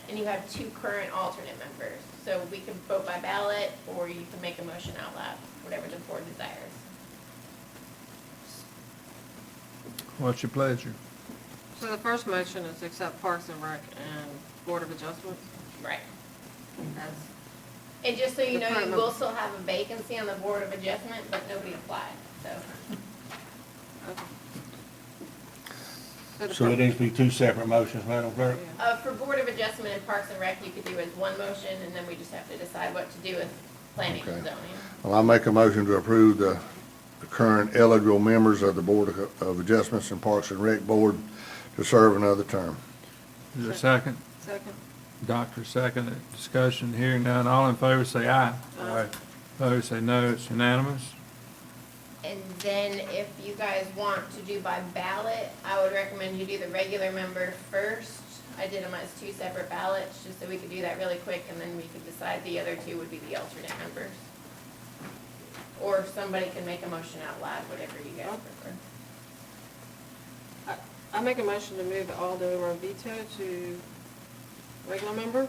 and you have 2 current alternate members. So we can vote by ballot, or you can make a motion out loud, whatever the board desires. what's your pleasure? So the first motion is to accept Parks and Rec and Board of Adjustments. Right. As And just so you The know, current you member. will still have a vacancy on the Board of Adjustment, but nobody applied, so. the So it needs to be 2 separate motions, Madam Clerk? For Board of Adjustment and Parks and Rec, you could do as one motion, and then we just have to decide what to do with planning and Okay. zoning. Well, I make a motion to approve the current eligible members of the Board of Adjustments and Parks and Rec Board to serve another term. Is there a second? Second. Doctor, second. Discussion, hearing none. All in favor say aye. Aye. Opposed say no. It's unanimous. And then if you guys want to do by ballot, I would recommend you do the regular member first. I did them as 2 separate ballots, just so we could do that really quick, and then we could decide the other 2 would be the alternate members. Or if somebody can make a motion out loud, whatever you guys prefer. I make a motion to move Aldo Rovito to regular member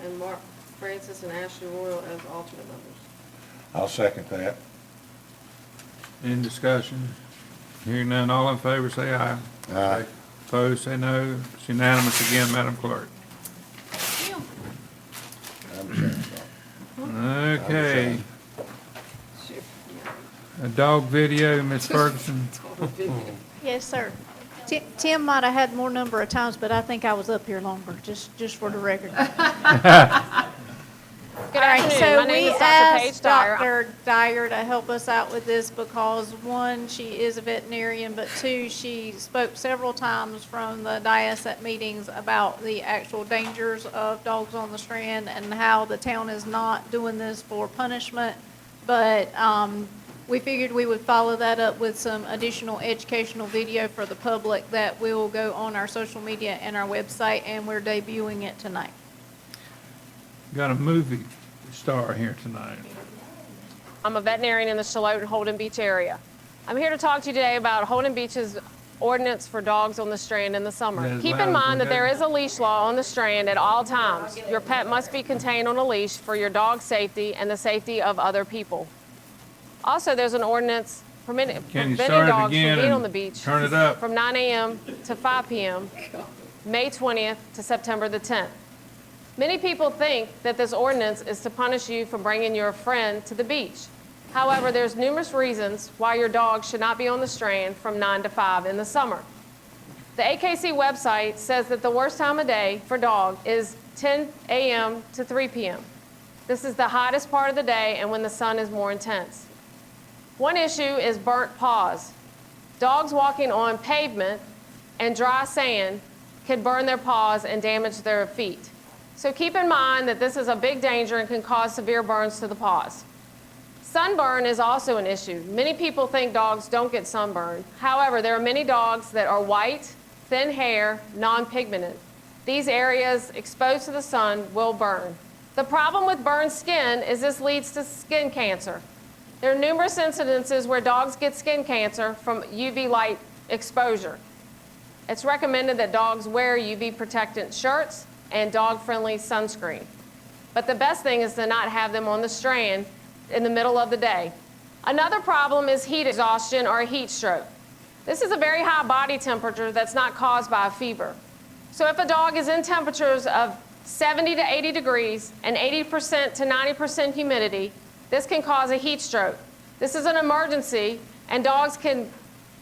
and Mark Francis and Ashley Royal as alternate members. I'll second that. Any discussion? Hearing none. All in favor say aye. Aye. Opposed say no. It's unanimous again, Madam Clerk. Okay. A dog video, Ms. Ferguson. Yes, sir. Tim might have had more number of times, but I think I was up here longer, just for the record. Good All right, afternoon. so My name we is Dr. asked Paige Dyer. Dr. Dyer to help us out with this because, 1, she is a veterinarian, but 2, she spoke several times from the dais at meetings about the actual dangers of dogs on the strand and how the town is not doing this for punishment. But we figured we would follow that up with some additional educational video for the public that will go on our social media and our website, and we're debuting it tonight. Got a movie star here tonight. I'm a veterinarian in the Charlotte and Holden Beach area. I'm here to talk to you today about Holden Beach's ordinance for dogs on the strand in the summer. As Keep loud in as mind we that there go. is a leash law on the strand at all times. Your pet must be contained on a leash for your dog's safety and the safety of other people. Also, there's an ordinance Can you preventing start it dogs from again being on and the beach turn it up? from 9 a.m. to 5 p.m., May 20th to September the 10th. Many people think that this ordinance is to punish you for bringing your friend to the beach. However, there's numerous reasons why your dog should not be on the strand from 9 to 5 in the summer. The AKC website says that the worst time of day for dog is 10 a.m. to 3 p.m. This is the hottest part of the day and when the sun is more intense. One issue is burnt paws. Dogs walking on pavement and dry sand can burn their paws and damage their feet. So keep in mind that this is a big danger and can cause severe burns to the paws. Sunburn is also an issue. Many people think dogs don't get sunburned. However, there are many dogs that are white, thin hair, non-pigmented. These areas exposed to the sun will burn. The problem with burned skin is this leads to skin cancer. There are numerous incidences where dogs get skin cancer from UV light exposure. It's recommended that dogs wear UV protectant shirts and dog-friendly sunscreen. But the best thing is to not have them on the strand in the middle of the day. Another problem is heat exhaustion or a heat stroke. This is a very high body temperature that's not caused by a fever. So if a dog is in temperatures of 70 to 80 degrees and 80% to 90% humidity, this can cause a heat stroke. This is an emergency, and dogs can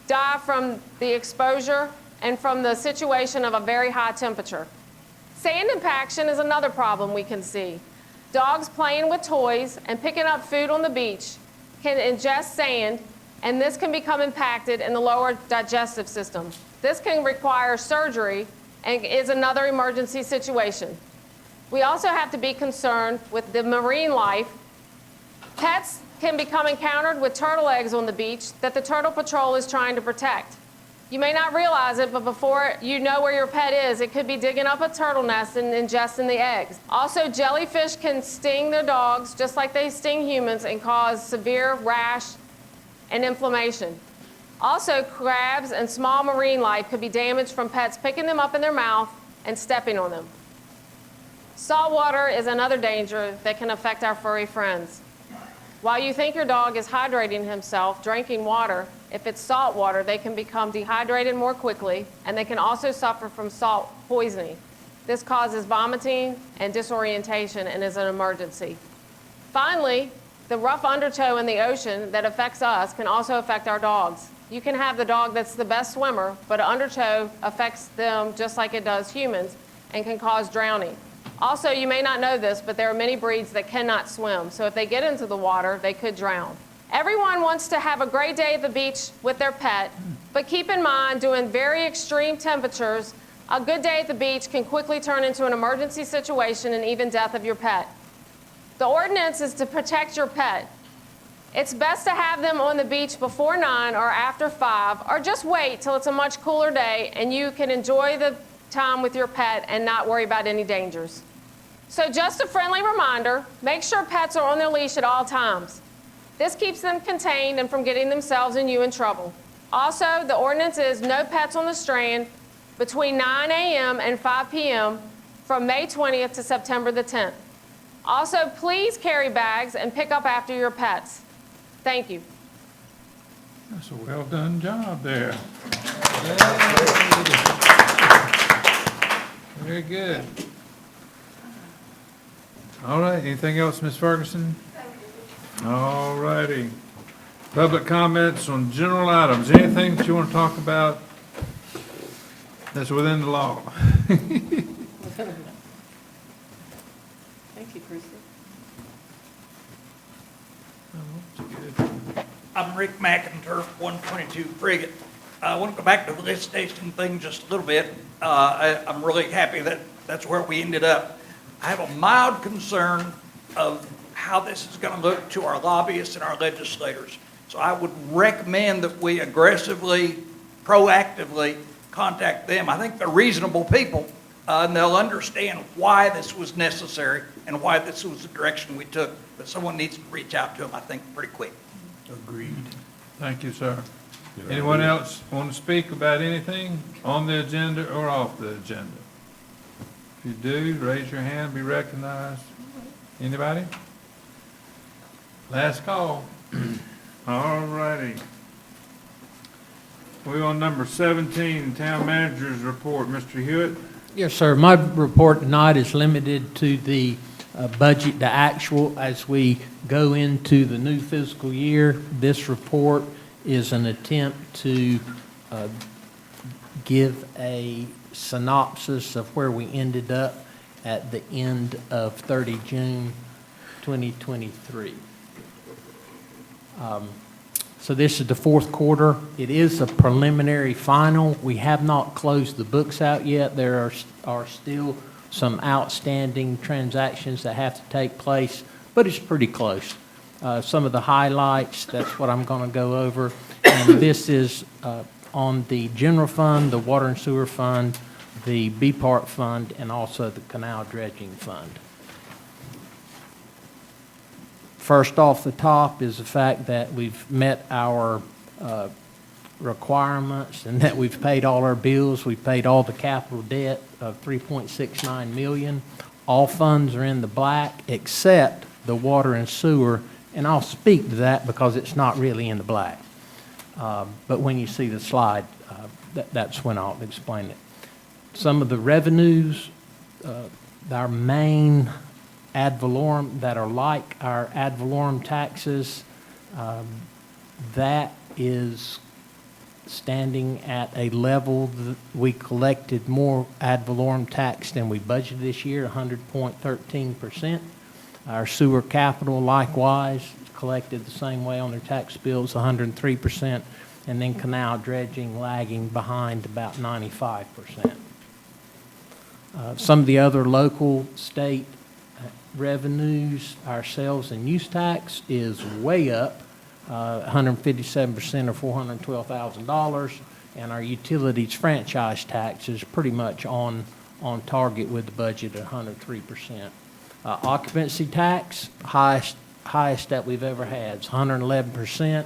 die from the exposure and from the situation of a very high temperature. Sand impaction is another problem we can see. Dogs playing with toys and picking up food on the beach can ingest sand, and this can become impacted in the lower digestive system. This can require surgery and is another emergency situation. We also have to be concerned with the marine life. Pets can become encountered with turtle eggs on the beach that the Turtle Patrol is trying to protect. You may not realize it, but before you know where your pet is, it could be digging up a turtle nest and ingesting the eggs. Also, jellyfish can sting their dogs just like they sting humans and cause severe rash and inflammation. Also, crabs and small marine life could be damaged from pets picking them up in their mouth and stepping on them. Salt water is another danger that can affect our furry friends. While you think your dog is hydrating himself, drinking water, if it's salt water, they can become dehydrated more quickly, and they can also suffer from salt poisoning. This causes vomiting and disorientation and is an emergency. Finally, the rough undertow in the ocean that affects us can also affect our dogs. You can have the dog that's the best swimmer, but an undertow affects them just like it does humans and can cause drowning. Also, you may not know this, but there are many breeds that cannot swim, so if they get into the water, they could drown. Everyone wants to have a great day at the beach with their pet, but keep in mind, during very extreme temperatures, a good day at the beach can quickly turn into an emergency situation and even death of your pet. The ordinance is to protect your pet. It's best to have them on the beach before 9 or after 5, or just wait till it's a much cooler day and you can enjoy the time with your pet and not worry about any dangers. So just a friendly reminder, make sure pets are on their leash at all times. This keeps them contained and from getting themselves and you in trouble. Also, the ordinance is no pets on the Strand between 9 a.m. and 5 p.m. from May 20th to September the 10th. Also, please carry bags and pick up after your pets. Thank you. That's a well-done job there. Very good. All right, anything else, Ms. Ferguson? All righty. Public comments on general items. Anything that you want to talk about that's within the law? Thank you, Chrissy. I'm Rick McInturf, 122 Frigate. I want to go back to the lift station thing just a little bit. I'm really happy that that's where we ended up. I have a mild concern of how this is going to look to our lobbyists and our legislators. So I would recommend that we aggressively, proactively contact them. I think they're reasonable people, and they'll understand why this was necessary and why this was the direction we took. But someone needs to reach out to them, I think, pretty quick. Agreed. Thank you, sir. Anyone else want to speak about anything on the agenda or off the agenda? If you do, raise your hand, be recognized. Anybody? Last call. All righty. We're on number 17, Town Manager's Report. Mr. Hewitt? Yes, sir. My report tonight is limited to the budget, the actual, as we go into the new fiscal year. This report is an attempt to give a synopsis of where we ended up at the end of 30 June 2023. So this is the fourth quarter. It is a preliminary final. We have not closed the books out yet. There are still some outstanding transactions that have to take place, but it's pretty close. Some of the highlights, that's what I'm going to go over. And this is on the general fund, the water and sewer fund, the B-Part fund, and also the canal dredging fund. First off the top is the fact that we've met our requirements and that we've paid all our bills. We've paid all the capital debt of $3.69 million. All funds are in the black except the water and sewer, and I'll speak to that because it's not really in the black. But when you see the slide, that's when I'll explain it. Some of the revenues, our main ad valorem that are like our ad valorem taxes, that is standing at a level that we collected more ad valorem tax than we budgeted this year, 100.13%. Our sewer capital likewise collected the same way on their tax bills, 103%, and then canal dredging lagging behind about 95%. Some of the other local state revenues, our sales and use tax is way up, 157% or $412,000, and our utilities franchise tax is pretty much on target with the budget at 103%. Occupancy tax, highest that we've ever had. It's 111%.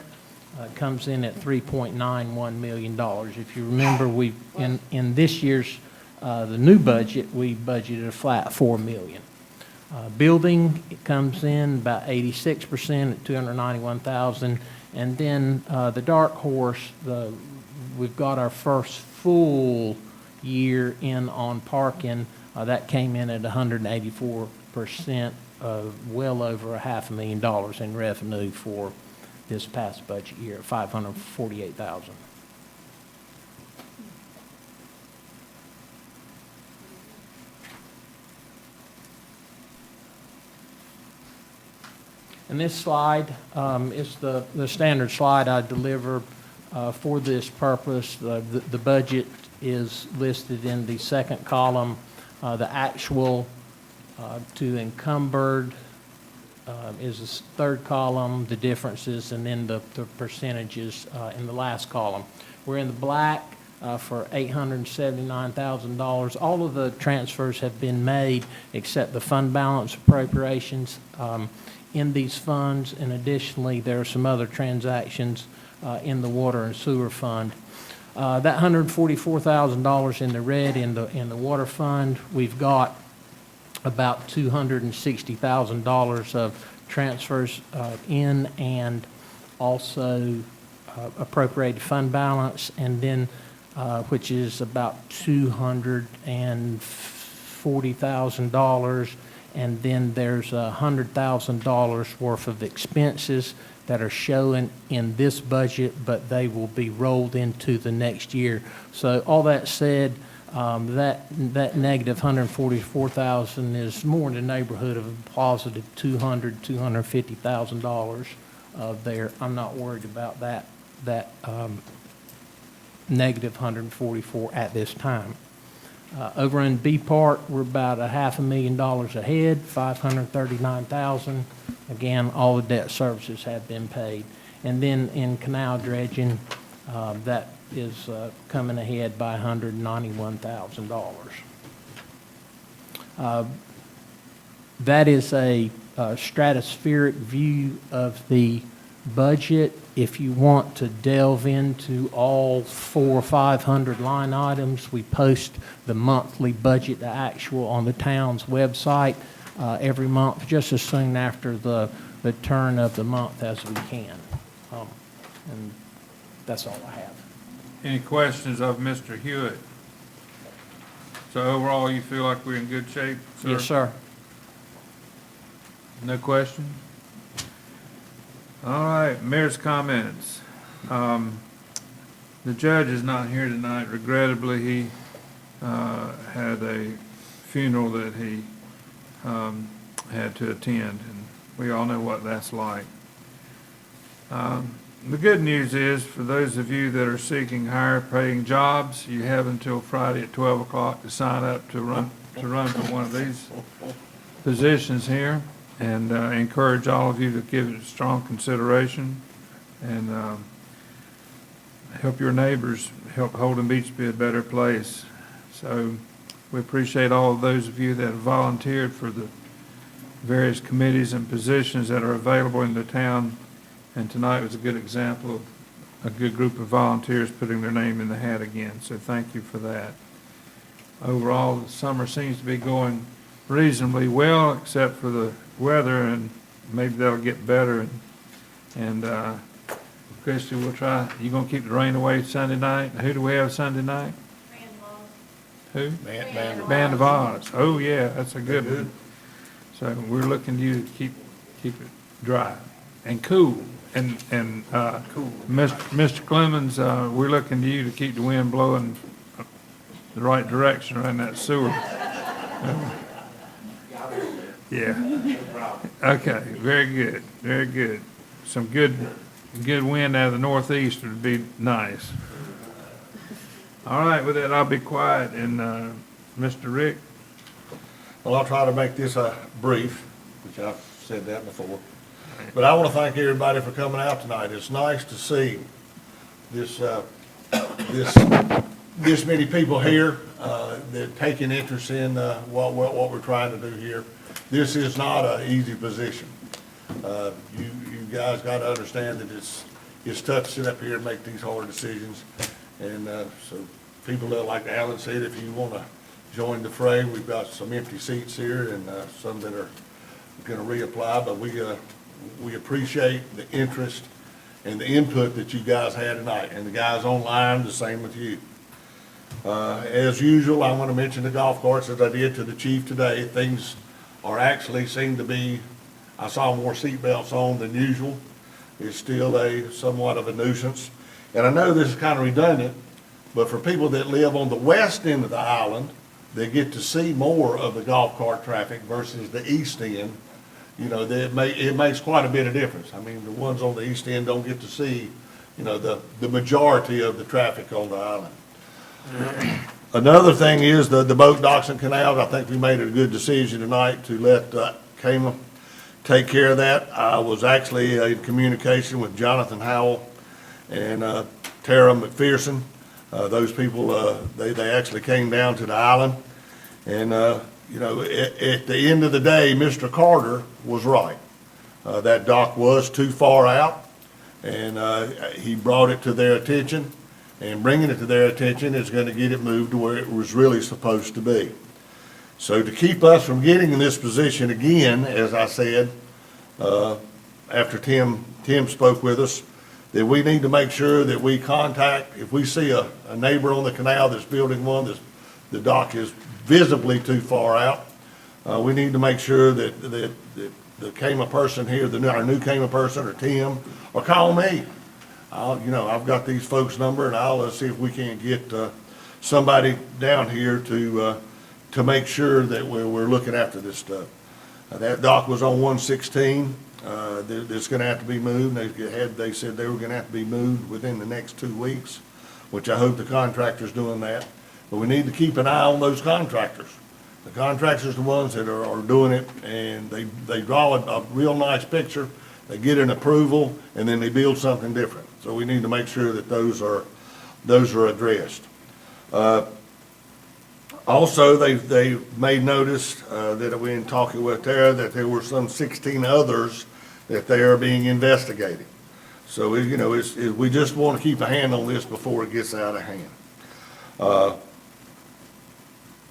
Comes in at $3.91 million. If you remember, in this year's the new budget, we budgeted a flat $4 million. Building, it comes in about 86% at $291,000, and then the dark horse, we've got our first full year in on parking. That came in at 184%, well over $500,000 in revenue for this past budget year, $548,000. And this slide is the standard slide I deliver for this purpose. The budget is listed in the second column. The actual to encumbered is the third column, the differences, and then the percentages in the last column. We're in the black for $879,000. All of the transfers have been made except the fund balance appropriations in these funds, and additionally there are some other transactions in the water and sewer fund. That $144,000 in the red in the water fund, we've got about $260,000 of transfers in and also appropriated fund balance, and then which is about $240,000, and then there's $100,000 worth of expenses that are showing in this budget, but they will be rolled into the next year. So all that said, that negative $144,000 is more in the neighborhood of a positive $250,000 there. I'm not worried about that negative 144 at this time. Over in B Part, we're about $500,000 ahead, $539,000. Again, all the debt services have been paid. And then in canal dredging, that is coming ahead by $191,000. That is a stratospheric view of the budget. If you want to delve into all 400 or 500 line items, we post the monthly budget to actual on the town's website every month, just as soon after the turn of the month as we can. And that's all I have. Any questions of Mr. Hewitt? So overall, you feel like we're in good shape, sir? Yes, sir. No questions? All right, mayor's comments. The judge is not here tonight. Regrettably, he had a funeral that he had to attend, and we all know what that's like. The good news is, for those of you that are seeking higher paying jobs, you have until Friday at 12 o'clock to sign up to run for one of these positions here, and encourage all of you to give it strong consideration and help your neighbors, help Holden Beach be a better place. So we appreciate all of those of you that have volunteered for the various committees and positions that are available in the town. And tonight was a good example of a good group of volunteers putting their name in the hat again. So thank you for that. Overall, the summer seems to be going reasonably well, except for the weather, and maybe that'll get better. And Christy, we'll try. You gonna keep the rain away Sunday night? Who do we have Sunday night? Who? Band Band of Oz. Oh, yeah, that's a good one. So we're looking to you to keep it dry and cool. And Mr. Clemens, we're looking to you to keep the wind blowing the right direction around that sewer. Yeah. Okay, very good, very good. Some good wind out of the northeast would be nice. All right, with that, I'll be quiet, and Mr. Rick? Well, I'll try to make this brief, which I've said that before. But I want to thank everybody for coming out tonight. It's nice to see this many people here that taking interest in what we're trying to do here. This is not an easy position. You guys got to understand that it's tough to sit up here and make these hard decisions. And so people that, like Alan said, if you want to join the fray, we've got some empty seats here and some that are going to reapply. But we appreciate the interest and the input that you guys had tonight. And the guys online, the same with you. As usual, I want to mention the golf carts as I did to the chief today. Things are actually seem to be, I saw more seat belts on than usual. It's still somewhat of a nuisance. And I know this is kind of redundant, but for people that live on the west end of the island, they get to see more of the golf cart traffic versus the east end. You know, it makes quite a bit of difference. I mean, the ones on the east end don't get to see, you know, the majority of the traffic on the island. Another thing is the boat docks and canals. I think we made a good decision tonight to let KEMA take care of that. I was actually in communication with Jonathan Howell and Tara McPherson. Those people, they actually came down to the island. And, you know, at the end of the day, Mr. Carter was right. That dock was too far out, and he brought it to their attention. And bringing it to their attention is going to get it moved to where it was really supposed to be. So to keep us from getting in this position again, as I said, after Tim spoke with us, that we need to make sure that we contact, if we see a neighbor on the canal that's building one, the dock is visibly too far out, we need to make sure that the KEMA person here, our new KEMA person, or Tim, or call me. I've got these folks' number, and I'll see if we can get somebody down here to make sure that we're looking after this stuff. That dock was on 116. It's going to have to be moved. They said they were going to have to be moved within the next 2 weeks, which I hope the contractor's doing that. But we need to keep an eye on those contractors. The contractors are the ones that are doing it, and they draw a real nice picture. They get an approval, and then they build something different. So we need to make sure that those are addressed. Also, they made notice that we in talking with Tara that there were some 16 others that they are being investigated. So we just want to keep a hand on this before it gets out of hand.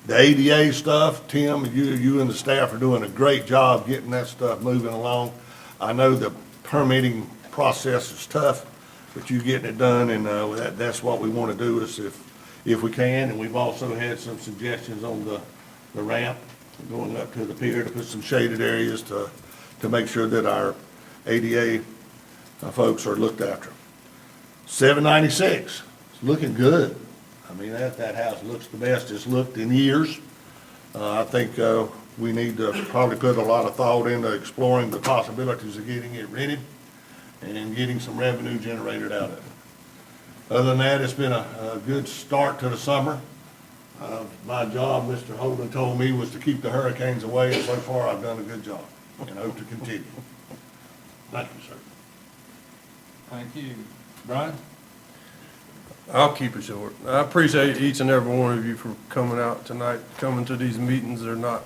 The ADA stuff, Tim, you and the staff are doing a great job getting that stuff moving along. I know the permitting process is tough, but you getting it done, and that's what we want to do is if we can. And we've also had some suggestions on the ramp going up to the pier to put some shaded areas to make sure that our ADA folks are looked after. 796, it's looking good. I mean, that house looks the best it's looked in years. I think we need to probably put a lot of thought into exploring the possibilities of getting it rented and getting some revenue generated out of it. Other than that, it's been a good start to the summer. My job, Mr. Holden told me, was to keep the hurricanes away, and so far I've done a good job and hope to continue. Thank you, sir. Thank you. Brian? I'll keep it short. I appreciate each and every one of you for coming out tonight. Coming to these meetings, they're not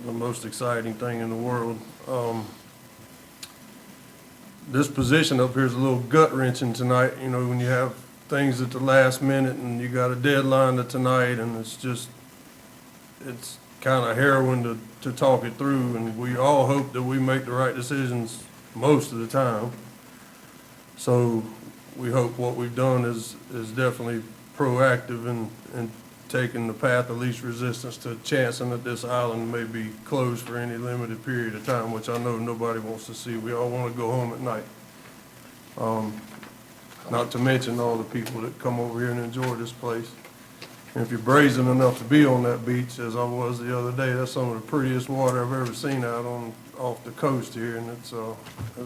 the most exciting thing in the world. This position up here is a little gut-wrenching tonight, you know, when you have things at the last minute and you got a deadline to tonight, and it's kind of harrowing to talk it through, and we all hope that we make the right decisions most of the time. So we hope what we've done is definitely proactive and taking the path of least resistance to chancing that this island may be closed for any limited period of time, which I know nobody wants to see. We all want to go home at night. Not to mention all the people that come over here and enjoy this place. And if you're brazen enough to be on that beach, as I was the other day, that's some of the prettiest water I've ever seen out off the coast here, and it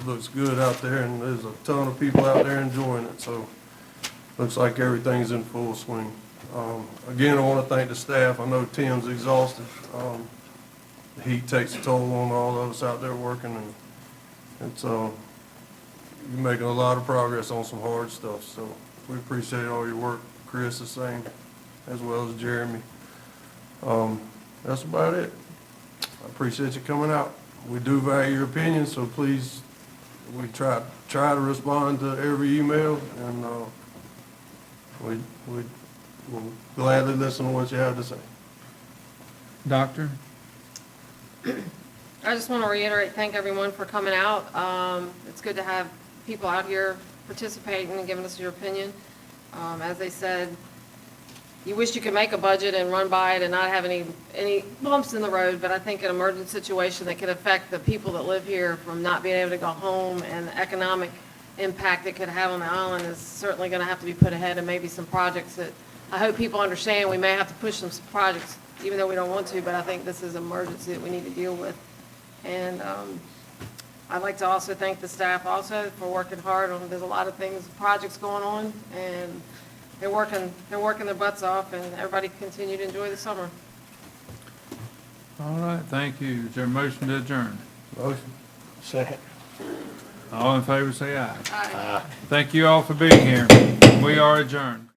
looks good out there, and there's a ton of people out there enjoying it, so looks like everything's in full swing. Again, I want to thank the staff. I know Tim's exhausted. The heat takes a toll on all of us out there working, and you're making a lot of progress on some hard stuff, so we appreciate all your work. Chris, the same, as well as Jeremy. That's about it. I appreciate you coming out. We do value your opinion, so please, we try to respond to every email, and we'll gladly listen to what you have to say. Doctor? I just want to reiterate, thank everyone for coming out. It's good to have people out here participating and giving us your opinion. As they said, you wish you could make a budget and run by it and not have any bumps in the road, but I think an emergent situation that could affect the people that live here from not being able to go home and the economic impact it could have on the island is certainly going to have to be put ahead, and maybe some projects that I hope people understand. We may have to push some projects even though we don't want to, but I think this is an emergency that we need to deal with. And I'd like to also thank the staff also for working hard on, there's a lot of things, projects going on, and they're working their butts off, and everybody continue to enjoy the summer. All right, thank you. Is there a motion to adjourn? Motion. Second. All in favor, say aye. Aye. Thank you all for being here. We are adjourned.